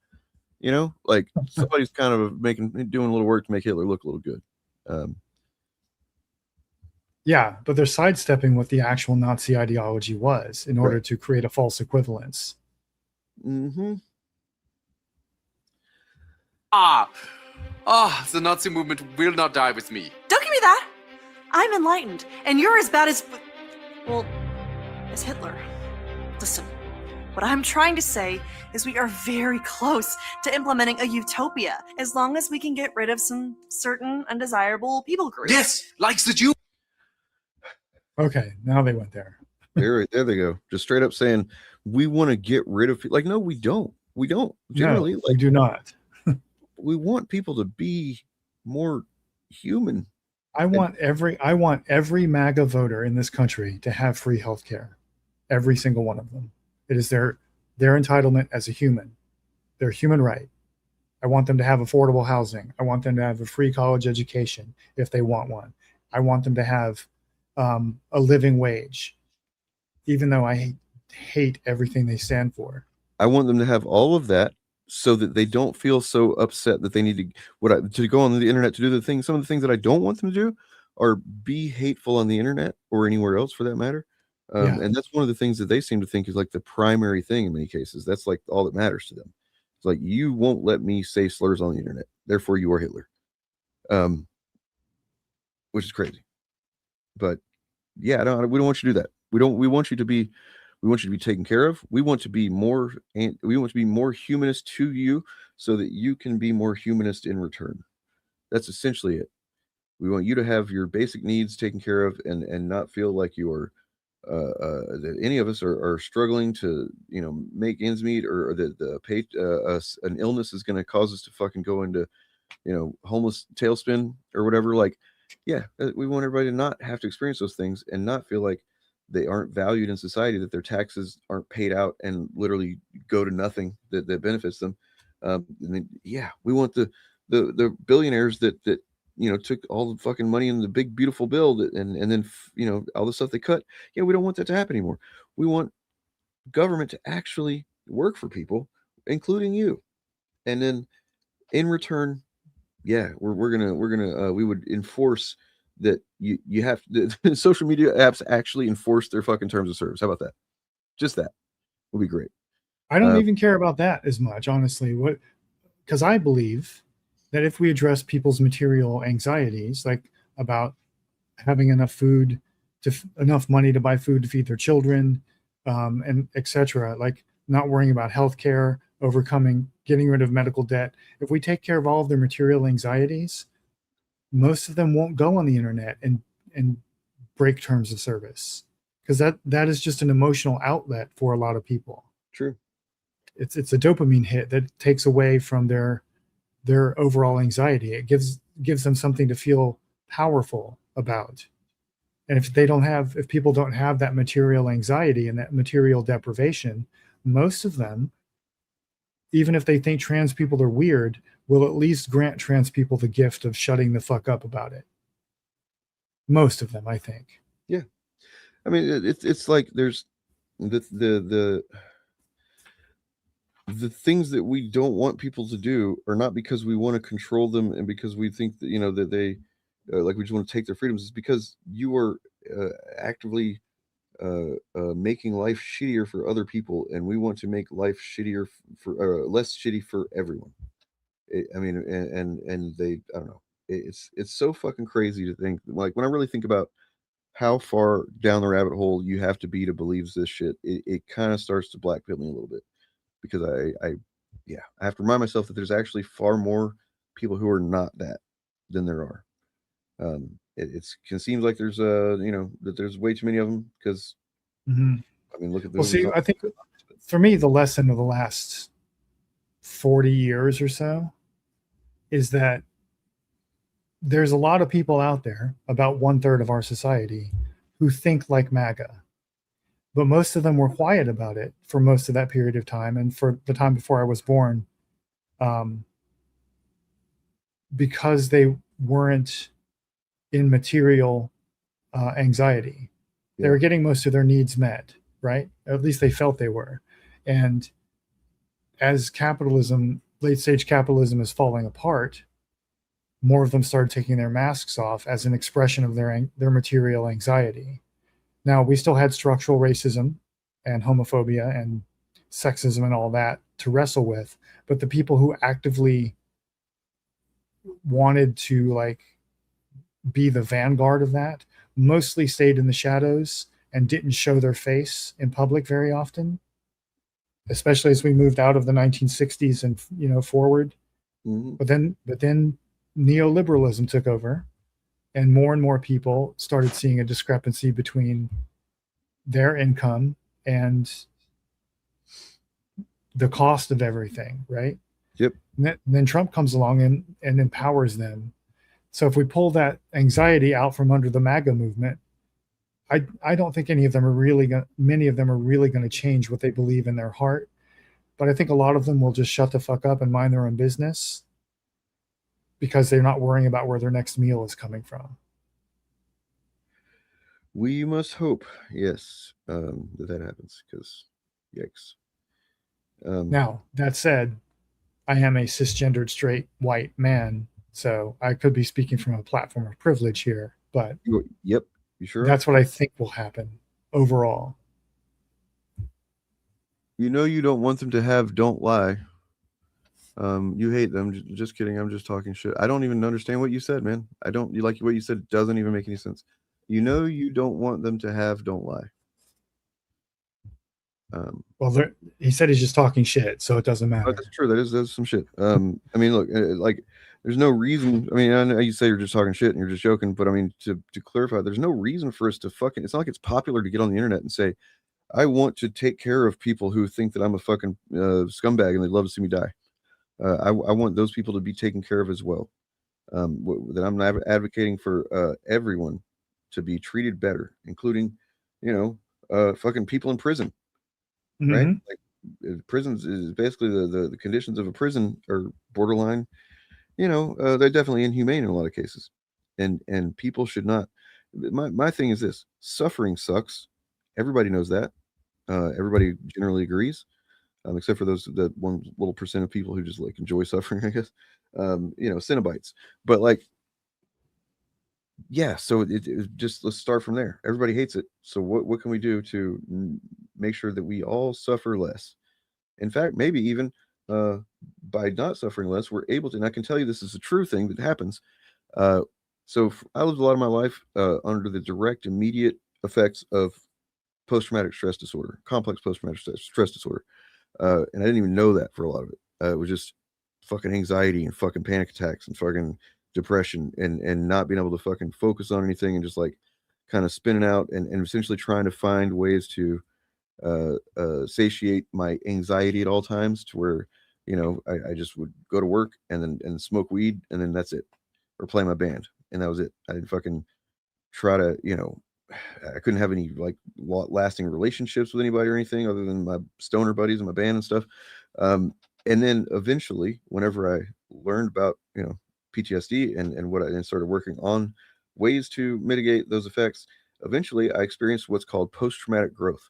you know, like somebody's kind of doing a little work to make Hitler look a little good. Yeah, but they're sidestepping what the actual Nazi ideology was in order Right. to create a false equivalence. Mm-hmm. The Nazi movement will not die with me. Don't give me that. I'm enlightened, and you're as bad as, well, as Hitler. Listen, what I'm trying to say is we are very close to implementing a utopia, as long as we can get rid of some certain undesirable people groups. Yes, likes the Jew. Okay, now they went there. There they go. Just straight up saying we want to get rid of like, no, we don't. We don't. Generally, No, we do not. We want people to be more human. I want every MAGA voter in this country to have free health care. Every single one of them. It is their entitlement as a human. Their human right. I want them to have affordable housing. I want them to have a free college education if they want one. I want them to have a living wage, even though I hate everything they stand for. I want them to have all of that so that they don't feel so upset that they need to go on the internet to do the things. Some of the things that I don't want them to do are be hateful on the internet or anywhere else for that matter. And that's one of the things that they seem to think is like the primary thing in many cases. That's like all that matters to them. It's like, you won't let me say slurs on the internet, therefore you are Hitler. Which is crazy. But yeah, we don't want you to do that. We want you to be taken care of. We want to be more humanist to you so that you can be more humanist in return. That's essentially it. We want you to have your basic needs taken care of and not feel like you are that any of us are struggling to, make ends meet, or that an illness is going to cause us to fucking go into, homeless tailspin or whatever. Like, yeah, we want everybody to not have to experience those things and not feel like they aren't valued in society, that their taxes aren't paid out and literally go to nothing that benefits them. And then, yeah, we want the billionaires that took all the fucking money in the big beautiful bill and then all the stuff they cut. Yeah, we don't want that to happen anymore. We want government to actually work for people, including you, and then in return, yeah, we would enforce that you have the social media apps actually enforce their fucking terms of service. How about that? Just that would be great. I don't even care about that as much, honestly. Because I believe that if we address people's material anxieties, like about having enough food, enough money to buy food to feed their children, and etc., like not worrying about healthcare, getting rid of medical debt. If we take care of all of their material anxieties, most of them won't go on the internet and break terms of service, because that is just an emotional outlet for a lot of people. True. It's a dopamine hit that takes away from their overall anxiety. It gives them something to feel powerful about. And if people don't have that material anxiety and that material deprivation, most of them, even if they think trans people are weird, will at least grant trans people the gift of shutting the fuck up about it. Most of them, I think. Yeah. I mean, it's like there's the things that we don't want people to do are not because we want to control them and because we think that, that they like we just want to take their freedoms. It's because you are actively making life shittier for other people, and we want to make life shittier for less shitty for everyone. And they, I don't know. It's so fucking crazy to think, like, when I really think about how far down the rabbit hole you have to be to believe this shit, it kind of starts to blackpill me a little bit, because I have to remind myself that there's actually far more people who are not that than there are. It seems like there's that there's way too many of them, because I mean, look at the I think for me, the lesson of the last 40 years or so is that there's a lot of people out there, about 1/3 of our society, who think like MAGA, but most of them were quiet about it for most of that period of time, and for the time before I was born, because they weren't in material anxiety. They were getting most of their needs met, right? At least they felt they were. And as late stage capitalism is falling apart, more of them started taking their masks off as an expression of their material anxiety. Now, we still had structural racism and homophobia and sexism and all that to wrestle with, but the people who actively wanted to like be the vanguard of that mostly stayed in the shadows and didn't show their face in public very often, especially as we moved out of the 1960s and forward. But then neoliberalism took over, and more people started seeing a discrepancy between their income and the cost of everything, right? Yep. And then Trump comes along and empowers them. So if we pull that anxiety out from under the MAGA movement, I don't think many of them are really going to change what they believe in their heart. But I think a lot of them will just shut the fuck up and mind their own business because they're not worrying about where their next meal is coming from. We must hope, yes, that happens, because yikes. Now, that said, I am a cisgendered straight white man, so I could be speaking from a platform of privilege here, but yep, you sure? That's what I think will happen overall. You don't want them to have don't lie. You hate them. Just kidding. I'm just talking shit. I don't even understand what you said, man. You like what you said. Doesn't even make any sense. You don't want them to have don't lie. Well, he said he's just talking shit, so it doesn't matter. That's true. That's some shit. I mean, look, like, there's no reason. I mean, I know you say you're just talking shit and you're just joking, but I mean, to clarify, there's no reason for us to fucking. It's not like it's popular to get on the internet and say, I want to take care of people who think that I'm a fucking scumbag and they'd love to see me die. I want those people to be taken care of as well. That I'm advocating for everyone to be treated better, including, fucking people in prison. Mm-hmm. Right? Like, prisons is basically the conditions of a prison are borderline. They're definitely inhumane in a lot of cases, and people should not. My thing is this: suffering sucks. Everybody knows that. Everybody generally agrees, except for that one little percent of people who just like enjoy suffering, I guess. Cenobites. But like, yeah. So it just, let's start from there. Everybody hates it. So what can we do to make sure that we all suffer less? In fact, maybe even by not suffering less, we're able to. And I can tell you, this is a true thing that happens. So I lived a lot of my life under the direct, immediate effects of post-traumatic stress disorder, complex post-traumatic stress disorder. And I didn't even know that for a lot of it. It was just fucking anxiety and fucking panic attacks and fucking depression and not being able to fucking focus on anything and just like kind of spinning out and essentially trying to find ways to satiate my anxiety at all times, to where, I just would go to work and smoke weed, and then that's it, or play my band, and that was it. I didn't fucking try to, I couldn't have any like lasting relationships with anybody or anything other than my stoner buddies and my band and stuff. And then eventually, whenever I learned about, PTSD and started working on ways to mitigate those effects, eventually I experienced what's called post-traumatic growth,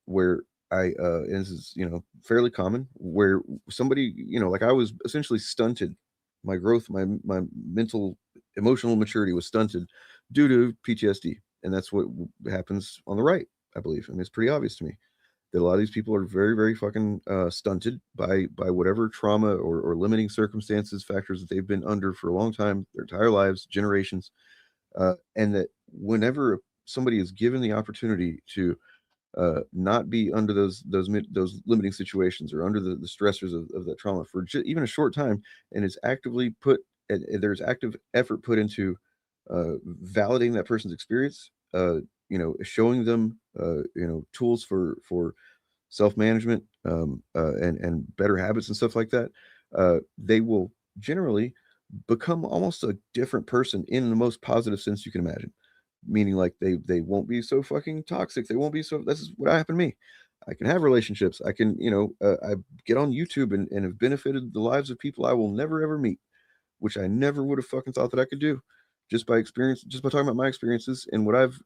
where and this is, fairly common, where somebody, like I was essentially stunted. My growth, my mental, emotional maturity was stunted due to PTSD. And that's what happens on the right, I believe. I mean, it's pretty obvious to me that a lot of these people are very, very fucking stunted by whatever trauma or limiting circumstances, factors that they've been under for a long time, their entire lives, generations. And that whenever somebody is given the opportunity to not be under those limiting situations or under the stressors of that trauma for even a short time, and is actively there's active effort put into validating that person's experience, showing them tools for self-management and better habits and stuff like that, they will generally become almost a different person in the most positive sense you can imagine. Meaning, like, they won't be so fucking toxic. They won't be so. This is what happened to me. I can have relationships. I can, I get on YouTube and have benefited the lives of people I will never ever meet, which I never would have fucking thought that I could do, just by talking about my experiences and what I've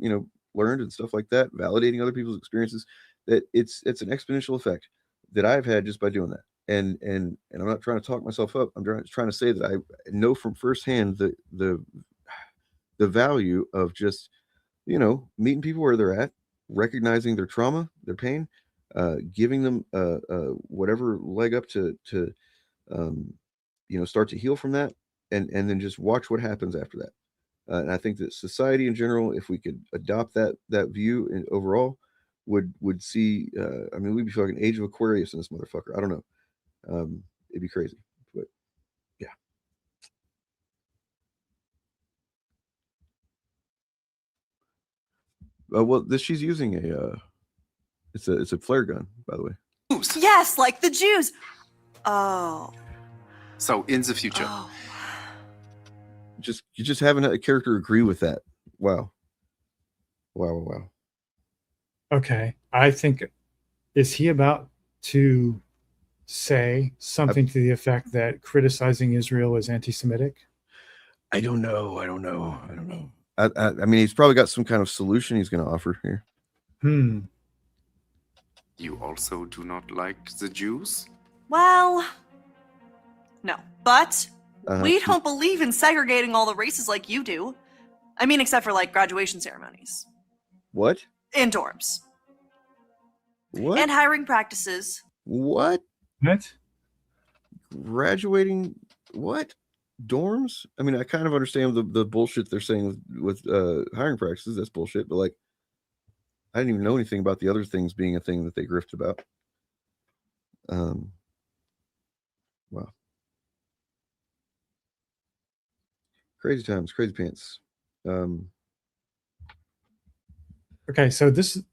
learned and stuff like that, validating other people's experiences. That it's an exponential effect that I've had just by doing that. and I'm not trying to talk myself up. I'm trying to say that I know from firsthand the value of just, meeting people where they're at, recognizing their trauma, their pain, giving them whatever leg up to start to heal from that, and then just watch what happens after that. And I think that society in general, if we could adopt that view and overall, would see. I mean, we'd be fucking Age of Aquarius in this motherfucker. I don't know. It'd be crazy, but yeah. Well, she's using it's a flare gun, by the way. Yes, like the Jews. Oh. So in the future. Oh. You just having a character agree with that. Wow. Okay. I think, is he about to say something to the effect that criticizing Israel is anti-Semitic? I don't know. I mean, he's probably got some kind of solution he's going to offer here. You also do not like the Jews? Well, no. But we don't believe in segregating all the races like you do. I mean, except for like graduation ceremonies. What? In dorms. What? And hiring practices. What? What? Graduating? What? Dorms? I mean, I kind of understand the bullshit they're saying with hiring practices. That's bullshit. But like, I didn't even know anything about the other things being a thing that they grift about. Wow. Crazy times, crazy pants. Okay, so this is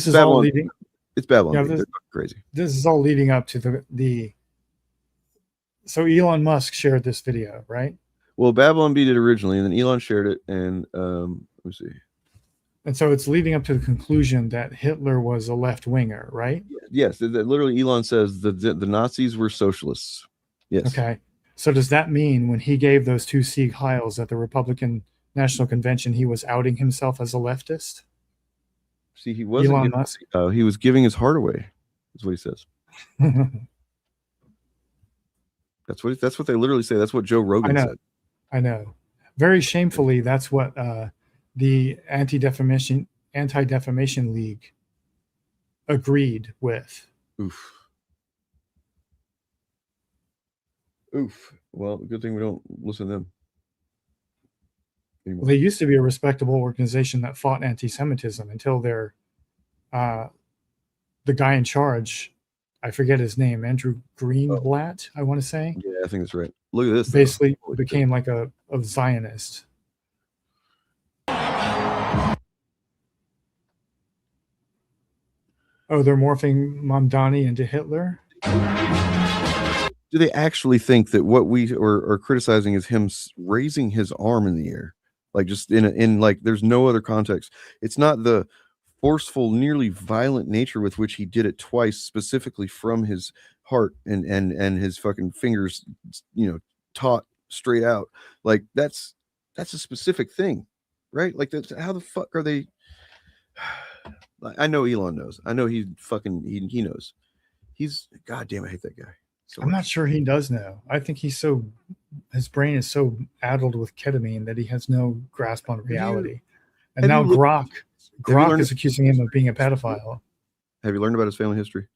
Babylon. all leading. It's Babylon. Yeah, They're crazy. This is all leading up to the. So Elon Musk shared this video, right? Well, Babylon beat it originally, and then Elon shared it, and let me see. And so it's leading up to the conclusion that Hitler was a left winger, right? Yes, literally Elon says the Nazis were socialists. Yes. Okay. So does that mean when he gave those 2 Sieg Heils at the Republican National Convention, he was outing himself as a leftist? See, he wasn't. Elon Musk. He was giving his heart away. That's what he says. That's what they literally say. That's what Joe Rogan said. I know. Very shamefully, that's what the Anti-Defamation League agreed with. Oof. Well, good thing we don't listen to them anymore. Well, they used to be a respectable organization that fought anti-Semitism until their the guy in charge, I forget his name, Andrew Greenblatt, I want to say. Yeah, I think that's right. Look at this. Basically became like a Zionist. Oh, they're morphing Mamdani into Hitler? Do they actually think that what we are criticizing is him raising his arm in the air? Like just in like there's no other context. It's not the forceful, nearly violent nature with which he did it twice, specifically from his heart and his fucking fingers, taut straight out. Like that's a specific thing, right? Like that's how the fuck are they? I know Elon knows. I know he knows. He's goddamn. I hate that guy. I'm not sure he does know. I think his brain is so addled with ketamine that he has no grasp on reality. And now Grok is accusing him of being a pedophile. Have you learned about his family history?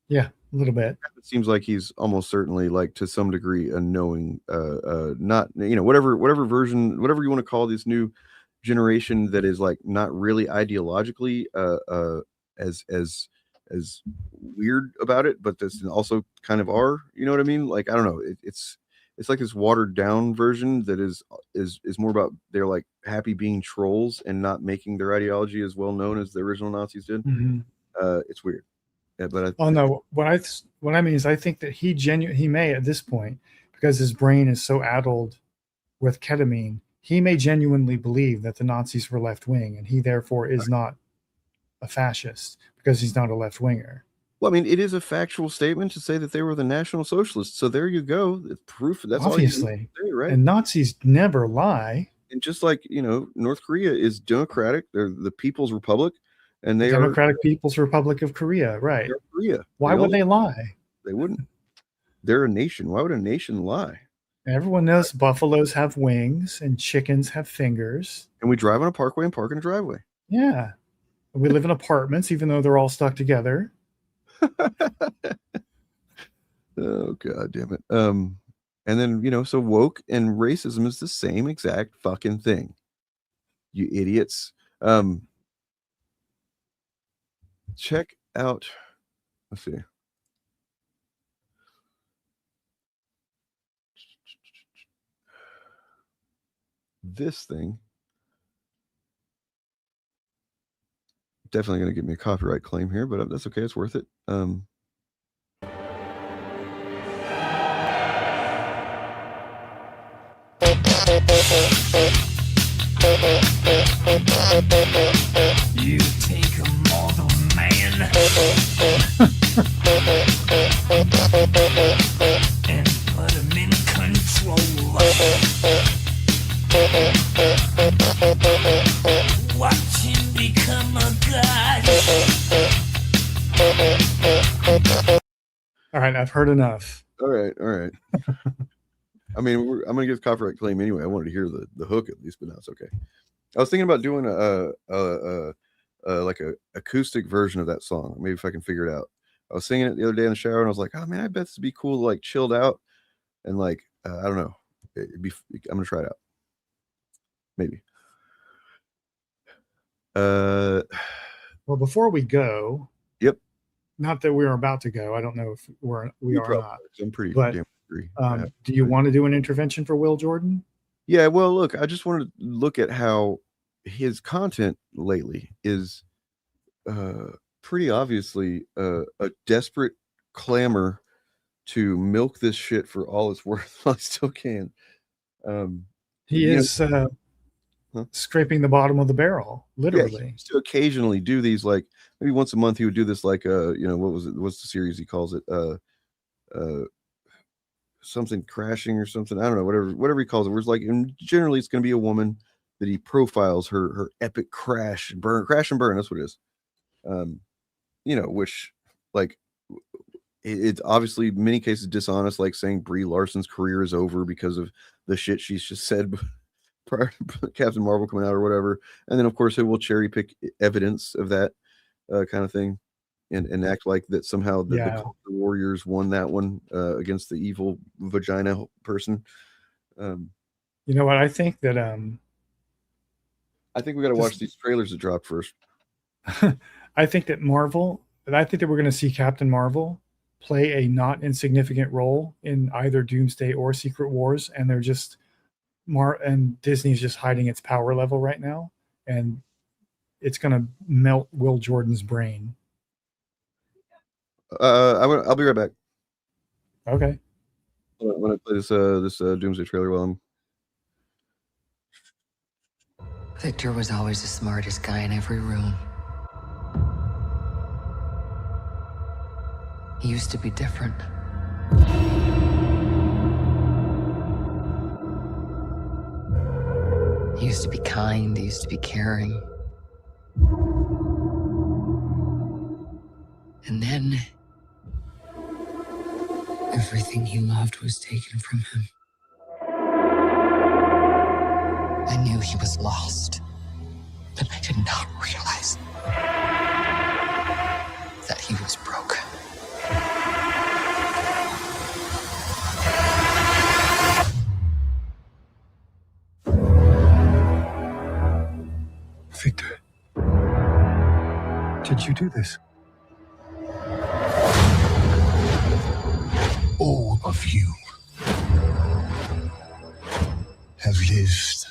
Yeah, a little bit. It seems like he's almost certainly, like, to some degree, a knowing, not, whatever version, whatever you want to call this new generation that is like not really ideologically as weird about it, but this also kind of are, you know what I mean? Like, I don't know. It's like this watered down version that is more about they're like happy being trolls and not making their ideology as well known as the original Nazis did. Mm-hmm. It's weird. Yeah, but no, what I mean is I think that he may at this point, because his brain is so addled with ketamine, he may genuinely believe that the Nazis were left wing, and he therefore is not a fascist because he's not a left winger. Well, I mean, it is a factual statement to say that they were the National Socialists. So there you go. It's proof. That's obviously all you say, right? And Nazis never lie. And just like, North Korea is democratic, they're the People's Republic. And they Democratic People's Republic of Korea, right? They're Korea. Why would they lie? They wouldn't. They're a nation. Why would a nation lie? Everyone knows buffaloes have wings and chickens have fingers. And we drive on a parkway and park in a driveway. Yeah. We live in apartments, even though they're all stuck together. Oh, God damn it. And then, so woke and racism is the same exact fucking thing. You idiots. Check out, let's see. This thing. Definitely going to give me a copyright claim here, but that's okay. It's worth it. You take a mortal man and put him in control. Watch him become a god. All right, I've heard enough. All right. I mean, I'm gonna give copyright claim anyway. I wanted to hear the hook at least, but no, it's okay. I was thinking about doing like a acoustic version of that song. Maybe if I can figure it out. I was singing it the other day in the shower, and I was like, oh man, I bet this would be cool to like chilled out and like I don't know. I'm gonna try it out. Maybe. Well, before we go, yep. Not that we're about to go. I don't know if we are not. I'm pretty But damn agree. do you want to do an intervention for Will Jordan? Yeah, well, look, I just wanted to look at how his content lately is pretty obviously a desperate clamor to milk this shit for all it's worth while I still can. He is scraping the bottom of the barrel, literally. Yeah, he used to occasionally do these, like maybe once a month he would do this, like what was it? What's the series he calls it? Something crashing or something. I don't know, whatever he calls it. Where it's like, and generally it's going to be a woman that he profiles her epic crash and burn. That's what it is. Which like it's obviously in many cases dishonest, like saying Brie Larson's career is over because of the shit she's just said prior to Captain Marvel coming out or whatever. And then of course it will cherry pick evidence of that kind of thing. And act like that somehow the Warriors won that one against the evil vagina person. You know what? I think that I think we got to watch these trailers that drop first. I think that we're going to see Captain Marvel play a not insignificant role in either Doomsday or Secret Wars, and they're just and Disney's just hiding its power level right now, and it's going to melt Will Jordan's brain. I'll be right back. Okay. I'm gonna play this Doomsday trailer while I'm. Victor was always the smartest guy in every room. He used to be different. He used to be kind, he used to be caring. And then everything he loved was taken from him. I knew he was lost, but I did not realize that he was broken. Victor, did you do this? All of you have lived,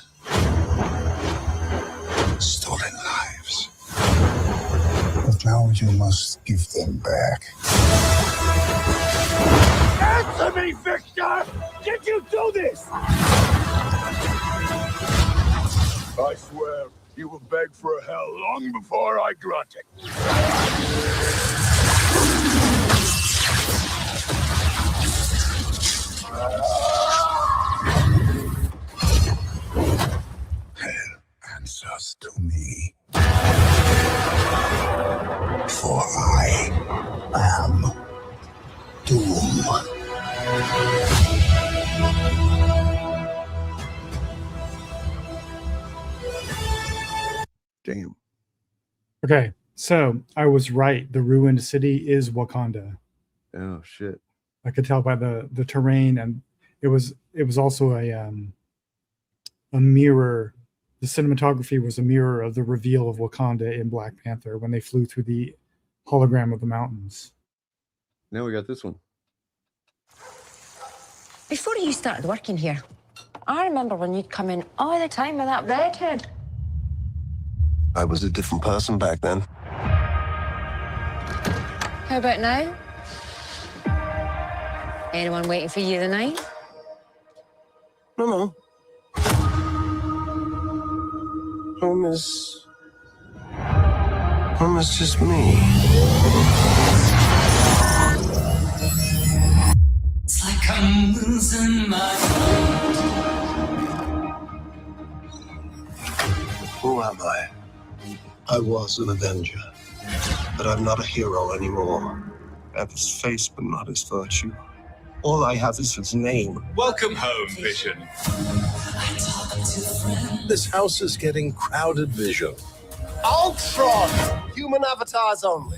stolen lives, but now you must give them back. Answer me, Victor! Did you do this? I swear you will beg for a hell long before I grant it. Hell answers to me. For I am Doom. Damn. Okay, so I was right. The ruined city is Wakanda. Oh shit. I could tell by the terrain, and it was also a mirror. The cinematography was a mirror of the reveal of Wakanda in Black Panther when they flew through the hologram of the mountains. Now we got this one. Before you started working here, I remember when you'd come in all the time with that redhead. I was a different person back then. How about now? Anyone waiting for you tonight? No. Home is just me. It's like I'm losing my mind. Who am I? I was an Avenger, but I'm not a hero anymore. I have his face, but not his virtue. All I have is his name. Welcome home, Vision. This house is getting crowded, Vision. Ultron! Human avatars only.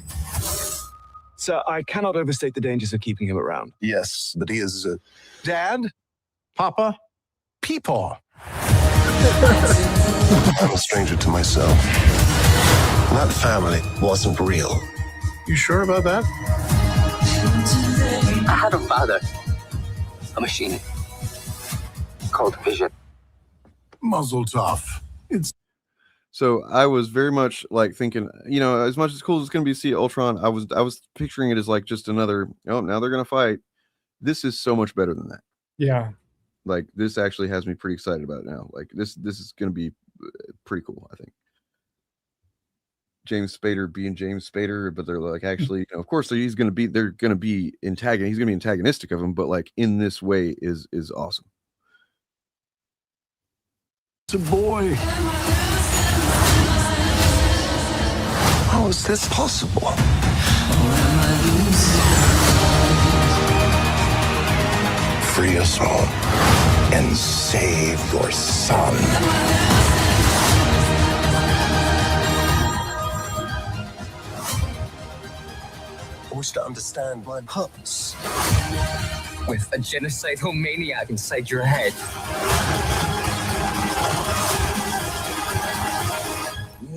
Sir, I cannot overstate the dangers of keeping him around. Yes, but he is Dad? Papa? Peepaw. I'm a stranger to myself. That family wasn't real. You sure about that? I had a father. A machine. Called Vision. Muzzle tough. So I was very much like thinking, as much as cool as it's going to be to see Ultron, I was picturing it as like just another, now they're going to fight. This is so much better than that. Yeah. Like this actually has me pretty excited about it now. Like this is going to be pretty cool, I think. James Spader being James Spader, but they're like actually, of course they're going to be antagonistic of him, but like in this way is awesome. It's a boy. How is this possible? Free us all and save your son. Forced to understand my purpose. With a genocidal maniac inside your head.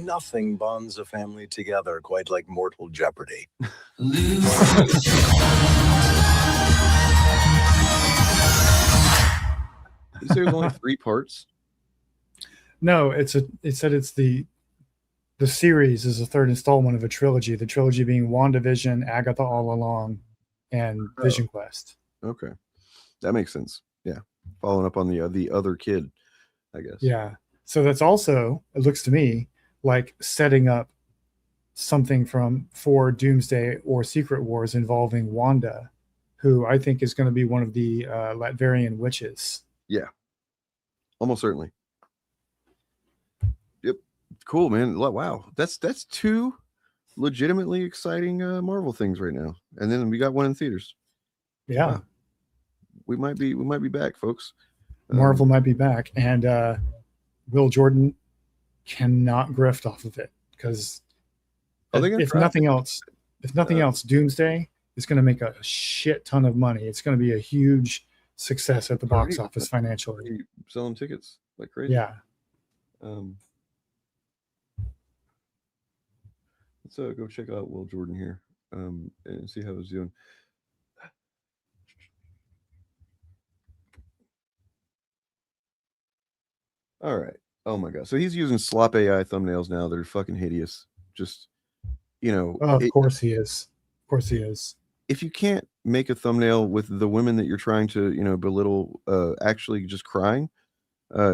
Nothing bonds a family together quite like mortal jeopardy. Is there only 3 parts? No, it said it's the series is the third installment of a trilogy. The trilogy being WandaVision, Agatha All Along, and Vision Quest. Okay, that makes sense. Yeah, following up on the other kid, I guess. Yeah, so that's also, it looks to me like setting up something for Doomsday or Secret Wars involving Wanda, who I think is going to be one of the Latverian witches. Yeah, almost certainly. Yep, cool, man. Wow, that's 2 legitimately exciting Marvel things right now, and then we got one in theaters. Yeah, wow. we might be back, folks. Marvel might be back, and Will Jordan cannot grift off of it because if nothing else, Doomsday is going to make a shit ton of money. It's going to be a huge success at the box office financially. Selling tickets like crazy. Yeah. Let's go check out Will Jordan here and see how he's doing. All right. Oh my god. So he's using slop AI thumbnails now. They're fucking hideous. Just, of course he is. Of course he is. If you can't make a thumbnail with the women that you're trying to, belittle, actually just crying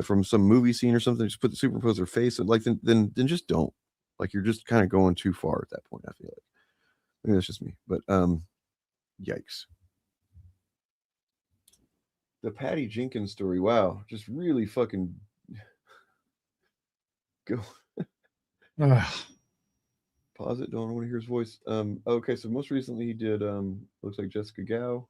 from some movie scene or something, just superimpose their face, like then just don't. Like you're just kind of going too far at that point. I feel like. Maybe that's just me, but yikes. The Patty Jenkins story. Wow, just really fucking go. pause it. Don't want to hear his voice. Okay, so most recently he did looks like Jessica Gao.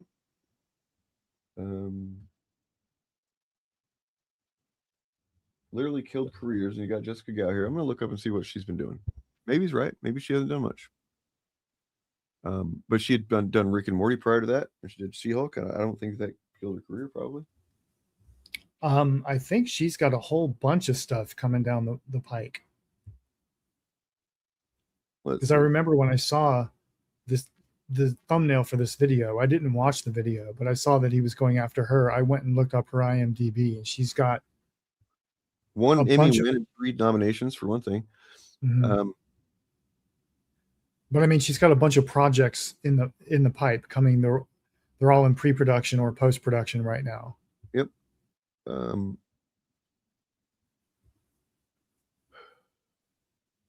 Literally killed careers, and you got Jessica Gao here. I'm gonna look up and see what she's been doing. Maybe he's right. Maybe she hasn't done much. But she had done Rick and Morty prior to that, and she did She-Hulk. I don't think that killed her career, probably. I think she's got a whole bunch of stuff coming down the pike. Because I remember when I saw the thumbnail for this video, I didn't watch the video, but I saw that he was going after her. I went and looked up her IMDb, and she's got one Emmy win and 3 nominations for one thing. Mm-hmm. But I mean, she's got a bunch of projects in the pipe coming. They're all in pre-production or post-production right now. Yep.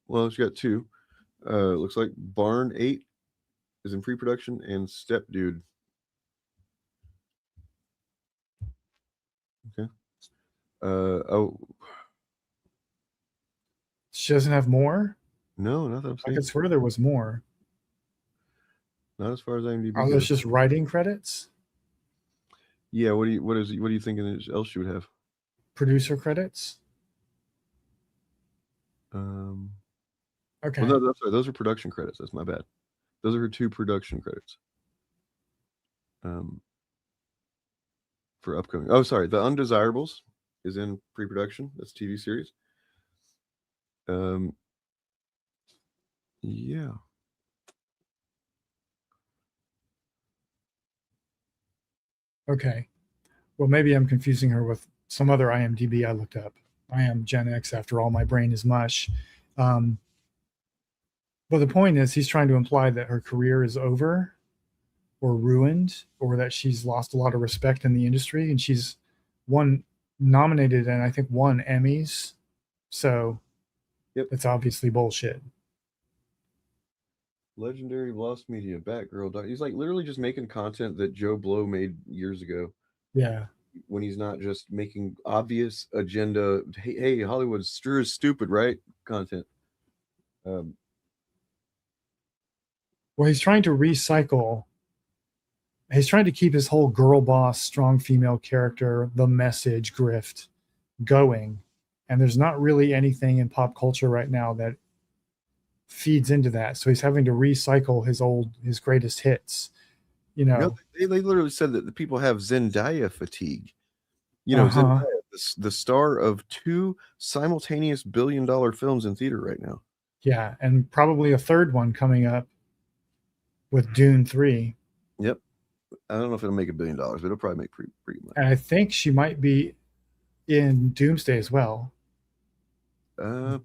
Well, she got 2. Looks like Barn 8 is in pre-production, and Step Dude. Okay. Oh. She doesn't have more? No, not that I'm I saying. could swear there was more. Not as far as IMDb. Are those just writing credits? Yeah. What do you think else she would have? Producer credits? Okay. Well, no, sorry, those are production credits. That's my bad. Those are her 2 production credits. For upcoming. Oh, sorry. The Undesirables is in pre-production. That's a TV series. Yeah. Okay. Well, maybe I'm confusing her with some other IMDb I looked up. I am Gen X after all. My brain is mush. But the point is, he's trying to imply that her career is over or ruined, or that she's lost a lot of respect in the industry, and she's nominated and I think won Emmys. So it's obviously bullshit. Legendary Lost Media, Batgirl. He's like literally just making content that Joe Blow made years ago. Yeah. When he's not just making obvious agenda, hey, Hollywood sure is stupid, right? Content. Well, he's trying to recycle. He's trying to keep his whole girl boss, strong female character, the message grift going. And there's not really anything in pop culture right now that feeds into that. So he's having to recycle his greatest hits. You know, they literally said that the people have Zendaya fatigue. You know, Zendaya, the star of 2 simultaneous billion-dollar films in theater right now. Yeah, and probably a third one coming up with Dune 3. Yep. I don't know if it'll make $1 billion, but it'll probably make pretty much. And I think she might be in Doomsday as well.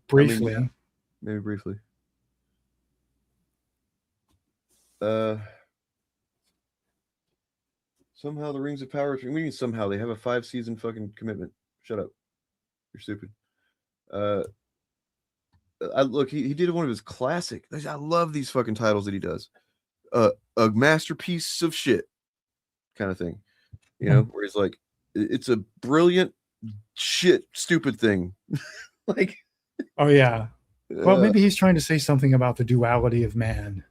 Briefly. I mean, yeah, maybe briefly. Somehow the Rings of Power. We mean somehow they have a 5-season fucking commitment. Shut up. You're stupid. Look, he did one of his classic. I love these fucking titles that he does. A masterpiece of shit kind of thing. You know, where he's like, it's a brilliant shit stupid thing. Like, oh yeah. Well, maybe he's trying to say something about the duality of man.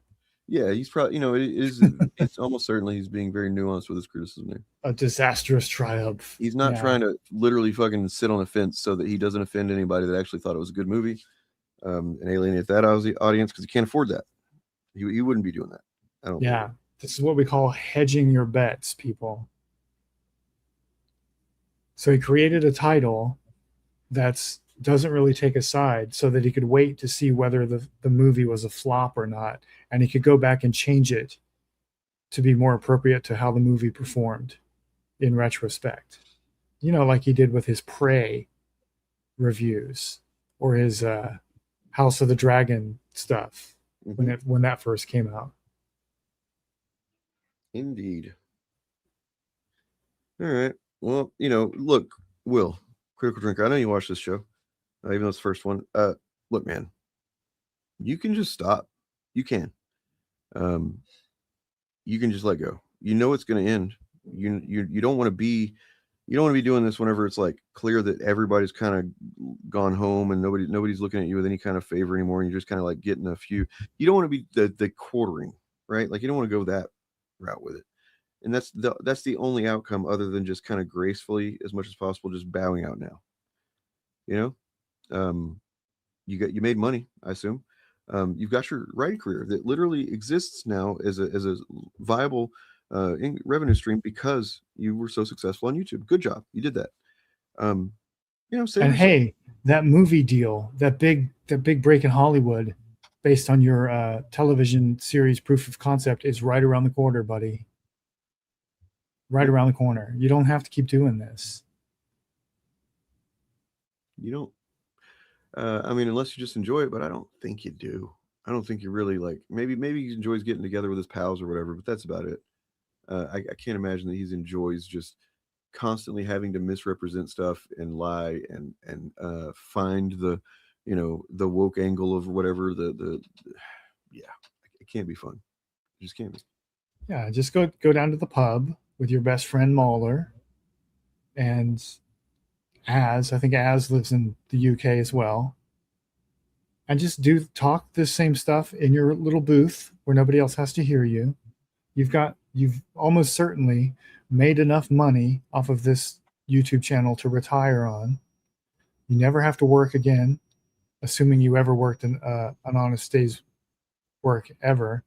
Yeah, he's probably, you know, it's almost certainly he's being very nuanced with his criticism there. A disastrous triumph. He's not trying to literally fucking sit on a fence so that he doesn't offend anybody that actually thought it was a good movie, and alienate that audience, because he can't afford that. He wouldn't be doing that. I don't. Yeah, this is what we call hedging your bets, people. So he created a title that's doesn't really take a side so that he could wait to see whether the movie was a flop or not. And he could go back and change it to be more appropriate to how the movie performed in retrospect. You know, like he did with his Prey reviews or his House of the Dragon stuff when that first came out. Indeed. All right. Well, you know, look, Will, Critical Drinker, I know you watched this show. Even though it's the first one. Look, man, you can just stop. You can. You can just let go. You know it's going to end. You don't want to be You don't want to be doing this whenever it's like clear that everybody's kind of gone home and nobody's looking at you with any kind of favor anymore. And you're just kind of like getting a few. You don't want to be the quartering, right? Like you don't want to go that route with it. And that's the only outcome other than just kind of gracefully, as much as possible, just bowing out now. You know, you made money, I assume. You've got your writing career that literally exists now as a viable revenue stream because you were so successful on YouTube. Good job, you did that. You know, and hey, that movie deal, that big break in Hollywood, based on your television series Proof of Concept, is right around the corner, buddy. Right around the corner. You don't have to keep doing this. You don't. I mean, unless you just enjoy it, but I don't think you do. I don't think you really like. Maybe he enjoys getting together with his pals or whatever, but that's about it. I can't imagine that he enjoys just constantly having to misrepresent stuff and lie and find the, you know, the woke angle of whatever yeah, it can't be fun. It just can't be. Yeah, just go down to the pub with your best friend Mauler, and I think Az lives in the UK as well, and just talk this same stuff in your little booth where nobody else has to hear you. You've almost certainly made enough money off of this YouTube channel to retire on. You never have to work again, assuming you ever worked an honest day's work ever.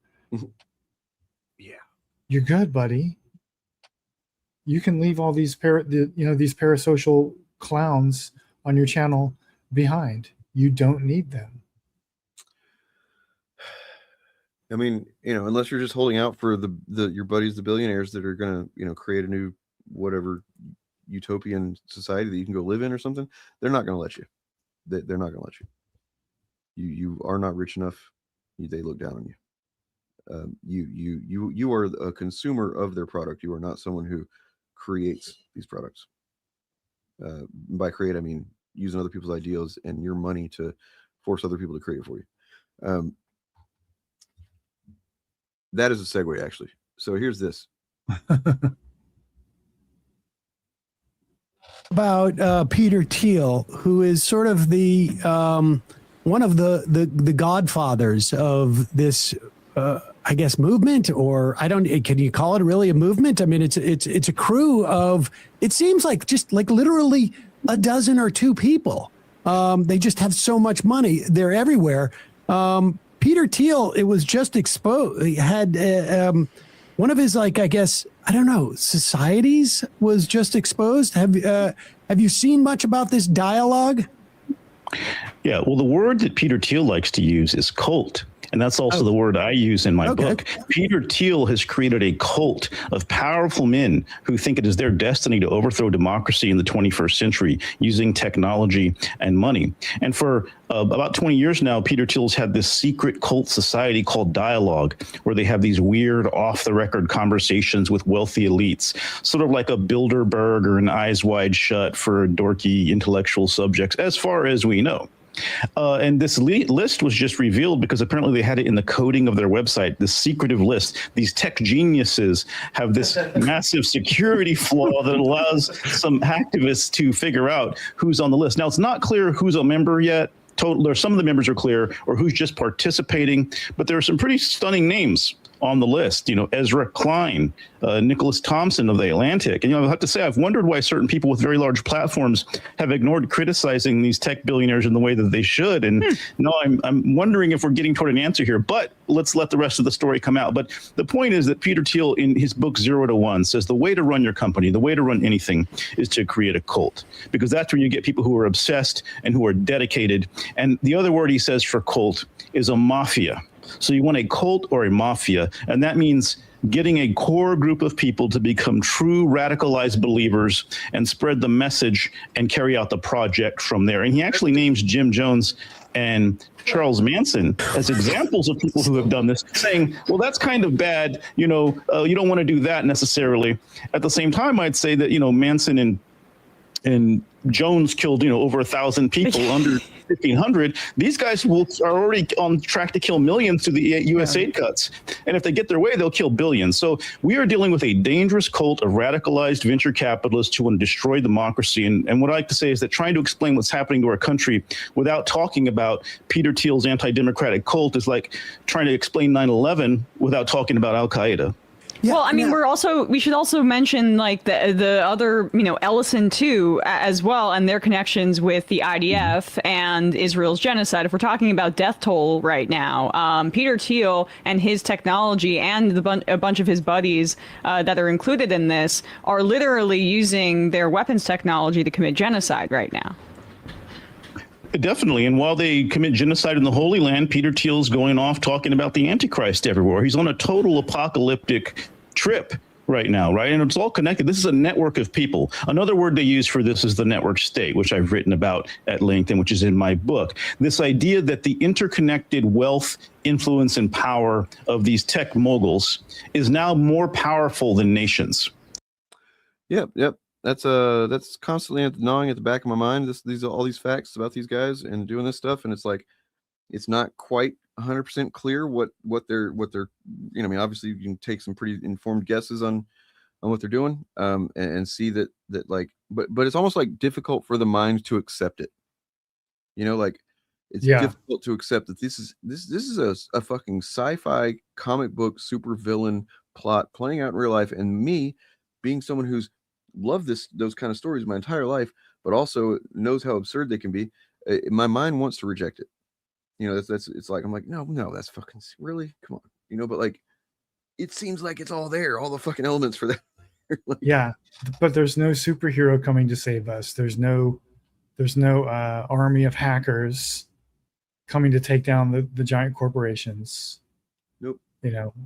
Yeah, you're good, buddy. You can leave all these these parasocial clowns on your channel behind. You don't need them. I mean, you know, unless you're just holding out for your buddies, the billionaires that are gonna, you know, create a new whatever utopian society that you can go live in or something, they're not gonna let you. They're not gonna let you. You are not rich enough. They look down on you. You are a consumer of their product. You are not someone who creates these products. By create, I mean using other people's ideas and your money to force other people to create it for you. That is a segue, actually. So here's this. About Peter Thiel, who is sort of the one of the godfathers of this, I guess, movement, or can you call it really a movement? I mean, it's a crew of, it seems like just like literally a dozen or two people. They just have so much money. They're everywhere. Peter Thiel, it was just exposed. He had one of his, like, I guess, I don't know, societies was just exposed. Have you seen much about this dialogue? Yeah, well, the word that Peter Thiel likes to use is cult. And that's also the word I use in my book. Peter Thiel has created a cult of powerful men who think it is their destiny to overthrow democracy in the 21st century using technology and money. And for about 20 years now, Peter Thiel's had this secret cult society called Dialogue, where they have these weird off-the-record conversations with wealthy elites, sort of like a Bilderberg or an Eyes Wide Shut for dorky intellectual subjects, as far as we know. And this list was just revealed because apparently they had it in the coding of their website, this secretive list. These tech geniuses have this massive security flaw that allows some activists to figure out who's on the list. Now, it's not clear who's a member yet. Some of the members are clear, or who's just participating, but there are some pretty stunning names on the list. You know, Ezra Klein, Nicholas Thompson of The Atlantic. And, you know, I have to say, I've wondered why certain people with very large platforms have ignored criticizing these tech billionaires in the way that they should. And no, I'm wondering if we're getting toward an answer here, but let's let the rest of the story come out. But the point is that Peter Thiel, in his book 0 to 1, says the way to run your company, the way to run anything, is to create a cult, because that's when you get people who are obsessed and who are dedicated. And the other word he says for cult is a mafia. So you want a cult or a mafia, and that means getting a core group of people to become true radicalized believers and spread the message and carry out the project from there. And he actually names Jim Jones and Charles Manson as examples of people who have done this, saying, well, that's kind of bad. You know, you don't want to do that necessarily. At the same time, I'd say that, you know, Manson and and Jones killed, over 1,000 people under 1,500. These guys are already on track to kill millions through the U.S. aid cuts. And if they get their way, they'll kill billions. So we are dealing with a dangerous cult of radicalized venture capitalists who want to destroy democracy. And what I like to say is that trying to explain what's happening to our country without talking about Peter Thiel's anti-democratic cult is like trying to explain 9/11 without talking about Al-Qaeda. Yeah, well, I mean, we should also mention like the other, Ellison too, as well, and their connections with the IDF and Israel's genocide. If we're talking about death toll right now, Peter Thiel and his technology and a bunch of his buddies that are included in this are literally using their weapons technology to commit genocide right now. Definitely. And while they commit genocide in the Holy Land, Peter Thiel's going off talking about the Antichrist everywhere. He's on a total apocalyptic trip right now, right? And it's all connected. This is a network of people. Another word they use for this is the network state, which I've written about at length and which is in my book. This idea that the interconnected wealth, influence, and power of these tech moguls is now more powerful than nations. Yep. That's constantly gnawing at the back of my mind. These are all these facts about these guys and doing this stuff, and it's like it's not quite 100% clear what they're I mean, obviously you can take some pretty informed guesses on what they're doing, and see that like, but it's almost like difficult for the mind to accept it. Like it's difficult to accept that this is a fucking sci-fi comic book super villain plot playing out in real life, and me being someone who's loved those kind of stories my entire life, but also knows how absurd they can be. My mind wants to reject it. It's like I'm like, no, that's fucking really, come on, but like it seems like it's all there, all the fucking elements for that. Yeah, but there's no superhero coming to save us. There's no army of hackers coming to take down the giant corporations. Nope.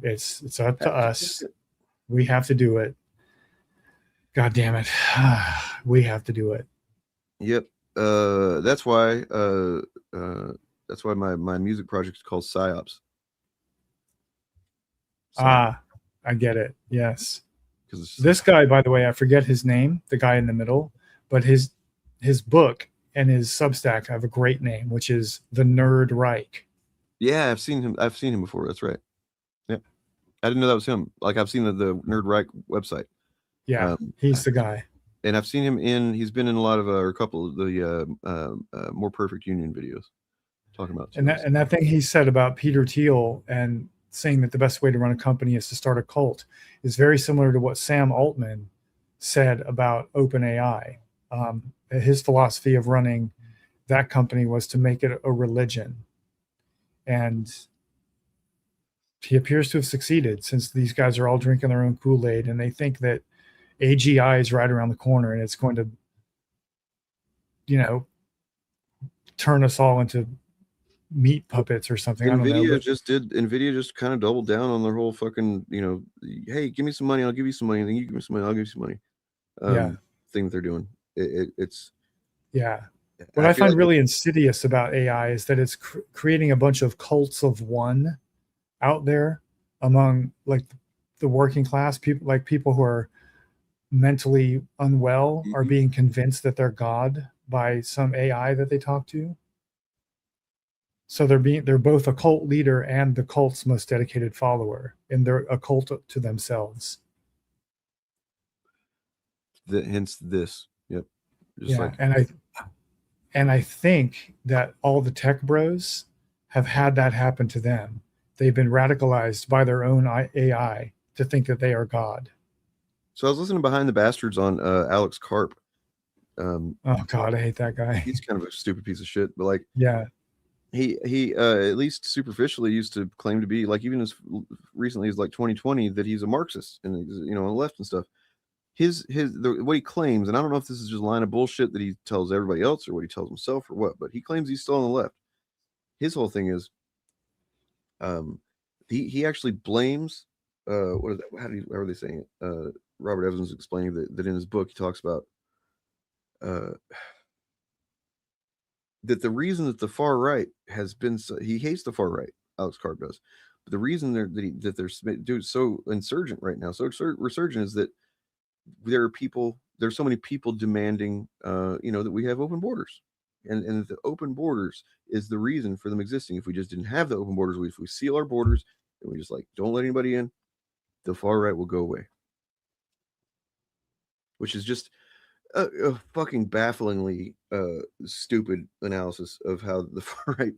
It's up to us. We have to do it. God damn it. We have to do it. Yep. That's why my music project is called PsyOps. I get it. Yes. This guy, by the way, I forget his name, the guy in the middle, but his book and his Substack have a great name, which is The Nerd Reich. Yeah, I've seen him before. That's right. Yeah. I didn't know that was him. Like I've seen the Nerd Reich website. Yeah, he's the guy. And I've seen him he's been in a lot of a couple of the More Perfect Union videos talking about. And that thing he said about Peter Thiel and saying that the best way to run a company is to start a cult is very similar to what Sam Altman said about OpenAI. His philosophy of running that company was to make it a religion. And he appears to have succeeded, since these guys are all drinking their own Kool-Aid and they think that AGI is right around the corner and it's going to, turn us all into meat puppets or something. NVIDIA just kind of doubled down on their whole fucking, hey, give me some money, I'll give you some money, and then you give me some money, I'll give you some money. Thing that they're doing. It's what I find really insidious about AI is that it's creating a bunch of cults of one out there among like the working class people, like people who are mentally unwell are being convinced that they're God by some AI that they talk to. So they're both a cult leader and the cult's most dedicated follower, and they're a cult to themselves. Hence this. Yep. And I think that all the tech bros have had that happen to them. They've been radicalized by their own AI to think that they are God. So I was listening to Behind the Bastards on Alex Karp. Oh God, I hate that guy. He's kind of a stupid piece of shit, but like, yeah, he at least superficially used to claim to be, like, even as recently as like 2020, that he's a Marxist and on the left and stuff. What he claims, and I don't know if this is just a line of bullshit that he tells everybody else or what he tells himself or what, but he claims he's still on the left. His whole thing is, he actually blames what is that? How are they saying it? Robert Evans was explaining that in his book he talks about that the reason that the far right has been he hates the far right, Alex Karp does, but the reason they're so insurgent right now, so resurgent, is that there are people there's so many people demanding, that we have open borders, and the open borders is the reason for them existing. If we just didn't have the open borders, if we seal our borders and we just like don't let anybody in, the far right will go away. Which is just a fucking bafflingly stupid analysis of how the far right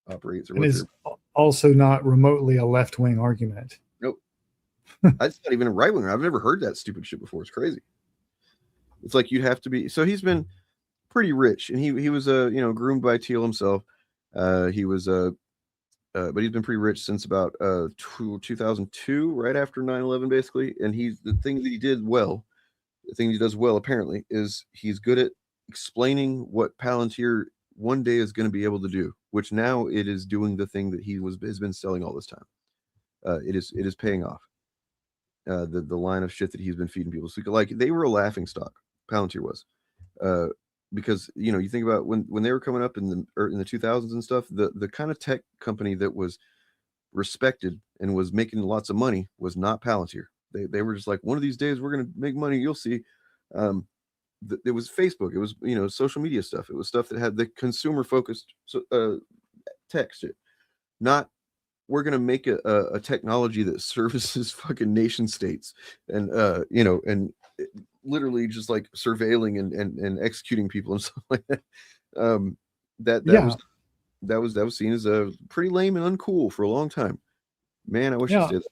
operates. Or and is also not remotely a left-wing argument. Nope. That's not even a right winger. I've never heard that stupid shit before. It's crazy. It's like you'd have to be. So he's been pretty rich, and he was groomed by Teal himself. He was but he's been pretty rich since about 2002, right after 9/11, basically. And the thing that he did well. The thing he does well, apparently, is he's good at explaining what Palantir one day is going to be able to do, which now it is doing the thing that has been selling all this time. It is paying off. The line of shit that he's been feeding people. So like they were a laughing stock. Palantir was, because you think about when they were coming up in the 2000s and stuff. The kind of tech company that was respected and was making lots of money was not Palantir. They were just like, one of these days we're going to make money. You'll see. It was Facebook. It was, social media stuff. It was stuff that had the consumer focused tech shit. Not, we're going to make a technology that services fucking nation states and, and literally just like surveilling and executing people and stuff like that. That was seen as a pretty lame and uncool for a long time. Man, I wish I did that.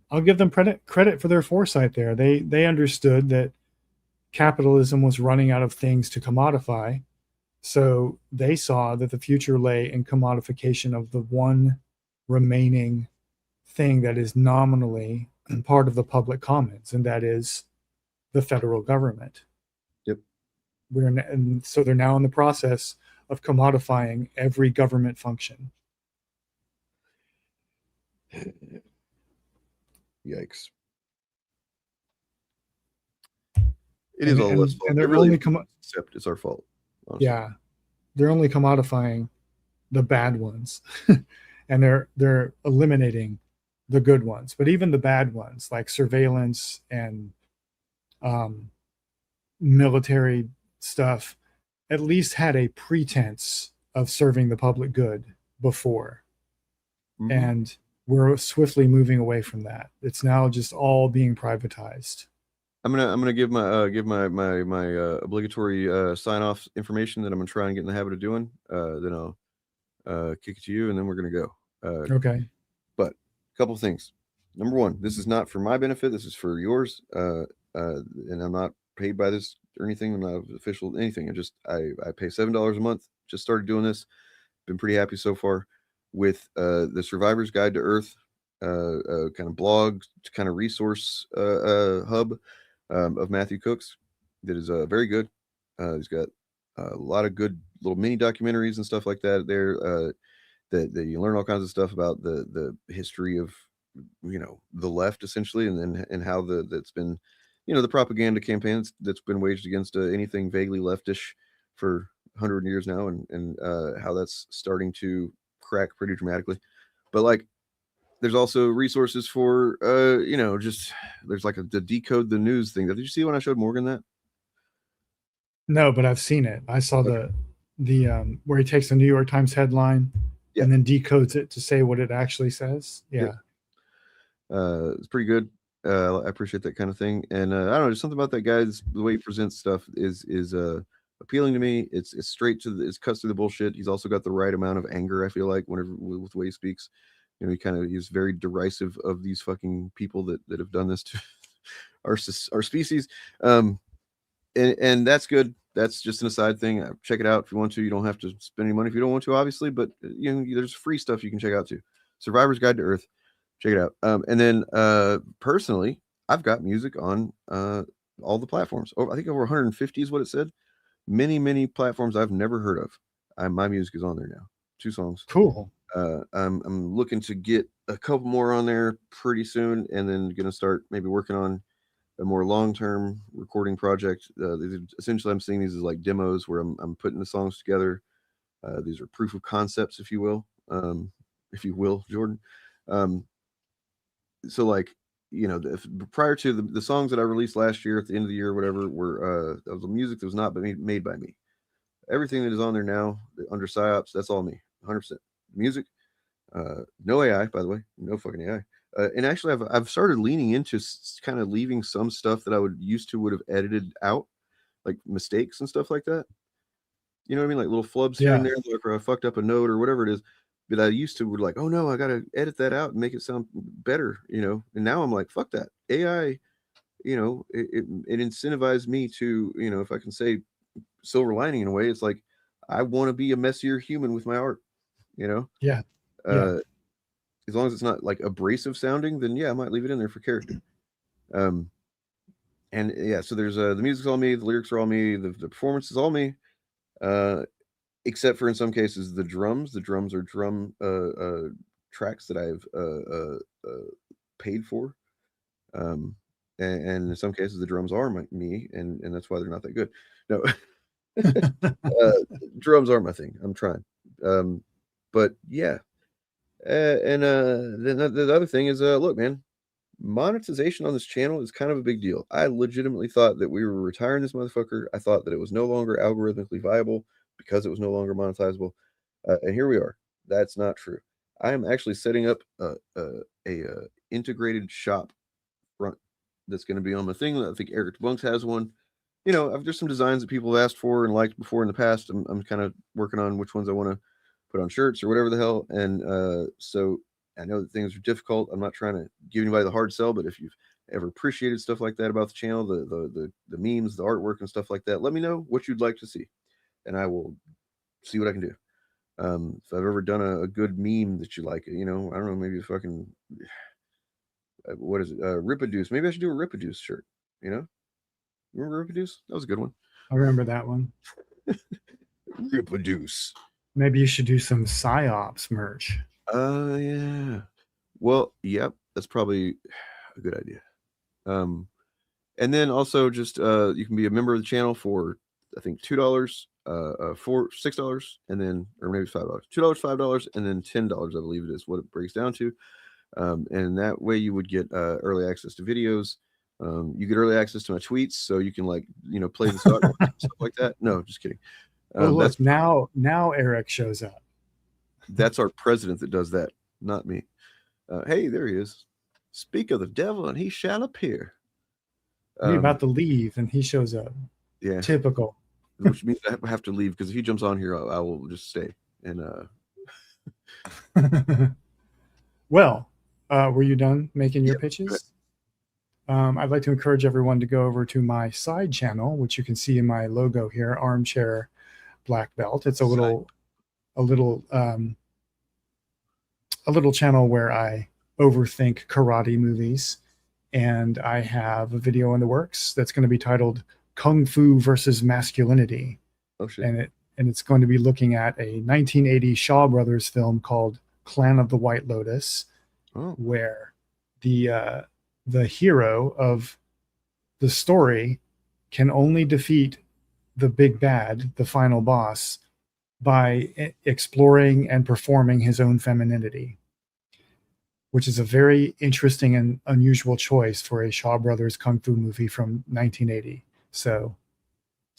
I'll give them credit for their foresight there. They understood that capitalism was running out of things to commodify. So they saw that the future lay in commodification of the one remaining thing that is nominally part of the public commons, and that is the federal government. Yep. And so they're now in the process of commodifying every government function. Yikes. It is all less fault. And they're really except it's our fault. Honestly. Yeah. They're only commodifying the bad ones. And they're eliminating the good ones. But even the bad ones, like surveillance and military stuff, at least had a pretense of serving the public good before. Mm-hmm. And we're swiftly moving away from that. It's now just all being privatized. I'm gonna give my obligatory sign off information that I'm gonna try and get in the habit of doing. Then I'll kick it to you, and then we're gonna go. Okay. But a couple of things. Number one, this is not for my benefit. This is for yours. And I'm not paid by this or anything. I'm not official anything. I pay $7 a month. Just started doing this. Been pretty happy so far with the Survivor's Guide to Earth kind of blog, kind of resource hub of Matthew Cook's that is very good. He's got a lot of good little mini documentaries and stuff like that there that you learn all kinds of stuff about the history of the left essentially, and how that's been the propaganda campaign that's been waged against anything vaguely leftish for 100 years now, and how that's starting to crack pretty dramatically. But like there's also resources for just there's like the decode the news thing. Did you see when I showed Morgan that? No, but I've seen it. I saw the where he takes the New York Times headline and then decodes it to say what it actually says. It's pretty good. I appreciate that kind of thing. And I don't know, there's something about that guy's the way he presents stuff is appealing to me. It's straight to it's cuts through the bullshit. He's also got the right amount of anger, I feel like, whenever with the way he speaks. He's very derisive of these fucking people that have done this to our species. And that's good. That's just an aside thing. Check it out if you want to. You don't have to spend any money if you don't want to, obviously, but there's free stuff you can check out too. Survivor's Guide to Earth. Check it out. And then personally, I've got music on all the platforms. I think over 150 is what it said. Many platforms I've never heard of. My music is on there now. 2 songs. Cool. I'm looking to get a couple more on there pretty soon, and then going to start maybe working on a more long-term recording project. Essentially, I'm seeing these as like demos where I'm putting the songs together. These are proof of concepts, if you will, Jordan. So like, prior to the songs that I released last year at the end of the year or whatever were that was the music that was not made by me. Everything that is on there now under psyops, that's all me, 100%. Music, no AI, by the way, no fucking AI. And actually, I've started leaning into kind of leaving some stuff that I would have edited out, like mistakes and stuff like that. You know what I mean? Like little flubs here and there, like, or I fucked up a note or whatever it is. But I used to would like, oh no, I gotta edit that out and make it sound better, And now I'm like, fuck that. AI, it incentivized me to, if I can say silver lining in a way, it's like I want to be a messier human with my art, Yeah. As long as it's not like abrasive sounding, then yeah, I might leave it in there for character. And yeah, so there's the music's all me, the lyrics are all me, the performance is all me. Except for in some cases the drums. The drums are drum tracks that I've paid for. And in some cases the drums are me, and that's why they're not that good. No. Drums are my thing. I'm trying. But yeah. Then the other thing is, look, man, monetization on this channel is kind of a big deal. I legitimately thought that we were retiring this motherfucker. I thought that it was no longer algorithmically viable because it was no longer monetizable. And here we are. That's not true. I am actually setting up a integrated shop front that's going to be on my thing. I think Eric DeBunks has one. There's some designs that people have asked for and liked before in the past. I'm kind of working on which ones I want to put on shirts or whatever the hell. And so I know that things are difficult. I'm not trying to give anybody the hard sell, but if you've ever appreciated stuff like that about the channel, the memes, the artwork and stuff like that, let me know what you'd like to see, and I will see what I can do. If I've ever done a good meme that you like, I don't know, maybe a fucking what is it? Ripaduce. Maybe I should do a Ripaduce shirt. Remember Ripaduce? That was a good one. I remember that one. Ripaduce. Maybe you should do some psyops merch. Yeah. Well, yep, that's probably a good idea. And then also just you can be a member of the channel for I think $2, $6, and then or maybe $5. $2, $5, and then $10, I believe it is what it breaks down to. And that way you would get early access to videos. You get early access to my tweets, so you can play the stock stuff like that. No, just kidding. Oh, look, now Eric shows up. That's our president that does that, not me. Hey, there he is. Speak of the devil, and he shall appear. We're about to leave, and he shows up. Yeah, typical. Which means I have to leave because if he jumps on here, I will just stay. And well, were you done making your pitches? I'd like to encourage everyone to go over to my side channel, which you can see in my logo here, Armchair Black Belt. It's a little channel where I overthink karate movies, and I have a video in the works that's going to be titled Kung Fu versus Masculinity. Oh shit. And it's going to be looking at a 1980 Shaw Brothers film called Clan of the White Lotus, where the hero of the story can only defeat the big bad, the final boss, by exploring and performing his own femininity, which is a very interesting and unusual choice for a Shaw Brothers Kung Fu movie from 1980. So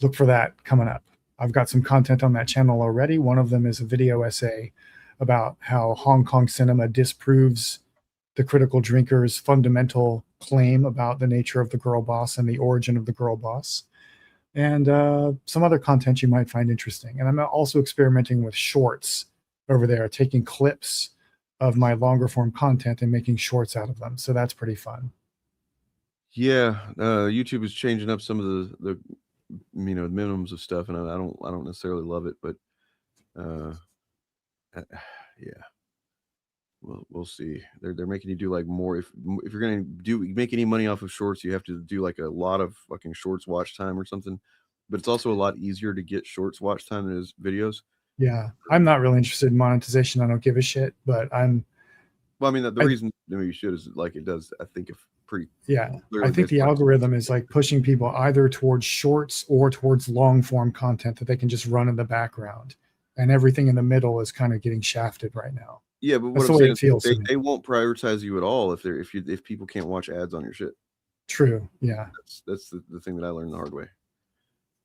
look for that coming up. I've got some content on that channel already. One of them is a video essay about how Hong Kong cinema disproves the Critical Drinker's fundamental claim about the nature of the girl boss and the origin of the girl boss, and some other content you might find interesting. And I'm also experimenting with shorts over there, taking clips of my longer form content and making shorts out of them. So that's pretty fun. Yeah, YouTube is changing up some of the minimums of stuff, and I don't necessarily love it, but yeah. We'll see. They're making you do like more. If you're gonna make any money off of shorts, you have to do like a lot of fucking shorts watch time or something. But it's also a lot easier to get shorts watch time than it is videos. Yeah, I'm not really interested in monetization. I don't give a shit. But I'm. Well, I mean, the reason you should is like it does. I think if pretty. Yeah, I think the algorithm is like pushing people either towards shorts or towards long form content that they can just run in the background, and everything in the middle is kind of getting shafted right now. Yeah, but what That's I'm the way saying it feels is to me. they won't prioritize you at all if people can't watch ads on your shit. True. Yeah. That's the thing that I learned the hard way.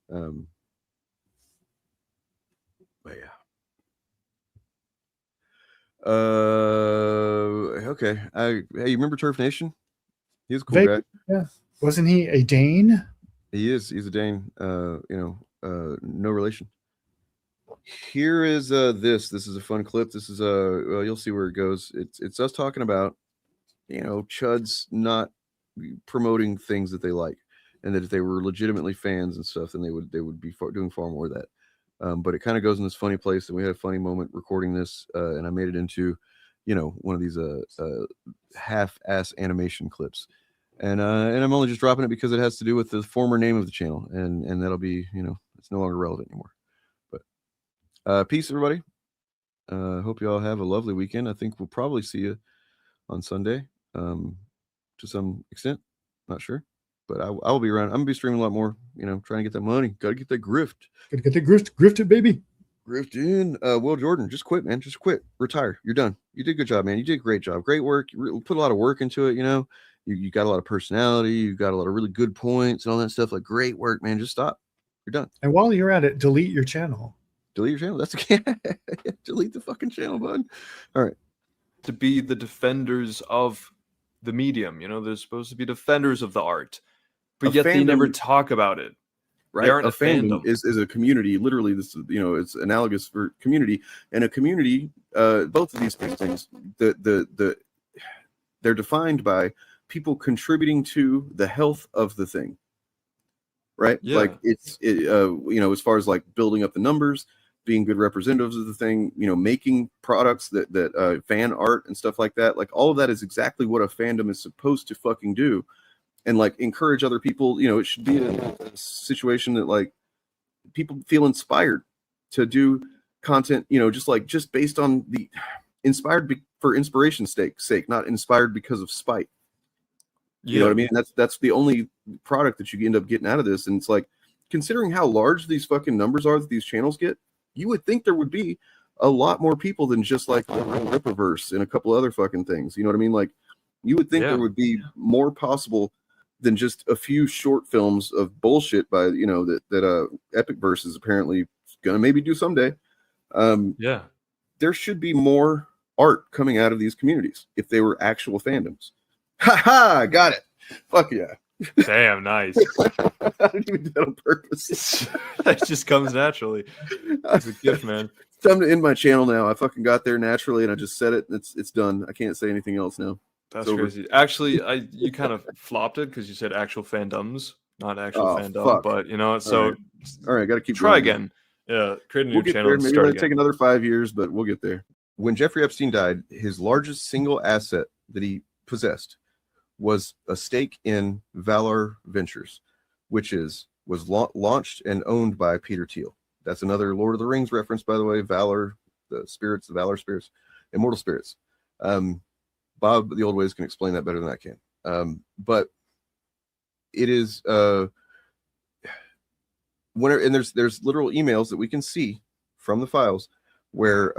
But yeah. Okay. Hey, you remember Turf Nation? He's a cool guy. Yeah. Wasn't he a Dane? He is. He's a Dane. No relation. Here is this. This is a fun clip. This is well, you'll see where it goes. It's us talking about, chuds not promoting things that they like, and that if they were legitimately fans and stuff, then they would be doing far more of that. But it kind of goes in this funny place, and we had a funny moment recording this, and I made it into, one of these half-ass animation clips, and I'm only just dropping it because it has to do with the former name of the channel, and that'll be, it's no longer relevant anymore. But peace, everybody. Hope you all have a lovely weekend. I think we'll probably see you on Sunday, to some extent. Not sure, but I will be around. I'm gonna be streaming a lot more. Trying to get that money. Got to get that grift. Gotta get the grifted, baby. Grift in. Will Jordan, just quit, man. Just quit. Retire. You're done. You did a good job, man. You did a great job. Great work. You put a lot of work into it. You got a lot of personality. You got a lot of really good points and all that stuff. Like, great work, man. Just stop. You're done. And while you're at it, delete your channel. Delete your channel. That's okay. Delete the fucking channel, bud. All right. To be the defenders of the medium, they're supposed to be defenders of the art, but yet they never talk about it. Right. They aren't a a fandom fandom. is a community. Literally, this is, it's analogous for community, and a community. Both of these things, they're defined by people contributing to the health of the thing. Right. Yeah. Like as far as like building up the numbers, being good representatives of the thing, making products that fan art and stuff like that. Like, all of that is exactly what a fandom is supposed to fucking do. And like, encourage other people. It should be a situation that like people feel inspired to do content, just based on the inspired for inspiration's sake, not inspired because of spite. You know what I mean? That's the only product that you end up getting out of this. And it's like, considering how large these fucking numbers are that these channels get, you would think there would be a lot more people than just like the Rippaverse and a couple other fucking things. You know what I mean? Like, you would think there would be more possible than just a few short films of bullshit by, that Epic Verse is apparently gonna maybe do someday. There should be more art coming out of these communities if they were actual fandoms. Ha ha! Got it. Fuck yeah. Damn, nice. I didn't even do that on purpose. That just comes naturally. It's a gift, man. It's time to end my channel now. I fucking got there naturally, and I just said it. And it's done. I can't say anything else now. That's crazy. Actually, you kind of flopped it because you said actual fandoms, not actual fandom. Fuck. But all right, got to keep try going. again. Yeah, create a new We'll get channel. there. And Maybe start it'll again. take another 5 years, but we'll get there. When Jeffrey Epstein died, his largest single asset that he possessed was a stake in Valor Ventures, which was launched and owned by Peter Thiel. That's another Lord of the Rings reference, by the way. Valor, the Valor spirits, immortal spirits. Bob, the old ways, can explain that better than I can. But it is and there's literal emails that we can see from the files where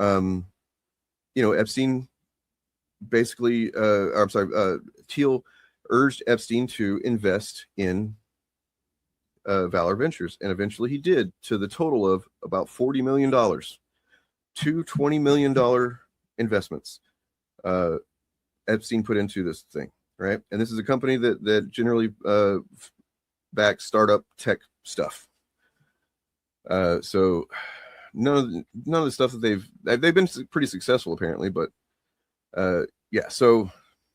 Epstein basically Thiel urged Epstein to invest in Valor Ventures, and eventually he did, to the total of about $40 million. 2 $20 million investments Epstein put into this thing, right? And this is a company that generally backs startup tech stuff. So none of the stuff that they've been pretty successful apparently, but yeah. So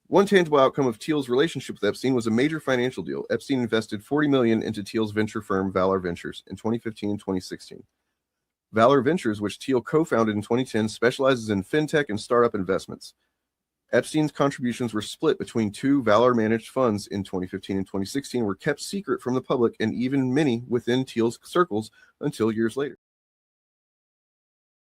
one tangible outcome of Thiel's relationship with Epstein was a major financial deal. Epstein invested $40 million into Thiel's venture firm Valor Ventures in 2015 and 2016. Valor Ventures, which Thiel co-founded in 2010, specializes in fintech and startup investments. Epstein's contributions were split between 2 Valor-managed funds in 2015 and 2016, were kept secret from the public and even many within Thiel's circles until years later.